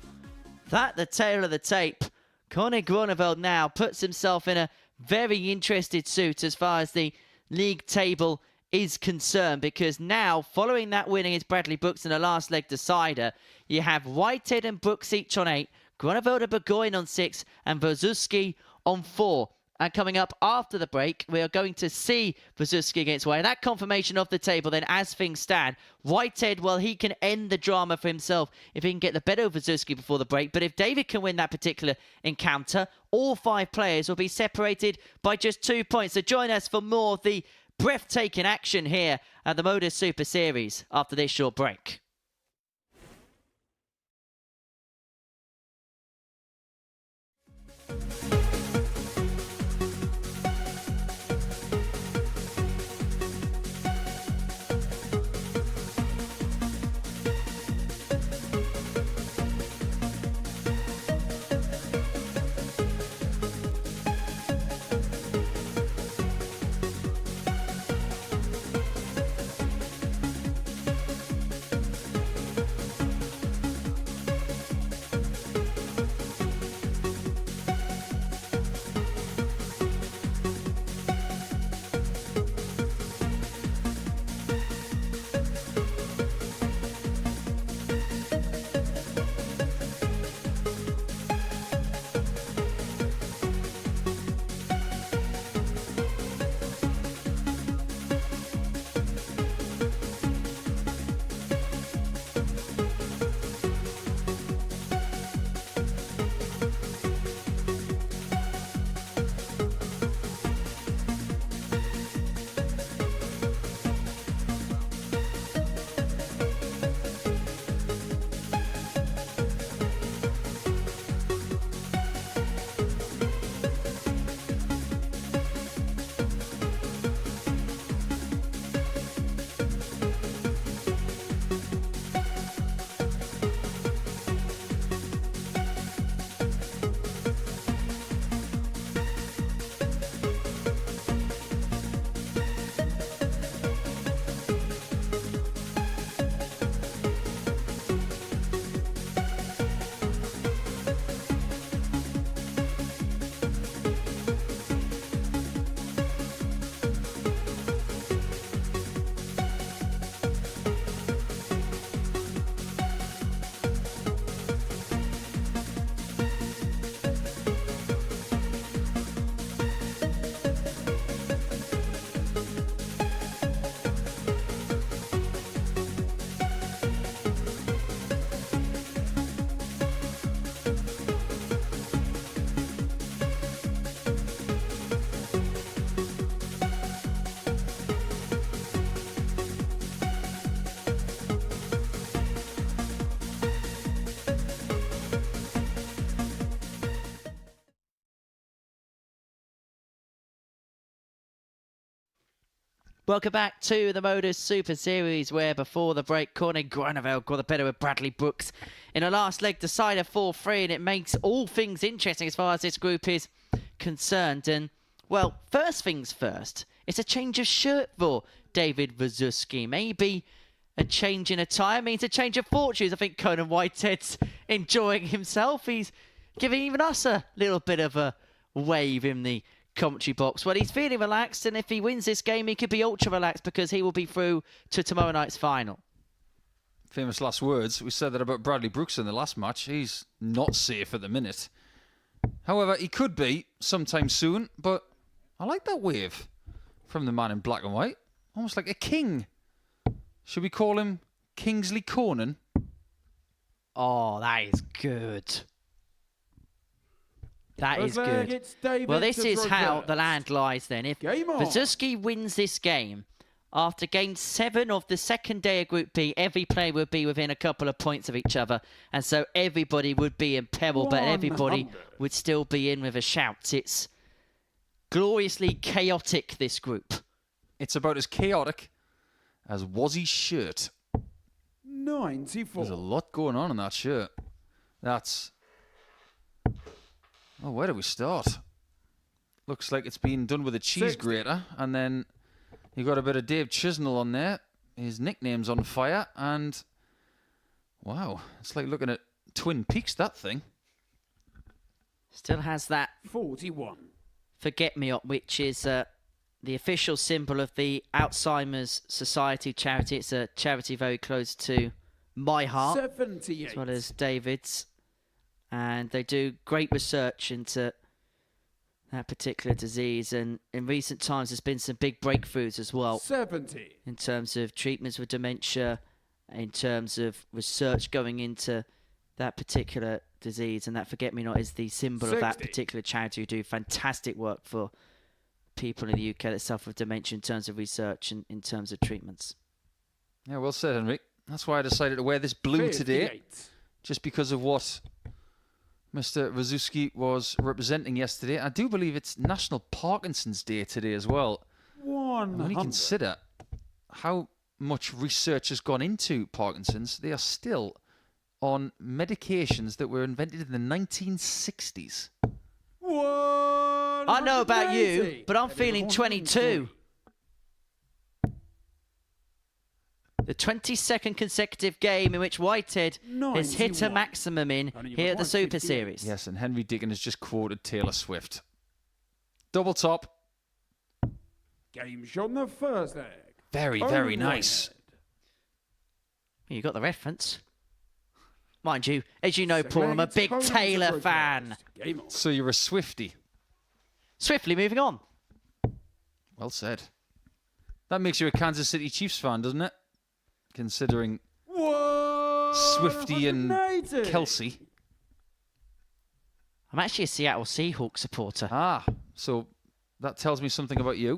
A: That the tail of the tape. Corné Groeneveld now puts himself in a very interested suit as far as the league table is concerned, because now, following that win against Bradley Brooks in the last leg decider, you have Whitehead and Brooks each on 8, Groeneveld and Burgoyne on 6, and Wawrzewski on 4. And coming up after the break, we are going to see Wawrzewski against Whitehead. That confirmation of the table then, as things stand. Whitehead, well, he can end the drama for himself if he can get the better of Wawrzewski before the break. But if David can win that particular encounter, all 5 players will be separated by just 2 points. So join us for more of the breathtaking action here at the Modus Super Series after this short break. Welcome back to the Modus Super Series, where before the break, Corné Groeneveld got the better with Bradley Brooks in a last leg decider 4-3, and it makes all things interesting as far as this group is concerned. And, well, first things first, it's a change of shirt for David Wawrzewski. Maybe a change in attire means a change of fortunes. I think Conan Whitehead's enjoying himself. He's giving even us a little bit of a wave in the commentary box. Well, he's feeling relaxed, and if he wins this game, he could be ultra relaxed because he will be through to tomorrow night's final.
E: Famous last words. We said that about Bradley Brooks in the last match. He's not safe at the minute. However, he could be sometime soon, but I like that wave from the man in black and white. Almost like a king. Should we call him Kingsley Conan?
A: Oh, that is good. That is good. Well, this is how the land lies then. If Wawrzewski wins this game, after game 7 of the second day of Group B, every player would be within a couple of points of each other. And so everybody would be in peril, but everybody would still be in with a shout. It's gloriously chaotic, this group.
E: It's about as chaotic as Wazzy's shirt.
C: 94.
E: There's a lot going on in that shirt. That's... Oh, where do we start? Looks like it's been done with a cheese grater, and then you got a bit of Dave Chisnell on there. His nickname's on fire, and wow, it's like looking at Twin Peaks, that thing.
A: Still has that
C: 41.
A: forget-me-not, which is the official symbol of the Alzheimer's Society charity. It's a charity very close to my heart,
C: 78.
A: as well as David's. And they do great research into that particular disease. And in recent times, there's been some big breakthroughs as well.
C: 70.
A: In terms of treatments for dementia, in terms of research going into that particular disease. And that forget-me-not is the symbol of that particular charity who do fantastic work for people in the UK that suffer with dementia in terms of research and in terms of treatments.
E: Yeah, well said, Henrik. That's why I decided to wear this blue
C: 58.
E: today. Just because of what Mr. Wawrzewski was representing yesterday. I do believe it's National Parkinson's Day today as well.
C: 100.
E: When you consider how much research has gone into Parkinson's, they are still on medications that were invented in the 1960s.
A: I know about you, but I'm feeling 22. The 22nd consecutive game in which Whitehead has hit a maximum in here at the Super Series.
E: Yes, and Henry Deacon has just quoted Taylor Swift. Double top.
C: Game shot in the first leg.
E: Very, very nice.
A: You got the reference. Mind you, as you know, Paul, I'm a big Taylor fan.
E: So you're a Swiftie.
A: Swiftly moving on.
E: Well said. That makes you a Kansas City Chiefs fan, doesn't it? Considering Swiftie and Kelsey.
A: I'm actually a Seattle Seahawks supporter.
E: Ah, so that tells me something about you.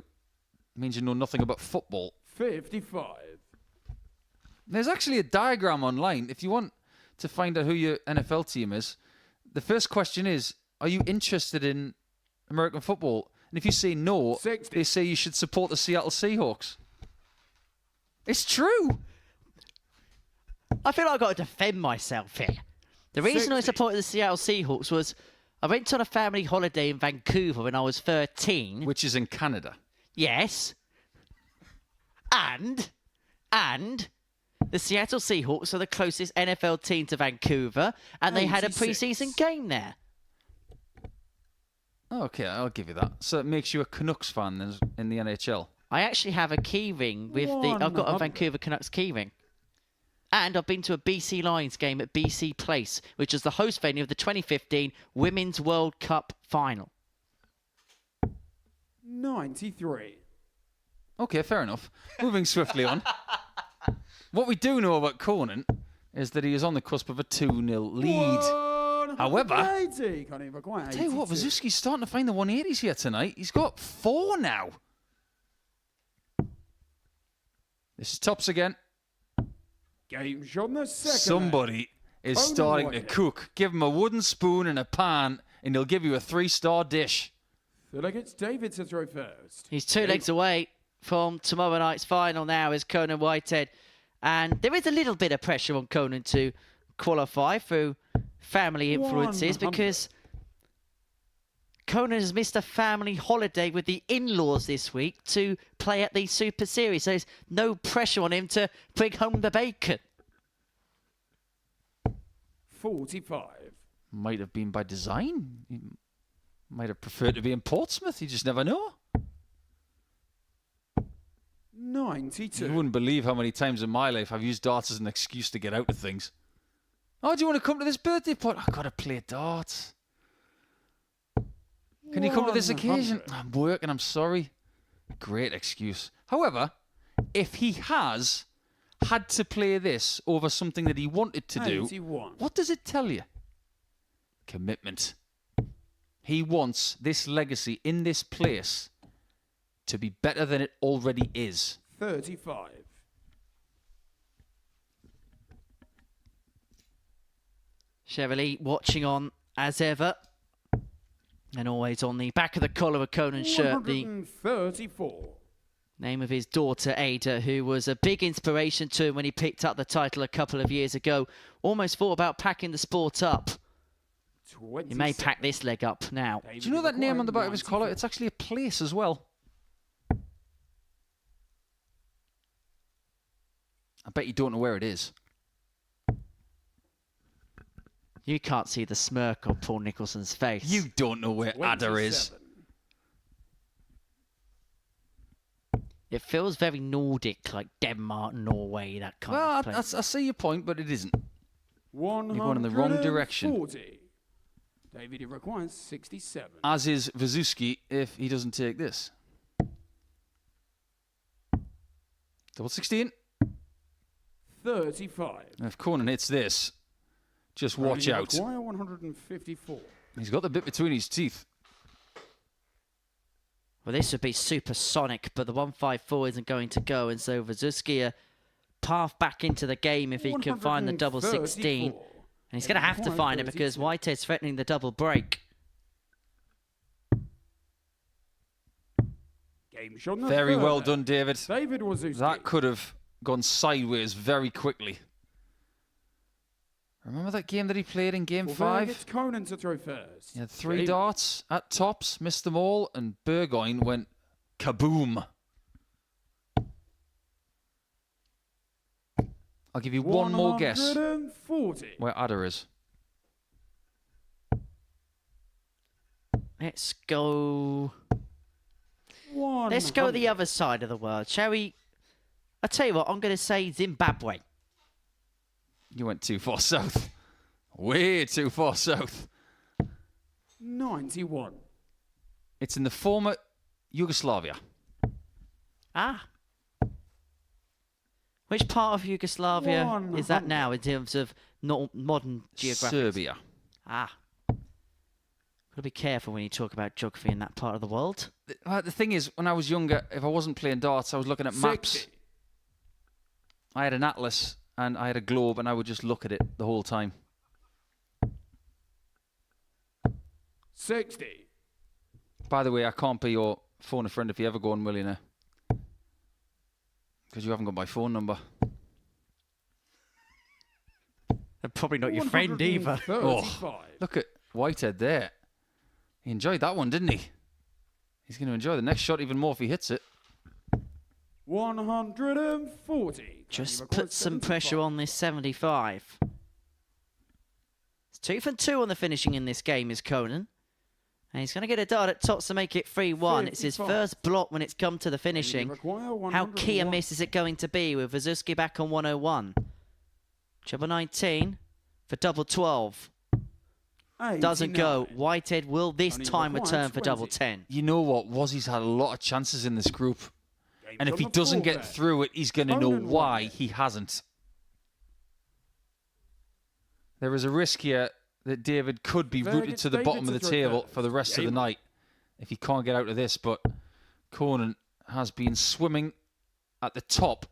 E: It means you know nothing about football.
C: 55.
E: There's actually a diagram online. If you want to find out who your NFL team is, the first question is, are you interested in American football? And if you say no,
C: 60.
E: they say you should support the Seattle Seahawks. It's true.
A: I feel like I've got to defend myself here. The reason I supported the Seattle Seahawks was I went on a family holiday in Vancouver when I was 13.
E: Which is in Canada.
A: Yes. And the Seattle Seahawks are the closest NFL team to Vancouver, and they had a pre-season game there.
E: Okay, I'll give you that. So it makes you a Canucks fan in the NHL.
A: I actually have a key ring with I've got a Vancouver Canucks key ring. And I've been to a BC Lions game at BC Place, which is the host venue of the 2015 Women's World Cup final.
C: 93.
E: Okay, fair enough. Moving swiftly on. What we do know about Conan is that he is on the cusp of a 2-0 lead. However, I tell you what, Wawrzewski's starting to find the 180s here tonight. He's got 4 now. This is tops again.
C: Game shot in the second.
E: Somebody is starting to cook. Give him a wooden spoon and a pan, and he'll give you a 3-star dish.
C: Feel like it's David to throw first.
A: He's 2 legs away from tomorrow night's final now as Conan Whitehead. And there is a little bit of pressure on Conan to qualify through family influences because Conan has missed a family holiday with the in-laws this week to play at the Super Series. So there's no pressure on him to bring home the bacon.
C: 45.
E: Might have been by design. He might have preferred to be in Portsmouth. You just never know.
C: 92.
E: You wouldn't believe how many times in my life I've used darts as an excuse to get out of things. Oh, do you want to come to this birthday party? I've got to play darts. Can you come to this occasion? I'm working, I'm sorry. Great excuse. However, if he has had to play this over something that he wanted to do,
C: 81.
E: what does it tell you? Commitment. He wants this legacy in this place to be better than it already is.
C: 35.
A: Chevrolet watching on as ever. And always on the back of the collar of Conan's shirt, the
C: 134.
A: name of his daughter, Ada, who was a big inspiration to him when he picked up the title a couple of years ago. Almost thought about packing the sport up.
C: 27.
A: He may pack this leg up now.
E: Do you know that name on the back of his collar? It's actually a place as well. I bet you don't know where it is.
A: You can't see the smirk on Paul Nicholson's face.
E: You don't know where Ada is.
C: 27.
A: It feels very Nordic, like Denmark, Norway, that kind of place.
E: I see your point, but it isn't.
C: 140.
E: You're going in the wrong direction.
C: David, it requires 67.
E: As is Wawrzewski if he doesn't take this. Double 16.
C: 35.
E: And if Conan hits this, just watch out.
C: Require 154.
E: He's got the bit between his teeth.
A: Well, this would be supersonic, but the 154 isn't going to go, and so Wawrzewski a path back into the game if he can find the double 16. And he's going to have to find it because Whitehead's threatening the double break.
C: Game shot
E: Very well done, David.
C: David Wawrzewski.
E: That could have gone sideways very quickly. Remember that game that he played in Game 5?
C: It's Conan to throw first.
E: He had 3 darts at tops, missed them all, and Burgoyne went kaboom. I'll give you one more guess
C: 140.
E: where Ada is.
A: Let's go... Let's go the other side of the world, shall we? I'll tell you what, I'm going to say Zimbabwe.
E: You went too far south. Way too far south.
C: 91.
E: It's in the former Yugoslavia.
A: Ah. Which part of Yugoslavia is that now in terms of modern geography?
E: Serbia.
A: Ah. Got to be careful when you talk about geography in that part of the world.
E: The thing is, when I was younger, if I wasn't playing darts, I was looking at maps.
C: 60.
E: I had an atlas and I had a globe and I would just look at it the whole time.
C: 60.
E: By the way, I can't be your phone a friend if you ever go on Millionaire. Because you haven't got my phone number.
A: And probably not your friend either.
E: Oh, look at Whitehead there. He enjoyed that one, didn't he? He's going to enjoy the next shot even more if he hits it.
C: 140.
A: Just put some pressure on this 75. It's 2 for 2 on the finishing in this game is Conan. And he's going to get a dart at tops to make it 3-1. It's his first block when it's come to the finishing. How key a miss is it going to be with Wawrzewski back on 101? Treble 19 for double 12. Doesn't go. Whitehead will this time return for double 10.
E: You know what? Wozzie's had a lot of chances in this group. And if he doesn't get through it, he's going to know why he hasn't. There is a risk here that David could be rooted to the bottom of the table for the rest of the night if he can't get out of this. But Conan has been swimming at the top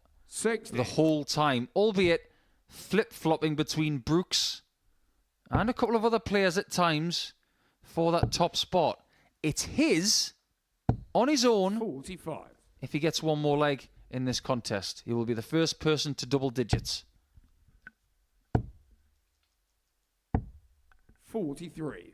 E: the whole time, albeit flip-flopping between Brooks and a couple of other players at times for that top spot. It's his on his own.
C: 45.
E: If he gets one more leg in this contest, he will be the first person to double digits.
C: 43.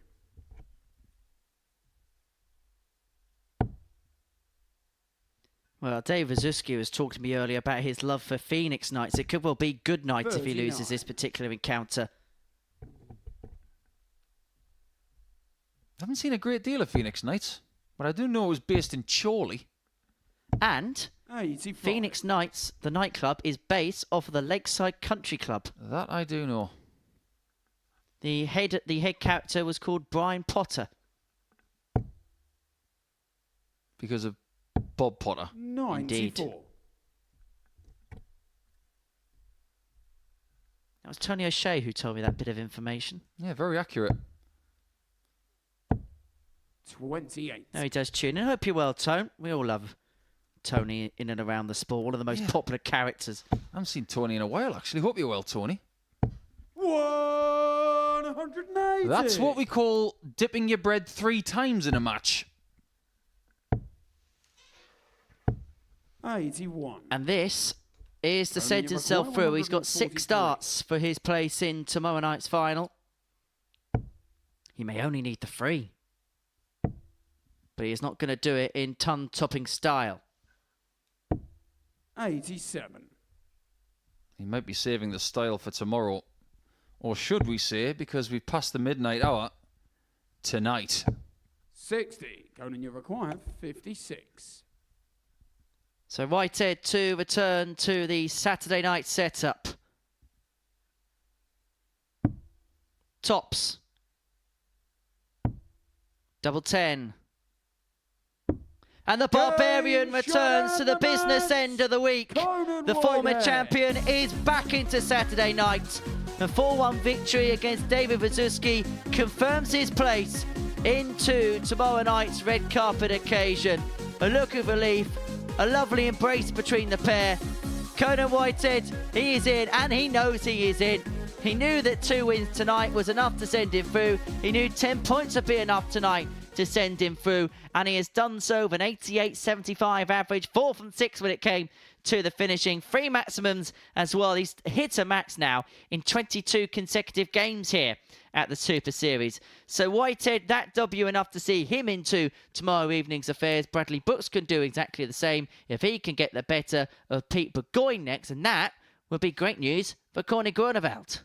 A: Well, Dave Wawrzewski was talking to me earlier about his love for Phoenix Knights. It could well be good night if he loses this particular encounter.
E: I haven't seen a great deal of Phoenix Knights, but I do know it was based in Chorley.
A: And Phoenix Knights, the nightclub, is based off of the Lakeside Country Club.
E: That I do know.
A: The head character was called Brian Potter.
E: Because of Bob Potter.
C: 94.
A: Indeed. That was Tony O'Shea who told me that bit of information.
E: Yeah, very accurate.
C: 28.
A: No, he does tune in. I hope you're well, Tone. We all love Tony in and around the sport. One of the most popular characters.
E: I haven't seen Tony in a while, actually. Hope you're well, Tony.
C: 180.
E: That's what we call dipping your bread 3 times in a match.
C: 81.
A: And this is to send himself through. He's got 6 starts for his place in tomorrow night's final. He may only need the 3. But he is not going to do it in ton-topping style.
C: 87.
E: He might be saving the style for tomorrow. Or should we say, because we've passed the midnight hour, tonight.
C: 60. Conan, you require 56.
A: So Whitehead to return to the Saturday night setup. Tops. Double 10. And the Barbarian returns to the business end of the week. The former champion is back into Saturday night. A 4-1 victory against David Wawrzewski confirms his place into tomorrow night's red carpet occasion. A look of relief, a lovely embrace between the pair. Conan Whitehead, he is in, and he knows he is in. He knew that 2 wins tonight was enough to send him through. He knew 10 points would be enough tonight to send him through, and he has done so with an 88.75 average, 4 from 6 when it came to the finishing. 3 maximums as well. He's hit a max now in 22 consecutive games here at the Super Series. So Whitehead, that W enough to see him into tomorrow evening's affairs. Bradley Brooks can do exactly the same if he can get the better of Pete Burgoyne next, and that would be great news for Corné Groeneveld.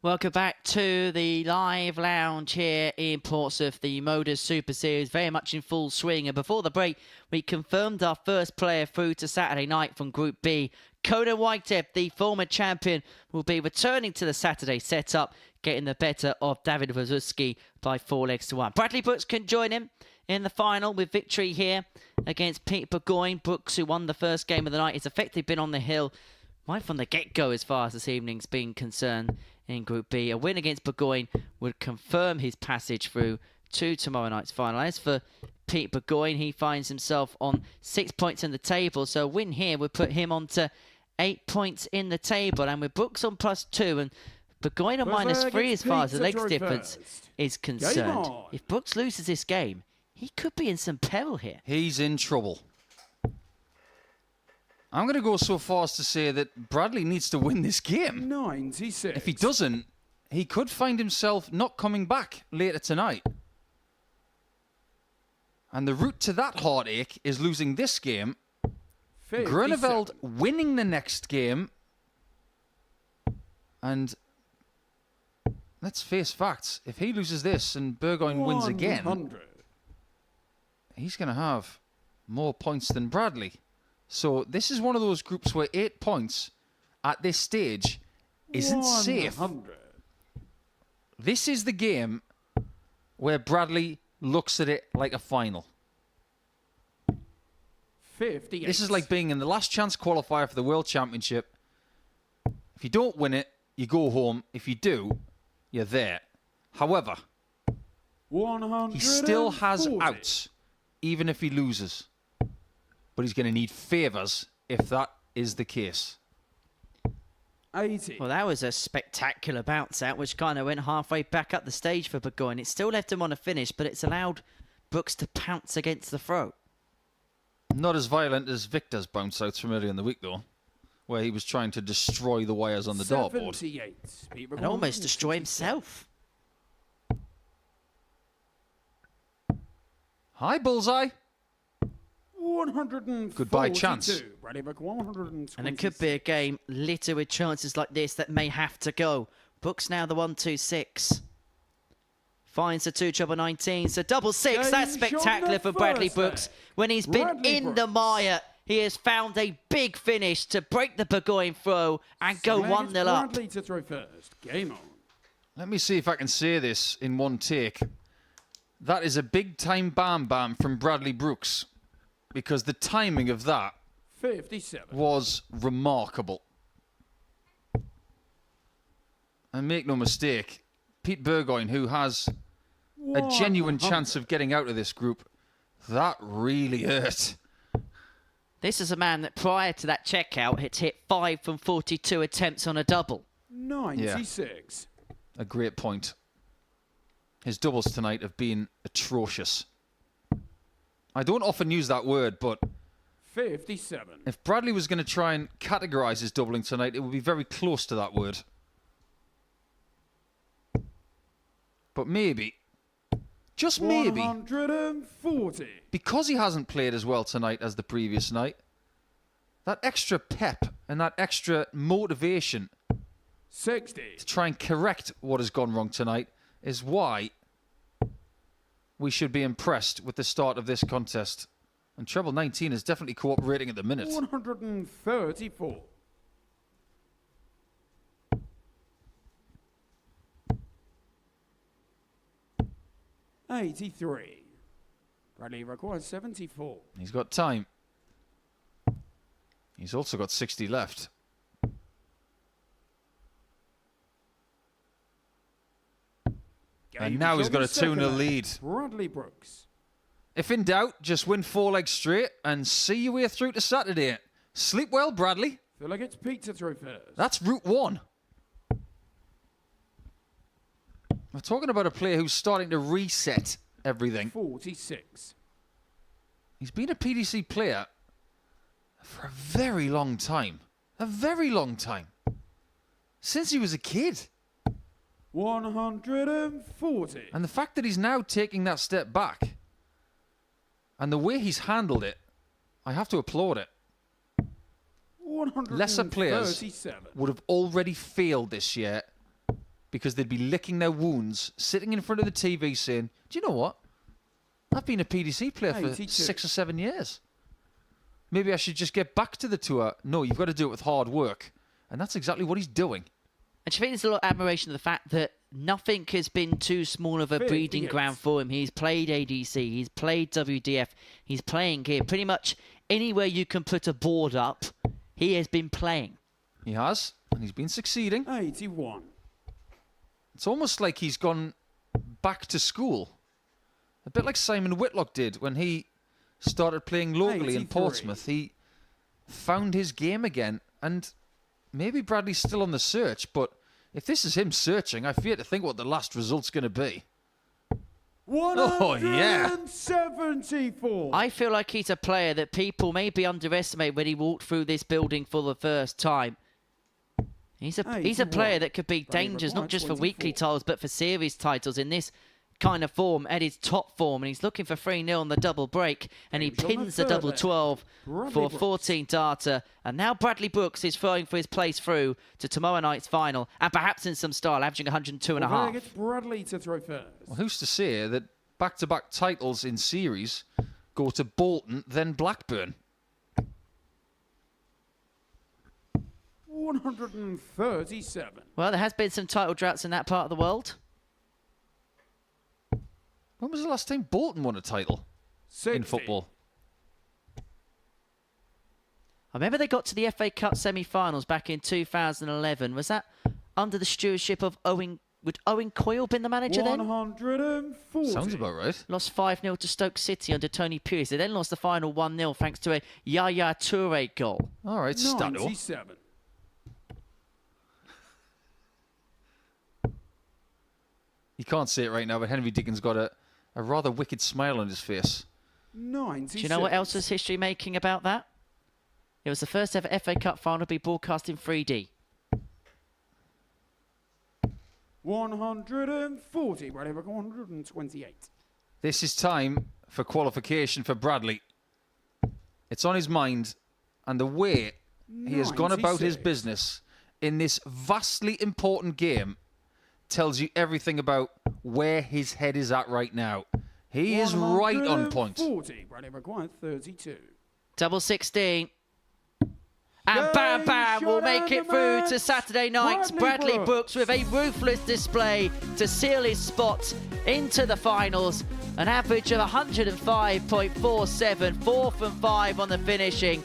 A: Welcome back to the live lounge here in Portsmouth. The Modus Super Series very much in full swing. And before the break, we confirmed our first player through to Saturday night from Group B. Conan Whitehead, the former champion, will be returning to the Saturday setup, getting the better of David Wawrzewski by 4-1. Bradley Brooks can join him in the final with victory here against Pete Burgoyne. Brooks, who won the first game of the night, has effectively been on the hill right from the get-go as far as this evening's been concerned in Group B. A win against Burgoyne would confirm his passage through to tomorrow night's final. As for Pete Burgoyne, he finds himself on 6 points in the table, so a win here would put him on to 8 points in the table. And with Brooks on +2 and Burgoyne on -3 as far as the legs difference is concerned, if Brooks loses this game, he could be in some peril here.
E: He's in trouble. I'm going to go so far as to say that Bradley needs to win this game.
C: 96.
E: If he doesn't, he could find himself not coming back later tonight. And the route to that heartache is losing this game,
C: 57.
E: Groeneveld winning the next game, and let's face facts, if he loses this and Burgoyne wins again,
C: 100.
E: he's going to have more points than Bradley. So this is one of those groups where 8 points at this stage isn't safe.
C: 100.
E: This is the game where Bradley looks at it like a final.
C: 58.
E: This is like being in the last chance qualifier for the World Championship. If you don't win it, you go home. If you do, you're there. However,
C: 140.
E: he still has outs, even if he loses. But he's going to need favours if that is the case.
C: 80.
A: Well, that was a spectacular bounce out, which kind of went halfway back up the stage for Burgoyne. It still left him on a finish, but it's allowed Brooks to pounce against the throat.
E: Not as violent as Victor's bounce outs from earlier in the week, though, where he was trying to destroy the wires on the dartboard.
C: 78.
A: And almost destroy himself.
E: Hi, Bullseye.
C: 142.
E: Goodbye, chance.
C: Bradley Brooks, 120.
A: And it could be a game littered with chances like this that may have to go. Brooks now the 1-2-6. Finds the 2-19. So double six. That's spectacular for Bradley Brooks. When he's been in the mire, he has found a big finish to break the Burgoyne throw and go 1-0 up.
C: Bradley to throw first. Game on.
E: Let me see if I can say this in one take. That is a big-time bam-bam from Bradley Brooks, because the timing of that
C: 57.
E: was remarkable. And make no mistake, Pete Burgoyne, who has a genuine chance of getting out of this group, that really hurt.
A: This is a man that prior to that checkout had hit 5 from 42 attempts on a double.
C: 96.
E: A great point. His doubles tonight have been atrocious. I don't often use that word, but
C: 57.
E: if Bradley was going to try and categorise his doubling tonight, it would be very close to that word. But maybe, just maybe,
C: 140.
E: because he hasn't played as well tonight as the previous night, that extra pep and that extra motivation
C: 60.
E: to try and correct what has gone wrong tonight is why we should be impressed with the start of this contest. And Treble 19 is definitely cooperating at the minute.
C: 134. $83. Bradley requires 74.
E: He's got time. He's also got 60 left. And now he's got a 2-0 lead.
C: Bradley Brooks.
E: If in doubt, just win 4 legs straight and see your way through to Saturday. Sleep well, Bradley.
C: Feel like it's Pete to throw first.
E: That's Route 1. We're talking about a player who's starting to reset everything.
C: 46.
E: He's been a PDC player for a very long time. A very long time. Since he was a kid.
C: 140.
E: And the fact that he's now taking that step back and the way he's handled it, I have to applaud it. Lesser players would have already failed this year because they'd be licking their wounds, sitting in front of the TV saying, do you know what? I've been a PDC player for 6 or 7 years. Maybe I should just get back to the tour. No, you've got to do it with hard work. And that's exactly what he's doing.
A: And do you think there's a lot of admiration of the fact that nothing has been too small of a breeding ground for him? He's played ADC, he's played WDF, he's playing here. Pretty much anywhere you can put a board up, he has been playing.
E: He has, and he's been succeeding.
C: 81.
E: It's almost like he's gone back to school. A bit like Simon Whitlock did when he started playing locally in Portsmouth. He found his game again, and maybe Bradley's still on the search, but if this is him searching, I fear to think what the last result's going to be.
C: 174.
A: I feel like he's a player that people maybe underestimate when he walked through this building for the first time. He's a player that could be dangerous, not just for weekly titles, but for series titles in this kind of form, at his top form. And he's looking for 3-0 on the double break, and he pins the double 12 for 14 data. And now Bradley Brooks is throwing for his place through to tomorrow night's final, and perhaps in some style, averaging 102.5.
C: Gets Bradley to throw first.
E: Well, who's to say that back-to-back titles in series go to Bolton, then Blackburn?
C: 137.
A: Well, there has been some title droughts in that part of the world.
E: When was the last time Bolton won a title in football?
A: I remember they got to the FA Cup semi-finals back in 2011. Was that under the stewardship of Owen? Would Owen Coyle been the manager then?
C: 140.
E: Sounds about right.
A: Lost 5-0 to Stoke City under Tony Pulis. They then lost the final 1-0 thanks to a Yaya Toure goal.
E: All right, Stato.
C: 97.
E: You can't see it right now, but Henry Dickens got a rather wicked smile on his face.
C: 96.
A: Do you know what else was history making about that? It was the first ever FA Cup final to be broadcast in 3D.
C: 140. Bradley Brooks, 128.
E: This is time for qualification for Bradley. It's on his mind, and the way he has gone about his business in this vastly important game tells you everything about where his head is at right now. He is right on point.
C: 140. Bradley Brooks, 32.
A: Double 16. And bam, bam, will make it through to Saturday night. Bradley Brooks with a ruthless display to seal his spot into the finals. An average of 105.47, 4th and 5 on the finishing.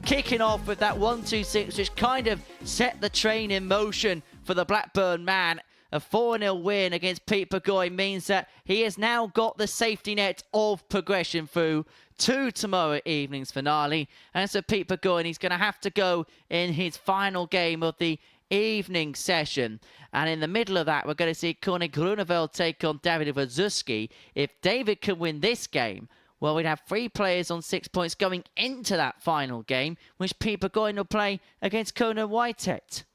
A: Kicking off with that 1-2-6, which kind of set the train in motion for the Blackburn man. A 4-0 win against Pete Burgoyne means that he has now got the safety net of progression through to tomorrow evening's finale. And so Pete Burgoyne, he's going to have to go in his final game of the evening session. And in the middle of that, we're going to see Corné Groeneveld take on David Wawrzewski. If David can win this game, well, we'd have 3 players on 6 points going into that final game, which Pete Burgoyne will play against Conan Whitehead.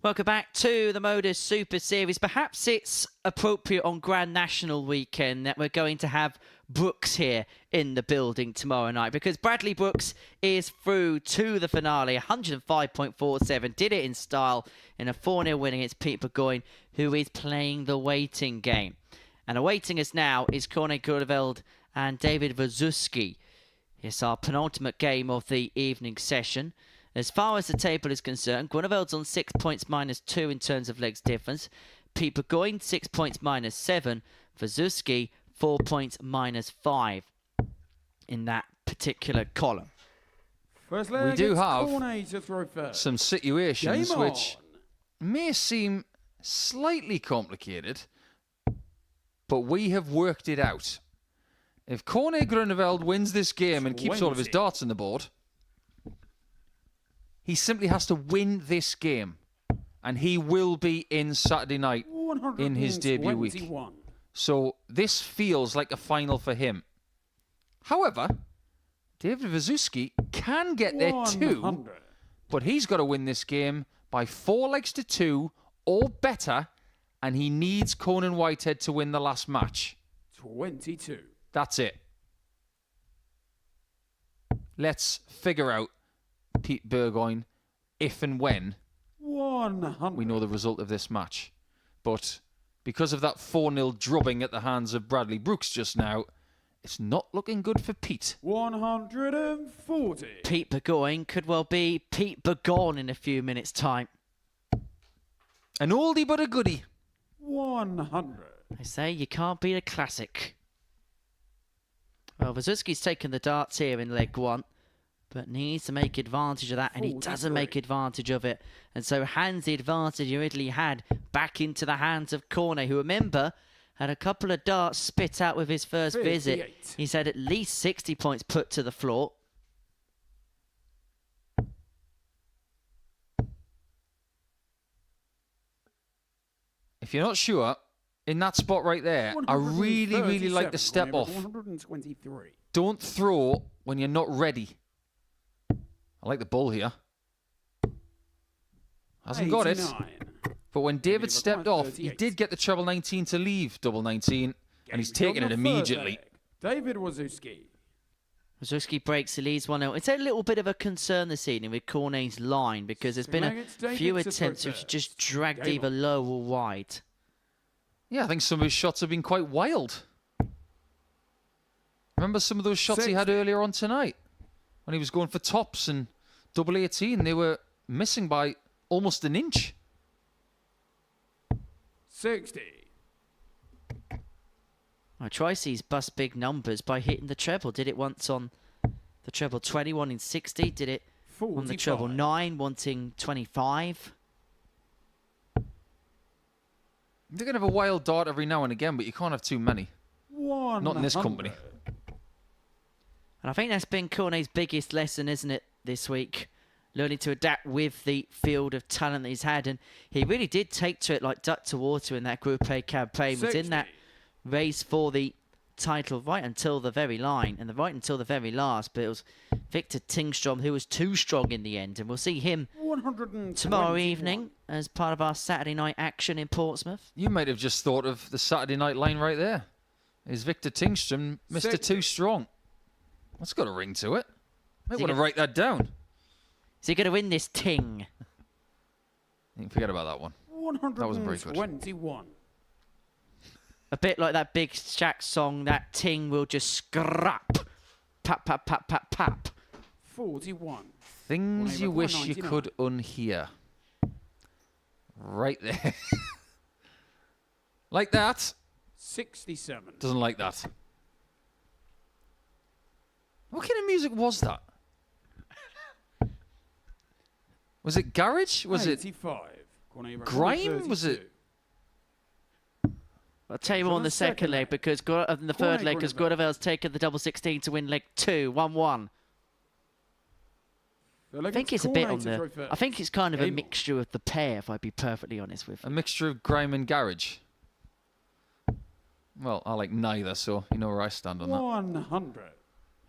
A: Welcome back to the Modus Super Series. Perhaps it's appropriate on Grand National weekend that we're going to have Brooks here in the building tomorrow night, because Bradley Brooks is through to the finale. 105.47, did it in style in a 4-0 win against Pete Burgoyne, who is playing the waiting game. And awaiting us now is Corné Groeneveld and David Wawrzewski. It's our penultimate game of the evening session. As far as the table is concerned, Groeneveld's on 6 points -2 in terms of legs difference. Pete Burgoyne, 6 points -7. Wawrzewski, 4 points -5 in that particular column.
C: First leg,
E: We do
C: it's
E: have
C: Corné to throw first.
E: some situations
C: Game
E: which
C: on.
E: may seem slightly complicated, but we have worked it out. If Corné Groeneveld wins this game and keeps all of his
C: 20.
E: darts on the board, he simply has to win this game, and he will be in Saturday night in his debut week.
C: 121.
E: So this feels like a final for him. However, David Wawrzewski can get there too,
C: 100.
E: but he's got to win this game by 4 legs to 2 or better, and he needs Conan Whitehead to win the last match.
C: 22.
E: That's it. Let's figure out Pete Burgoyne if and when
C: 100.
E: we know the result of this match. But because of that 4-0 drubbing at the hands of Bradley Brooks just now, it's not looking good for Pete.
C: 140.
A: Pete Burgoyne could well be Pete Burgoyne in a few minutes' time.
E: An oldie but a goodie.
C: 100.
A: I say you can't beat a classic. Well, Wawrzewski's taken the darts here in leg 1, but needs to make advantage of that, and he doesn't
C: 43.
A: make advantage of it. And so hands the advantage he originally had back into the hands of Corné, who, remember, had a couple of darts spit out with his first visit.
C: 58.
A: He's had at least 60 points put to the floor.
E: If you're not sure, in that spot right there, I really, really like the
C: 137.
E: step off.
C: 123.
E: Don't throw when you're not ready. I like the ball here. Hasn't got it.
C: 89.
E: But when David
C: Require
E: stepped off, he
C: 38.
E: did get the treble 19 to leave double 19, and he's taken it
C: On the third
E: immediately.
C: leg, David Wawrzewski.
A: Wawrzewski breaks, he leads 1-0. It's a little bit of a concern this evening with Corné's line, because there's been a
C: It's David
A: few
C: to throw
A: attempts which
C: first.
A: just dragged
C: Game
A: either
C: on.
A: low or wide.
E: Yeah, I think some of his shots have been quite wild. Remember some of those shots he had
C: 60.
E: earlier on tonight? When he was going for tops and double 18, they were missing by almost an inch.
C: 60.
A: Well, Tricey's bust big numbers by hitting the treble. Did it once on the treble 21 in 60. Did it on the treble
C: 45.
A: 9, wanting 25.
E: They're going to have a wild dart every now and again, but you can't have too many.
C: 100.
E: Not in this company.
A: And I think that's been Corné's biggest lesson, isn't it, this week? Learning to adapt with the field of talent that he's had. And he really did take to it like duck to water in that Group A campaign. Was in that race for the title right until the very line and right until the very last. But it was Victor Tingstrom who was too strong in the end. And we'll see him
C: 121.
A: tomorrow evening as part of our Saturday night action in Portsmouth.
E: You might have just thought of the Saturday night line right there. Is Victor Tingstrom Mr.
C: 60.
E: Too Strong? That's got a ring to it. Might
A: Is he
E: want to
A: gonna-
E: write that down.
A: Is he going to win this Ting?
E: You can forget about that one.
C: 121.
E: That wasn't very good.
A: A bit like that Big Shaq song, that Ting will just scrap. Pap, pap, pap, pap, pap.
C: 41.
E: Things you wish you
C: 199.
E: could unhear. Right there. Like that.
C: 67.
E: Doesn't like that. What kind of music was that? Was it garage? Was it
C: 85.
E: grime? Was it?
A: I'll tell you more on the second leg because in the third leg because Groeneveld's taken the double 16 to win leg 2, 1-1. I think it's a bit on the. I think it's kind of a mixture of the pair, if I'd be perfectly honest with you.
E: A mixture of grime and garage. Well, I like neither, so you know where I stand on that.
C: 100.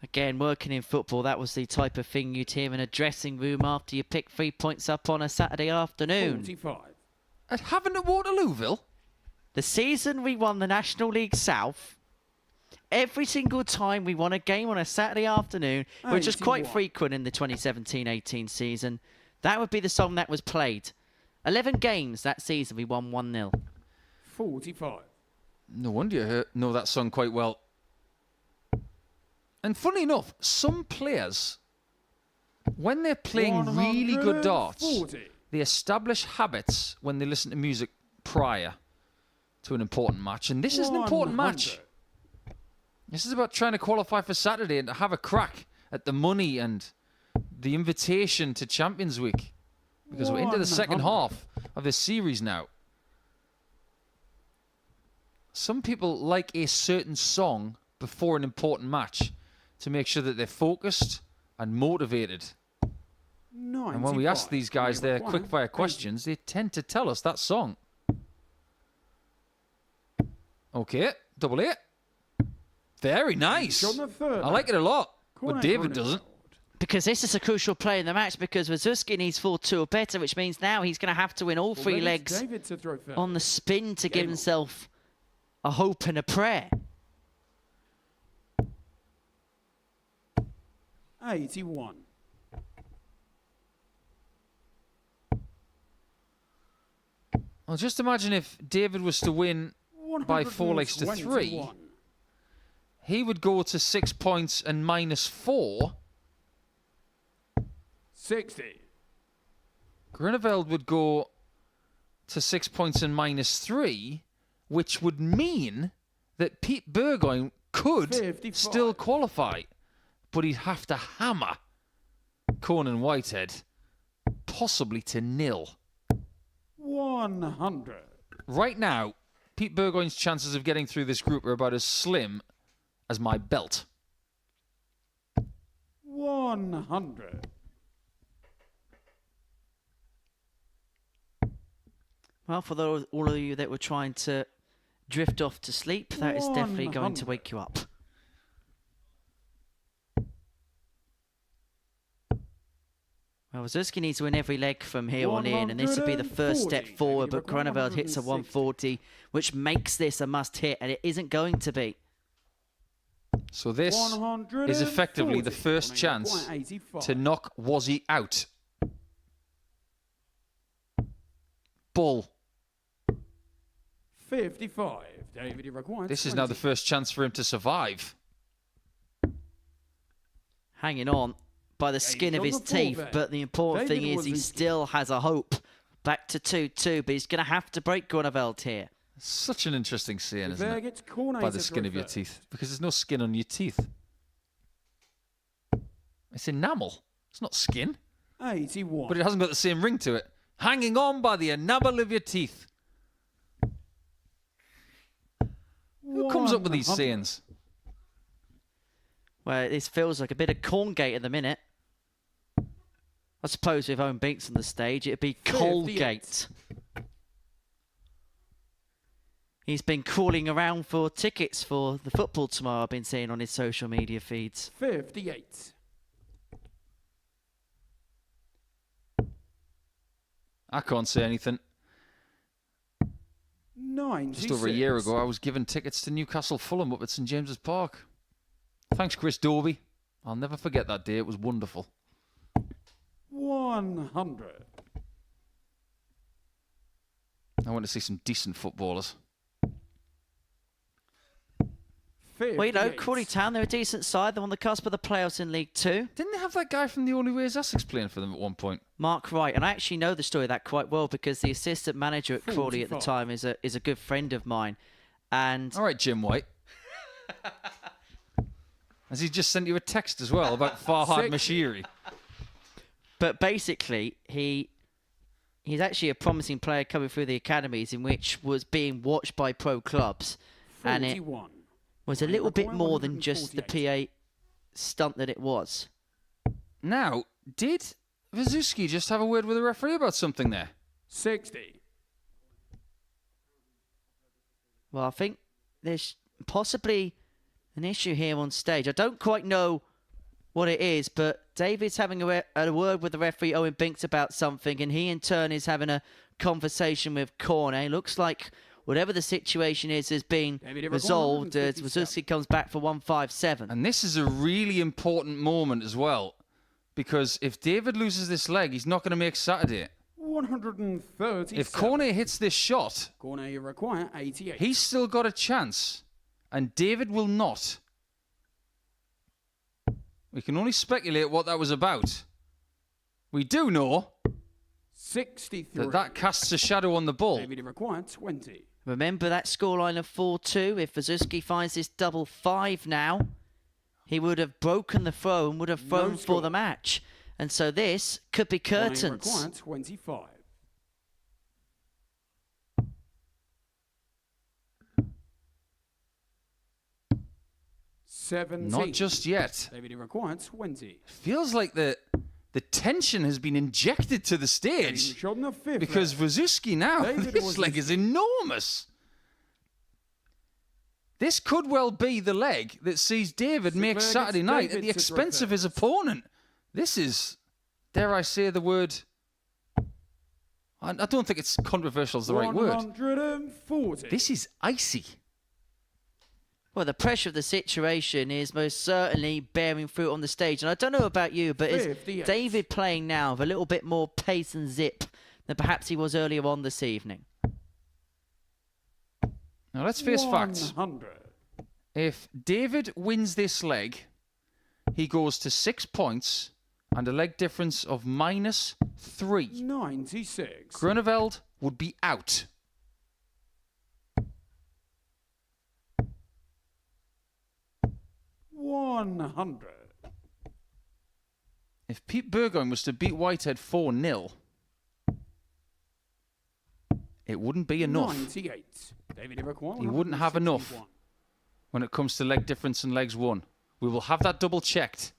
A: Again, working in football, that was the type of thing you'd hear in a dressing room after you pick 3 points up on a Saturday afternoon.
C: 45.
E: At having at Waterlooville?
A: The season we won the National League South, every single time we won a game on a Saturday afternoon, which was quite frequent in the 2017-18 season, that would be the song that was played. 11 games that season, we won 1-0.
C: 45.
E: No wonder you know that song quite well. And funny enough, some players, when they're playing really good darts,
C: 140.
E: they establish habits when they listen to music prior to an important match. And this is an important match. This is about trying to qualify for Saturday and to have a crack at the money and the invitation to Champions Week. Because we're into the second half of this series now. Some people like a certain song before an important match to make sure that they're focused and motivated.
C: 95.
E: And when we ask these guys their quick-fire questions, they tend to tell us that song. Okay, double eight. Very nice. I like it a lot, but David doesn't.
A: Because this is a crucial play in the match, because Wawrzewski needs 4-2 or better, which means now he's going to have to win all 3 legs on the spin to give himself a hope and a prayer.
C: 81.
E: Well, just imagine if David was to win by 4 legs to 3. He would go to 6 points and -4.
C: 60.
E: Groeneveld would go to 6 points and -3, which would mean that Pete Burgoyne could
C: 55.
E: still qualify, but he'd have to hammer Conan Whitehead, possibly to 0.
C: 100.
E: Right now, Pete Burgoyne's chances of getting through this group are about as slim as my belt.
C: 100.
A: Well, for all of you that were trying to drift off to sleep, that is definitely going to wake you up. Well, Wawrzewski needs to win every leg from here on in, and this would be the first step forward, but Groeneveld hits a 140, which makes this a must-hit, and it isn't going to be.
E: So this is effectively the first chance to knock Wazzy out. Bull.
C: 55. David, you require
E: This is now the first chance for him to survive.
A: Hanging on by the skin of his teeth, but the important thing is he still has a hope. Back to 2-2, but he's going to have to break Groeneveld here.
E: Such an interesting saying, isn't it? By the skin of your teeth. Because there's no skin on your teeth. It's enamel. It's not skin.
C: 81.
E: But it hasn't got the same ring to it. Hanging on by the enamel of your teeth. Who comes up with these sayings?
A: Well, this feels like a bit of Corngate at the minute. I suppose with Owen Binks on the stage, it'd be Colgate. He's been crawling around for tickets for the football tomorrow, I've been seeing on his social media feeds.
C: 58.
E: I can't say anything.
C: 96.
E: Just over a year ago, I was given tickets to Newcastle Fulham up at St James's Park. Thanks, Chris Dobie. I'll never forget that day. It was wonderful.
C: 100.
E: I went to see some decent footballers.
C: 58.
A: Well, you know, Crawley Town, they're a decent side. They're on the cusp of the playoffs in League Two.
E: Didn't they have that guy from The Only Way is Essex playing for them at one point?
A: Mark Wright. And I actually know the story of that quite well because the assistant manager at Crawley at the time is a good friend of mine. And
E: all right, Jim White. Has he just sent you a text as well about Farhad Mashiri?
A: But basically, he's actually a promising player coming through the academies, in which was being watched by pro clubs.
C: 41.
A: And it was a little bit more than just the PA stunt that it was.
E: Now, did Wawrzewski just have a word with the referee about something there?
C: 60.
A: Well, I think there's possibly an issue here on stage. I don't quite know what it is, but David's having a word with the referee, Owen Binks, about something, and he in turn is having a conversation with Corné. Looks like whatever the situation is has been resolved as Wawrzewski comes back for 157.
E: And this is a really important moment as well, because if David loses this leg, he's not going to make Saturday.
C: 130.
E: If Corné hits this shot,
C: Corné, you require 88.
E: he's still got a chance, and David will not. We can only speculate what that was about. We do know
C: 63.
E: that casts a shadow on the ball.
C: David, you require 20.
A: Remember that scoreline of 4-2. If Wawrzewski finds this double 5 now, he would have broken the throw and would have thrown for the match. And so this could be curtains.
C: Corné, you require 25.
E: Not just yet.
C: David, you require 20.
E: Feels like the tension has been injected to the stage, because Wawrzewski now, this leg is enormous. This could well be the leg that sees David make Saturday night at the expense of his opponent. This is, dare I say the word, I don't think it's controversial is the right word.
C: 140.
E: This is icy.
A: Well, the pressure of the situation is most certainly bearing fruit on the stage. And I don't know about you, but is David playing now with a little bit more pace and zip than perhaps he was earlier on this evening?
E: Now, let's face facts. If David wins this leg, he goes to 6 points and a leg difference of -3.
C: 96.
E: Groeneveld would be out. If Pete Burgoyne was to beat Whitehead 4-0, it wouldn't be enough.
C: 98. David,
E: he wouldn't have enough when it comes to leg difference and legs won. We will have that double checked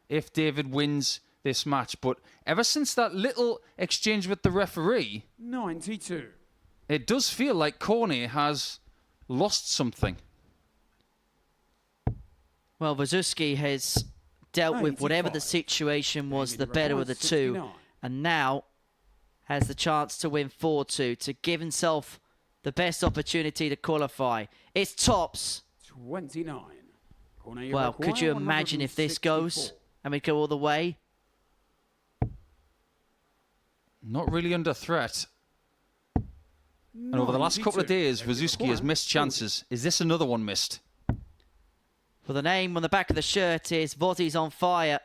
E: if David wins this match. But ever since that little exchange with the referee,
C: 92.
E: It does feel like Corné has lost something.
A: Well, Wawrzewski has dealt with whatever the situation was, the better of the two, and now has the chance to win 4-2 to give himself the best opportunity to qualify. It's tops.
C: 29.
A: Well, could you imagine if this goes and we go all the way?
E: Not really under threat. And over the last couple of days, Wawrzewski has missed chances. Is this another one missed?
A: Well, the name on the back of the shirt is Wozzy's on fire.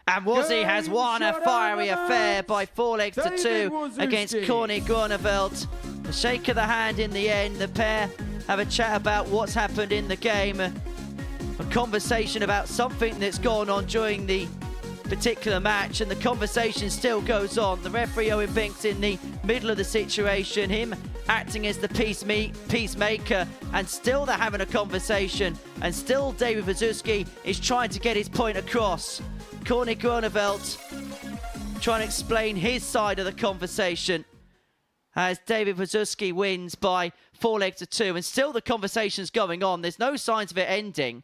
A: And Wozzy has won a fiery affair by 4-2 against Corné Groeneveld. A shake of the hand in the end. The pair have a chat about what's happened in the game. A conversation about something that's gone on during the particular match, and the conversation still goes on. The referee Owen Binks in the middle of the situation, him acting as the peacemaker, and still they're having a conversation, and still David Wawrzewski is trying to get his point across. Corné Groeneveld trying to explain his side of the conversation as David Wawrzewski wins by 4-2, and still the conversation's going on. There's no signs of it ending.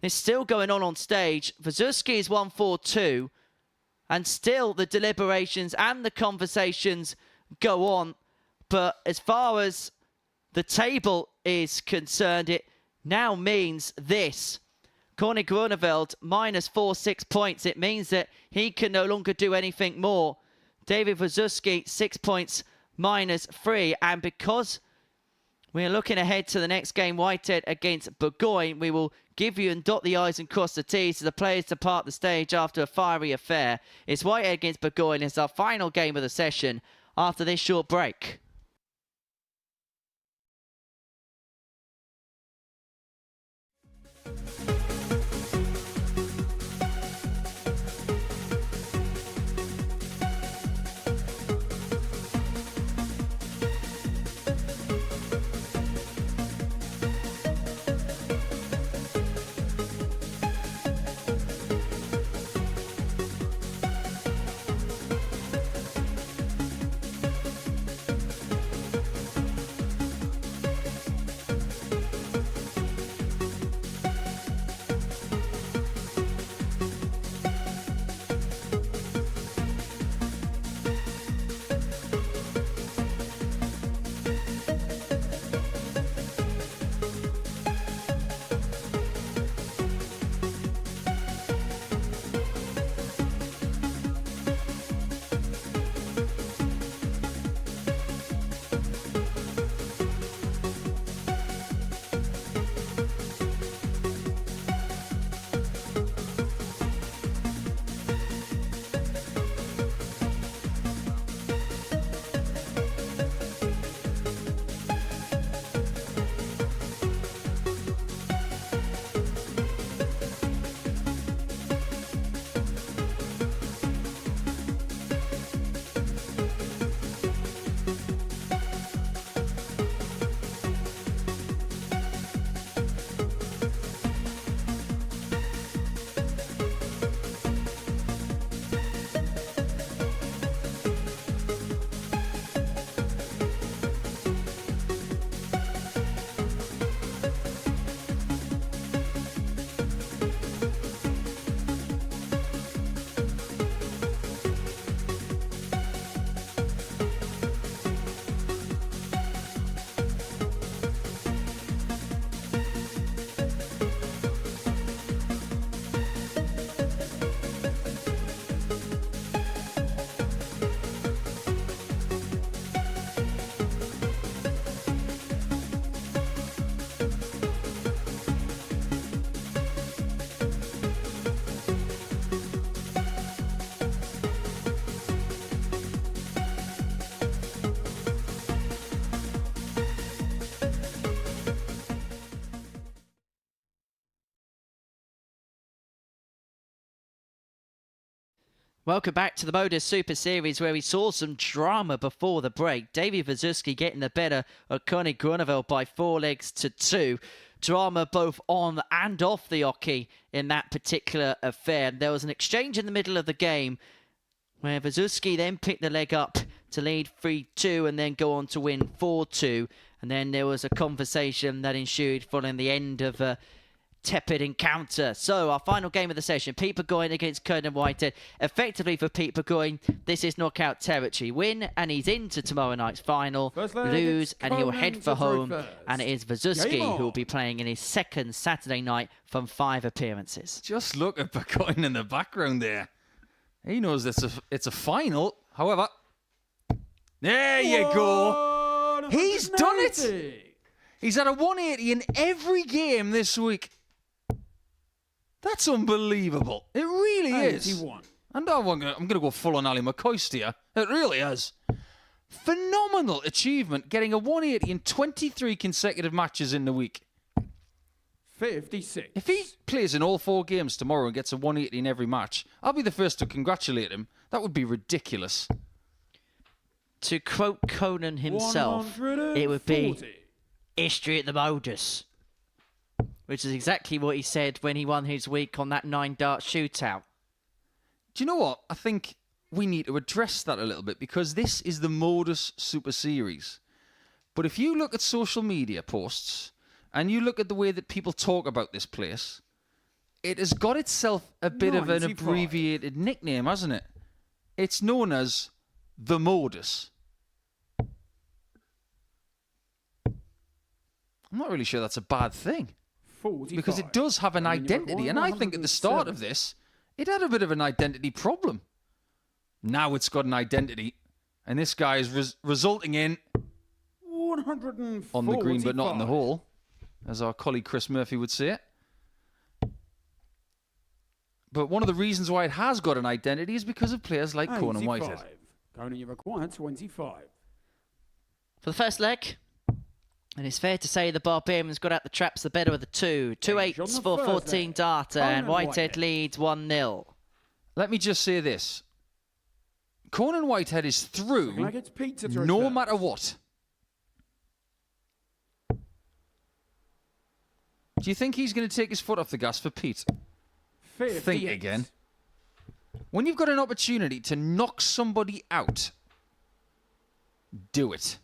A: It's still going on stage. Wawrzewski is 1-4-2, and still the deliberations and the conversations go on. But as far as the table is concerned, it now means this. Corné Groeneveld -4, 6 points. It means that he can no longer do anything more. David Wawrzewski, 6 points -3. And because we're looking ahead to the next game, Whitehead against Burgoyne, we will give you and dot the I's and cross the T's to the players depart the stage after a fiery affair. It's Whitehead against Burgoyne. It's our final game of the session after this short break. Welcome back to the Modus Super Series, where we saw some drama before the break. Wawrzewski getting the better of Groeneveld by 4-2. Drama both on and off the hockey in that particular affair. There was an exchange in the middle of the game where Wawrzewski then picked the leg up to lead 3-2 and then go on to win 4-2. And then there was a conversation that ensued following the end of a tepid encounter. So our final game of the session, Pete Burgoyne against Conan Whitehead. Effectively for Pete Burgoyne, this is knockout territory. Win and he's into tomorrow night's final. Lose and he'll head for home. And it is Wawrzewski who will be playing in his second Saturday night from 5 appearances.
E: Just look at Burgoyne in the background there. He knows it's a final. However, there you go. He's done it. He's had a 180 in every game this week. That's unbelievable. It really is. And I'm going to go full on Ali McCoist here. It really is. Phenomenal achievement, getting a 180 in 23 consecutive matches in the week.
C: 56.
E: If he plays in all 4 games tomorrow and gets a 180 in every match, I'll be the first to congratulate him. That would be ridiculous.
A: To quote Conan himself, it would be history at the Modus, which is exactly what he said when he won his week on that 9-dart shootout.
E: Do you know what? I think we need to address that a little bit, because this is the Modus Super Series. But if you look at social media posts and you look at the way that people talk about this place, it has got itself a bit of an abbreviated nickname, hasn't it? It's known as the Modus. I'm not really sure that's a bad thing, because it does have an identity, and I think at the start of this, it had a bit of an identity problem. Now it's got an identity, and this guy is resulting in
C: 145
E: on the green but not in the hole, as our colleague Chris Murphy would say it. But one of the reasons why it has got an identity is because of players like Conan Whitehead.
C: Conan, you require 25.
A: For the first leg, and it's fair to say the Barbarians got out the traps the better of the two. 2-8s for 14 darter, and Whitehead leads 1-0.
E: Let me just say this. Conan Whitehead is through no matter what. Do you think he's going to take his foot off the gas for Pete?
C: 58.
E: Think again. When you've got an opportunity to knock somebody out, do it.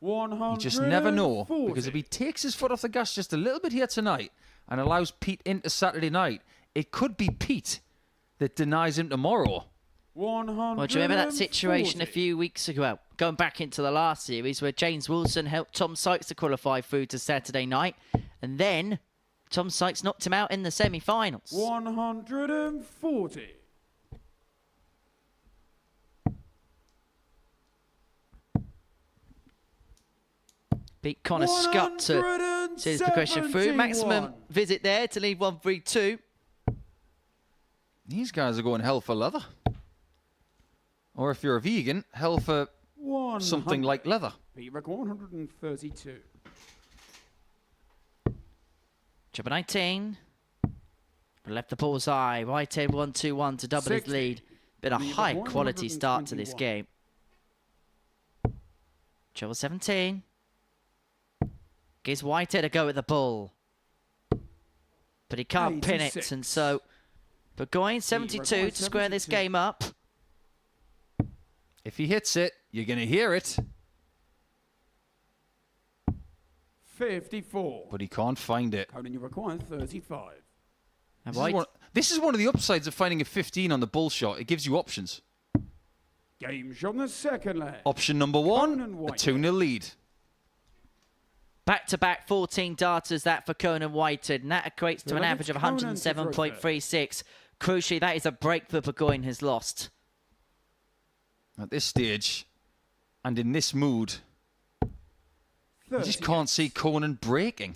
E: You just never know, because if he takes his foot off the gas just a little bit here tonight and allows Pete into Saturday night, it could be Pete that denies him tomorrow.
A: Well, do you remember that situation a few weeks ago, going back into the last series, where James Wilson helped Tom Sykes to qualify through to Saturday night, and then Tom Sykes knocked him out in the semi-finals.
C: 140.
A: Beat Connor Scott to see his progression through. Maximum visit there to lead 1-3-2.
E: These guys are going hell for leather. Or if you're a vegan, hell for something like leather.
C: Pete record 132.
A: Jumper 19. Left the bullseye. Whitehead 1-2-1 to double his lead. Been a high quality start to this game. Treble 17. Gives Whitehead a go at the ball. But he can't pin it, and so Burgoyne 72 to square this game up.
E: If he hits it, you're going to hear it.
C: 54.
E: But he can't find it.
C: Conan, you require 35.
E: This is one of the upsides of finding a 15 on the bull shot. It gives you options.
C: Game shot on the second leg.
E: Option number 1, a 2-0 lead.
A: Back-to-back 14 darters, that for Conan Whitehead, and that equates to an average of 107.36. Crucially, that is a break that Burgoyne has lost.
E: At this stage, and in this mood, you just can't see Conan breaking.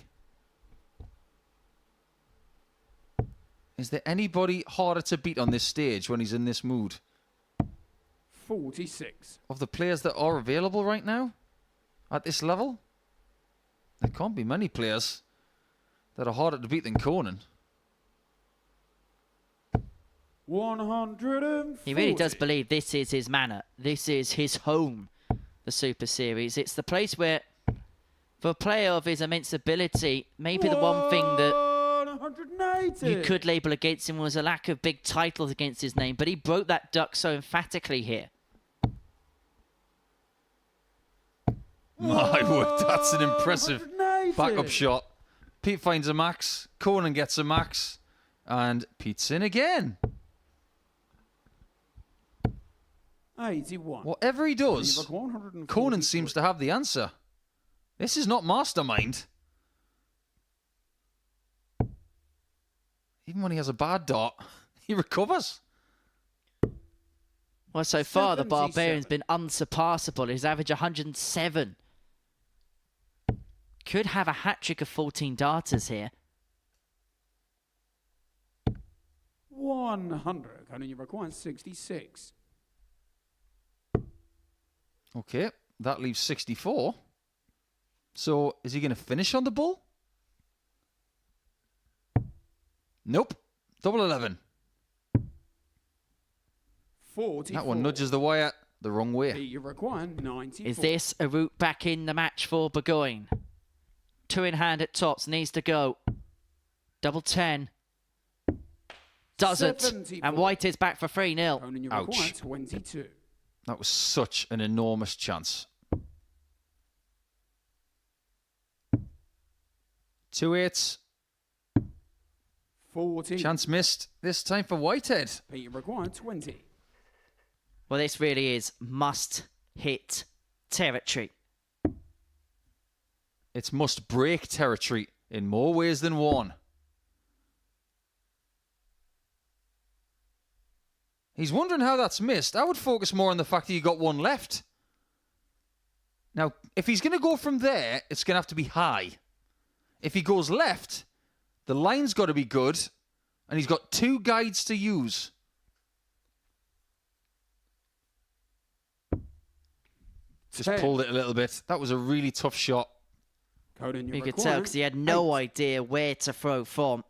E: Is there anybody harder to beat on this stage when he's in this mood?
C: 46.
E: Of the players that are available right now, at this level, there can't be many players that are harder to beat than Conan.
C: 140.
A: He really does believe this is his manor. This is his home, the Super Series. It's the place where, for a player of his immense ability, maybe the one thing that
C: 180.
A: you could label against him was a lack of big titles against his name, but he broke that duck so emphatically here.
E: My word, that's an impressive
C: 180.
E: backup shot. Pete finds a max, Conan gets a max, and Pete's in again.
C: 81.
E: Whatever he does,
C: You've got 143.
E: Conan seems to have the answer. This is not mastermind. Even when he has a bad dot, he recovers.
A: Well, so far, the
C: 77.
A: Barbarian's been unsurpassable. His average 107. Could have a hat-trick of 14 darters here.
C: 100. Conan, you require 66.
E: Okay, that leaves 64. So, is he going to finish on the bull? Nope. Double 11.
C: 44.
E: That one nudges the wire the wrong way.
C: You require 94.
A: Is this a route back in the match for Burgoyne? 2 in hand at tops, needs to go. Double 10. Doesn't.
C: 74.
A: And Whitehead's back for 3-0.
C: Conan, you
E: Ouch.
C: require 22.
E: That was such an enormous chance. 2 8s.
C: 40.
E: Chance missed. This time for Whitehead.
C: You require 20.
A: Well, this really is must-hit territory.
E: It's must-break territory in more ways than one. He's wondering how that's missed. I would focus more on the fact that you got one left. Now, if he's going to go from there, it's going to have to be high. If he goes left, the line's got to be good, and he's got 2 guides to use. Just
C: 10.
E: pulled it a little bit. That was a really tough shot.
C: Conan,
A: You could tell because he had no
C: 8.
A: idea where to throw from.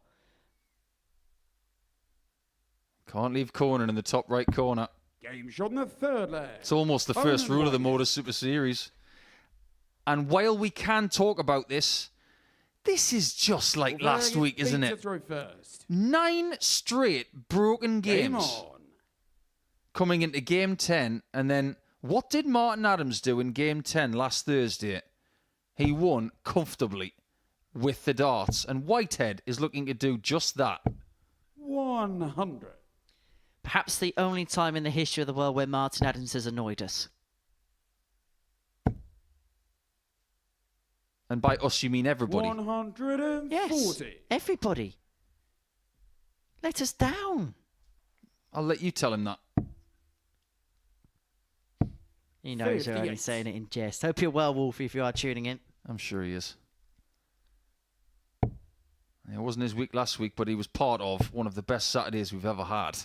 E: Can't leave Conan in the top right corner.
C: Game shot in the third leg.
E: It's almost the first rule of the Modus Super Series. And while we can talk about this, this is just like last week, isn't it?
C: Throw first.
E: 9 straight broken
C: Game
E: games
C: on.
E: coming into Game 10. And then what did Martin Adams do in Game 10 last Thursday? He won comfortably with the darts. And Whitehead is looking to do just that.
C: 100.
A: Perhaps the only time in the history of the world where Martin Adams has annoyed us.
E: And by us, you mean everybody.
C: 140.
A: Yes, everybody. Let us down.
E: I'll let you tell him that.
A: He knows you're only
C: 58.
A: saying it in jest. Hope you're well, Wolfie, if you are tuning in.
E: I'm sure he is. It wasn't his week last week, but he was part of one of the best Saturdays we've ever had.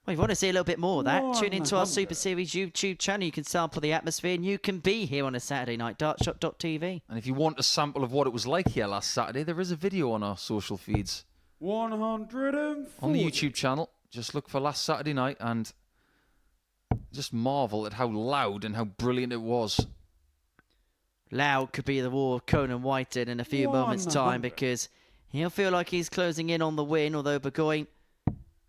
A: Well, if you want to see a little bit more of that, tune into our
C: 100.
A: Super Series YouTube channel. You can sample the atmosphere and you can be here on a Saturday night, dartshot.tv.
E: And if you want a sample of what it was like here last Saturday, there is a video on our social feeds.
C: 140.
E: On the YouTube channel. Just look for last Saturday night and just marvel at how loud and how brilliant it was.
A: Loud could be the war of Conan Whitehead in a few moments' time
C: 100.
A: because he'll feel like he's closing in on the win, although Burgoyne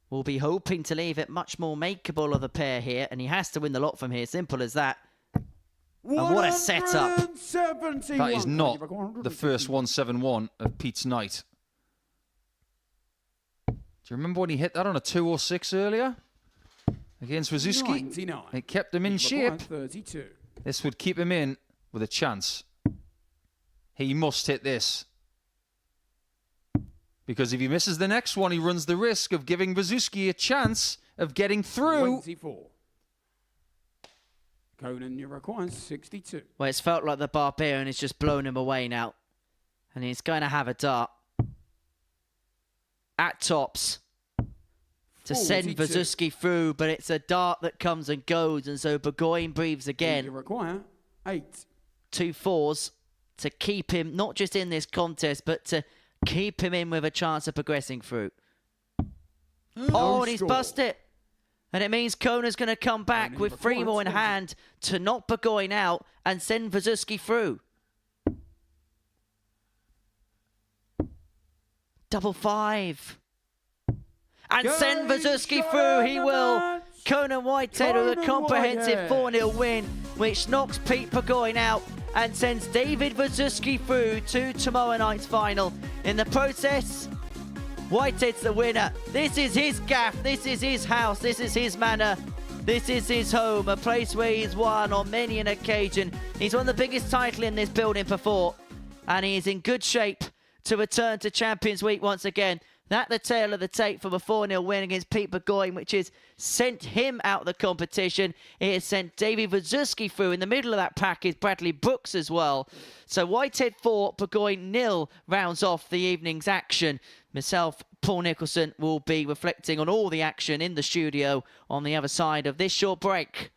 A: will be hoping to leave it much more makeable of a pair here, and he has to win the lot from here. Simple as that. And what a setup.
C: 171.
E: That is not the first 171 of Pete's night. Do you remember when he hit that on a 206 earlier? Against Wawrzewski?
C: 99.
E: It kept him in shape.
C: 32.
E: This would keep him in with a chance. He must hit this. Because if he misses the next one, he runs the risk of giving Wawrzewski a chance of getting through.
C: 24. Conan, you require 62.
A: Well, it's felt like the Barbarian has just blown him away now. And he's going to have a dart. At tops. To send
C: 42.
A: Wawrzewski through, but it's a dart that comes and goes, and so Burgoyne breathes
C: You
A: again.
C: require 8.
A: 2 4s to keep him not just in this contest, but to keep him in with a chance of progressing through. Oh, and he's
C: score.
A: bust it. And it means Conan's going to come back with 3 more in hand to knock Burgoyne out and send Wawrzewski through. Double 5. And send Wawrzewski through. He will. Conan Whitehead with a comprehensive 4-0 win, which knocks Pete Burgoyne out and sends David Wawrzewski through to tomorrow night's final. In the process, Whitehead's the winner. This is his gaff, this is his house, this is his manor, this is his home, a place where he's won on many an occasion. He's won the biggest title in this building before, and he is in good shape to return to Champions Week once again. That the tail of the tape from a 4-0 win against Pete Burgoyne, which has sent him out of the competition. It has sent David Wawrzewski through. In the middle of that pack is Bradley Brooks as well. So Whitehead 4, Burgoyne 0 rounds off the evening's action. Myself, Paul Nicholson, will be reflecting on all the action in the studio on the other side of this short break.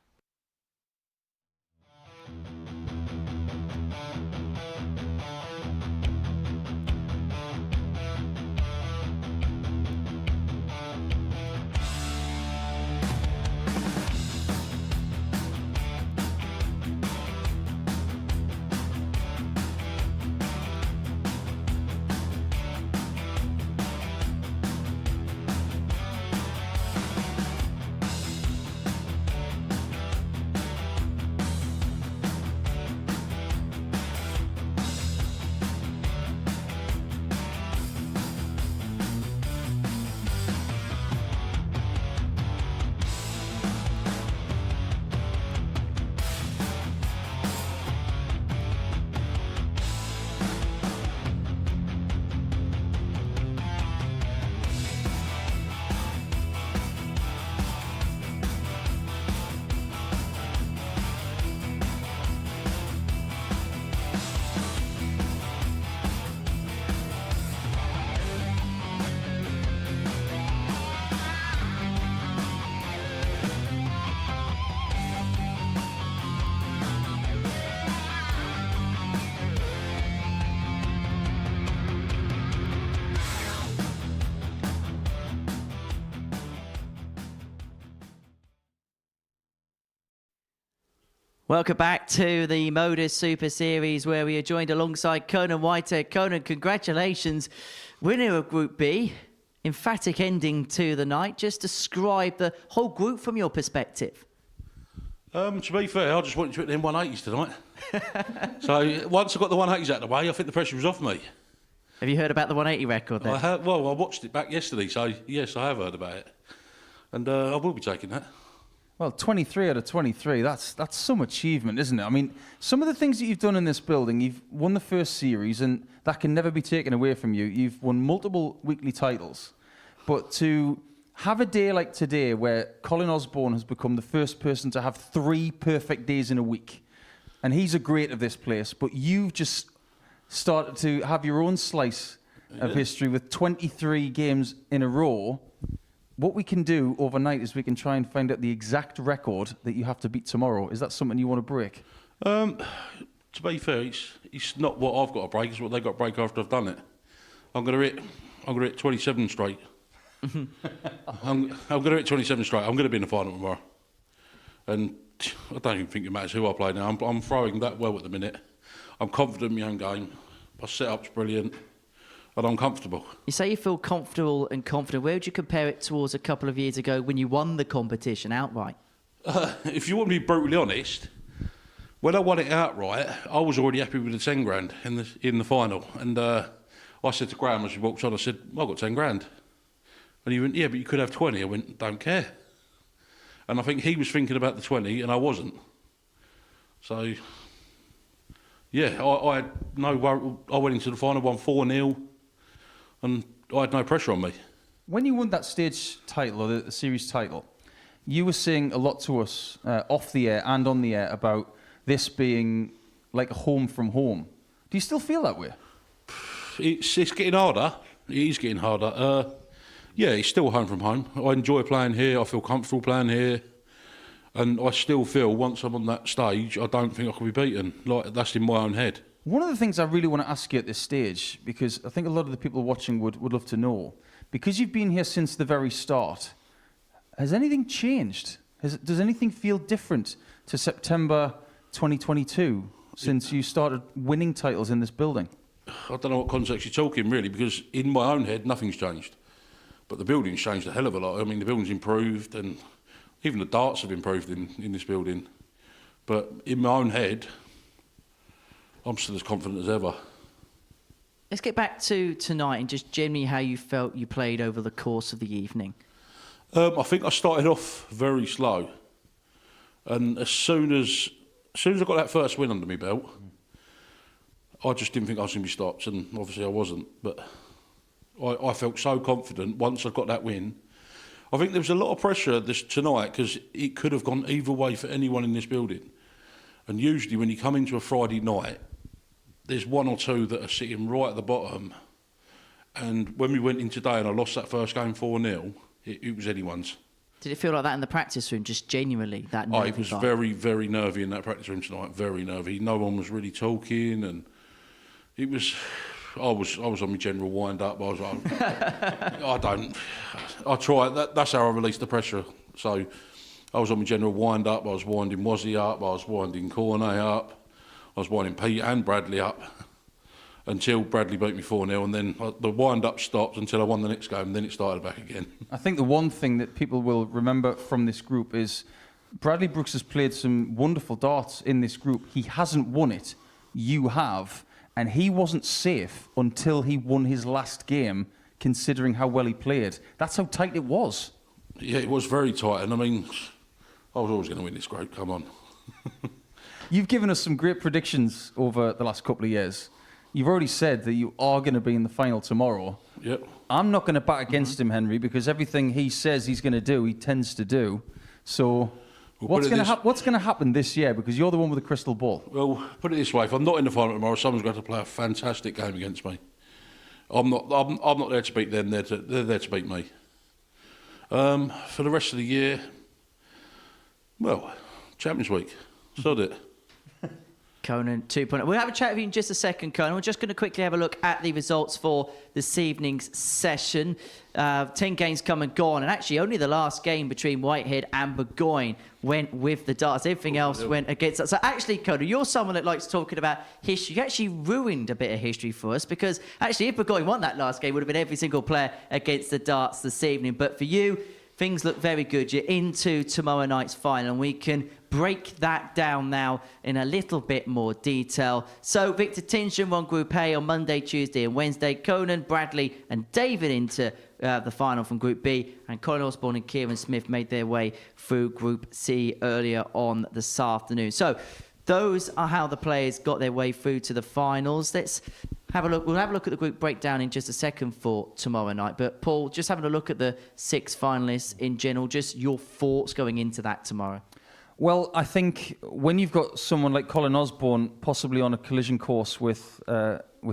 A: Welcome back to the Modus Super Series, where we are joined alongside Conan Whitehead. Conan, congratulations, winner of Group B. Emphatic ending to the night. Just describe the whole group from your perspective.
K: To be fair, I just wanted to hit them 180s tonight. So once I got the 180s out of the way, I think the pressure was off me.
A: Have you heard about the 180 record then?
K: I have, well, I watched it back yesterday, so yes, I have heard about it. And I will be taking that.
E: Well, 23 out of 23, that's some achievement, isn't it? I mean, some of the things that you've done in this building, you've won the first series, and that can never be taken away from you. You've won multiple weekly titles. But to have a day like today where Colin Osborne has become the first person to have 3 perfect days in a week, and he's a great of this place, but you've just started to have your own slice of history with 23 games in a row. What we can do overnight is we can try and find out the exact record that you have to beat tomorrow. Is that something you want to break?
K: To be fair, it's not what I've got to break, it's what they've got to break after I've done it. I'm going to hit 27 straight. I'm going to hit 27 straight. I'm going to be in the final tomorrow. And I don't even think it matters who I play now. I'm throwing that well at the minute. I'm confident in my own game. My setup's brilliant. And I'm comfortable.
A: You say you feel comfortable and confident. Where would you compare it towards a couple of years ago when you won the competition outright?
K: If you want me to be brutally honest, when I won it outright, I was already happy with the 10 grand in the final. And I said to Graham as he walked on, I said, well, I've got 10 grand. And he went, yeah, but you could have 20. I went, don't care. And I think he was thinking about the 20 and I wasn't. So, yeah, I had no worry. I went into the final, won 4-0. And I had no pressure on me.
E: When you won that stage title, or the series title, you were saying a lot to us off the air and on the air about this being like a home from home. Do you still feel that way?
K: It's getting harder. It is getting harder. Yeah, it's still home from home. I enjoy playing here. I feel comfortable playing here. And I still feel once I'm on that stage, I don't think I can be beaten. Like, that's in my own head. One
E: of the things I really want to ask you at this stage, because I think a lot of the people watching would love to know, because you've been here since the very start, has anything changed? Does anything feel different to September 2022 since you started winning titles in this building?
K: I don't know what context you're talking, really, because in my own head, nothing's changed. But the building's changed a hell of a lot. I mean, the building's improved, and even the darts have improved in this building. But in my own head, I'm still as confident as ever.
A: Let's get back to tonight and just generally how you felt you played over the course of the evening.
K: I think I started off very slow. And as soon as I got that first win under my belt, I just didn't think I was going to be stopped, and obviously I wasn't. But I felt so confident once I got that win. I think there was a lot of pressure tonight because it could have gone either way for anyone in this building. And usually when you come into a Friday night, there's one or two that are sitting right at the bottom. And when we went in today and I lost that first game 4-0, it was anyone's.
A: Did it feel like that in the practice room, just genuinely that nervy?
K: It was
A: vibe?
K: very, very nervy in that practice room tonight, very nervy. No one was really talking, and it was... I was on my general wind-up. I try, that's how I release the pressure. So I was on my general wind-up, I was winding Wazzy up, I was winding Corné up, I was winding Pete and Bradley up, until Bradley beat me 4-0, and then the wind-up stopped until I won the next game, and then it started back again.
E: I think the one thing that people will remember from this group is Bradley Brooks has played some wonderful darts in this group. He hasn't won it. You have. And he wasn't safe until he won his last game, considering how well he played. That's how tight it was.
K: Yeah, it was very tight. And I mean, I was always going to win this group, come on.
E: You've given us some great predictions over the last couple of years. You've already said that you are going to be in the final tomorrow.
K: Yep.
E: I'm not going to bet against him, Henry, because everything he says he's going to do, he tends to do. So... What's going to happen this year? Because you're the one with the crystal ball.
K: Well, put it this way: if I'm not in the final tomorrow, someone's going to play a fantastic game against me. I'm not there to beat them. They're there to beat me. For the rest of the year, well, Champions Week. Sod it.
A: Conan 2.0. We'll have a chat with you in just a second, Conan. We're just going to quickly have a look at the results for this evening's session. 10 games come and gone, and actually only the last game between Whitehead and Burgoyne went with the darts. Everything else went against us. So actually, Conan, you're someone that likes talking about history. You actually ruined a bit of history for us, because actually if Burgoyne won that last game, it would have been every single player against the darts this evening. But for you, things look very good. You're into tomorrow night's final, and we can break that down now in a little bit more detail. So Victor Tinsham won Group A on Monday, Tuesday and Wednesday. Conan, Bradley and David into the final from Group B. And Colin Osborne and Kieran Smith made their way through Group C earlier on this afternoon. So those are how the players got their way through to the finals. Let's have a look. We'll have a look at the group breakdown in just a second for tomorrow night. But Paul, just having a look at the 6 finalists in general, just your thoughts going into that tomorrow.
E: Well, I think when you've got someone like Colin Osborne possibly on a collision course with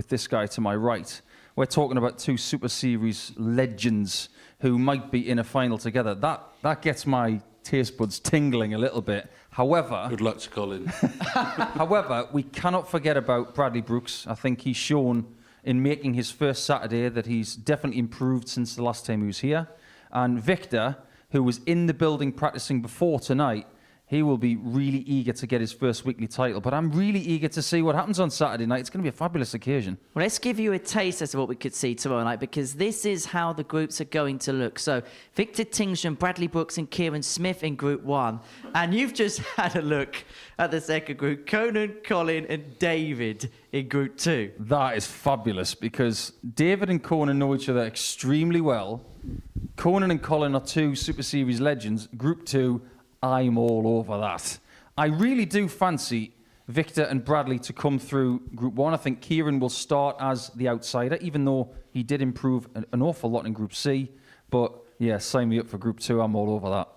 E: this guy to my right, we're talking about 2 Super Series legends who might be in a final together. That gets my taste buds tingling a little bit. However...
K: Good luck to Colin.
E: However, we cannot forget about Bradley Brooks. I think he's shown in making his first Saturday that he's definitely improved since the last time he was here. And Victor, who was in the building practicing before tonight, he will be really eager to get his first weekly title. But I'm really eager to see what happens on Saturday night. It's going to be a fabulous occasion.
A: Well, let's give you a taste as to what we could see tomorrow night, because this is how the groups are going to look. So Victor Tinsham, Bradley Brooks and Kieran Smith in Group 1. And you've just had a look at the second group. Conan, Colin and David in Group 2.
E: That is fabulous, because David and Conan know each other extremely well. Conan and Colin are 2 Super Series legends. Group 2... I'm all over that. I really do fancy Victor and Bradley to come through Group 1. I think Kieran will start as the outsider, even though he did improve an awful lot in Group C. But, yeah, sign me up for Group 2. I'm all over that.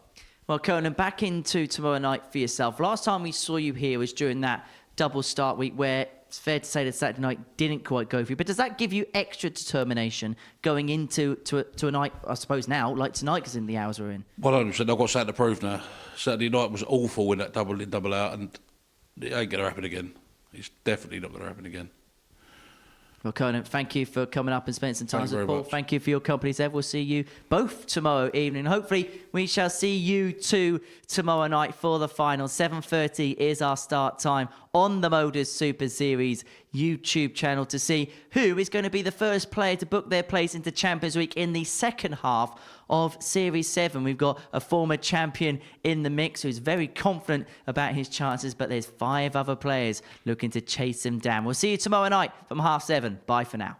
A: Well, Conan, back into tomorrow night for yourself. Last time we saw you here was during that double start week where it's fair to say that Saturday night didn't quite go for you. But does that give you extra determination going into a night, I suppose now, like tonight, because in the hours we're in?
K: 100%. I've got something to prove now. Saturday night was awful in that double in, double out, and it ain't going to happen again. It's definitely not going to happen again.
A: Well, Conan, thank you for coming up and spending some time
K: Thank you
A: with
K: very
A: Paul.
K: much.
A: Thank you for your company, Ev. We'll see you both tomorrow evening. Hopefully, we shall see you two tomorrow night for the final. 7:30 is our start time on the Modus Super Series YouTube channel to see who is going to be the first player to book their place into Champions League in the second half of Series 7. We've got a former champion in the mix who's very confident about his chances, but there's 5 other players looking to chase him down. We'll see you tomorrow night from 7:30. Bye for now.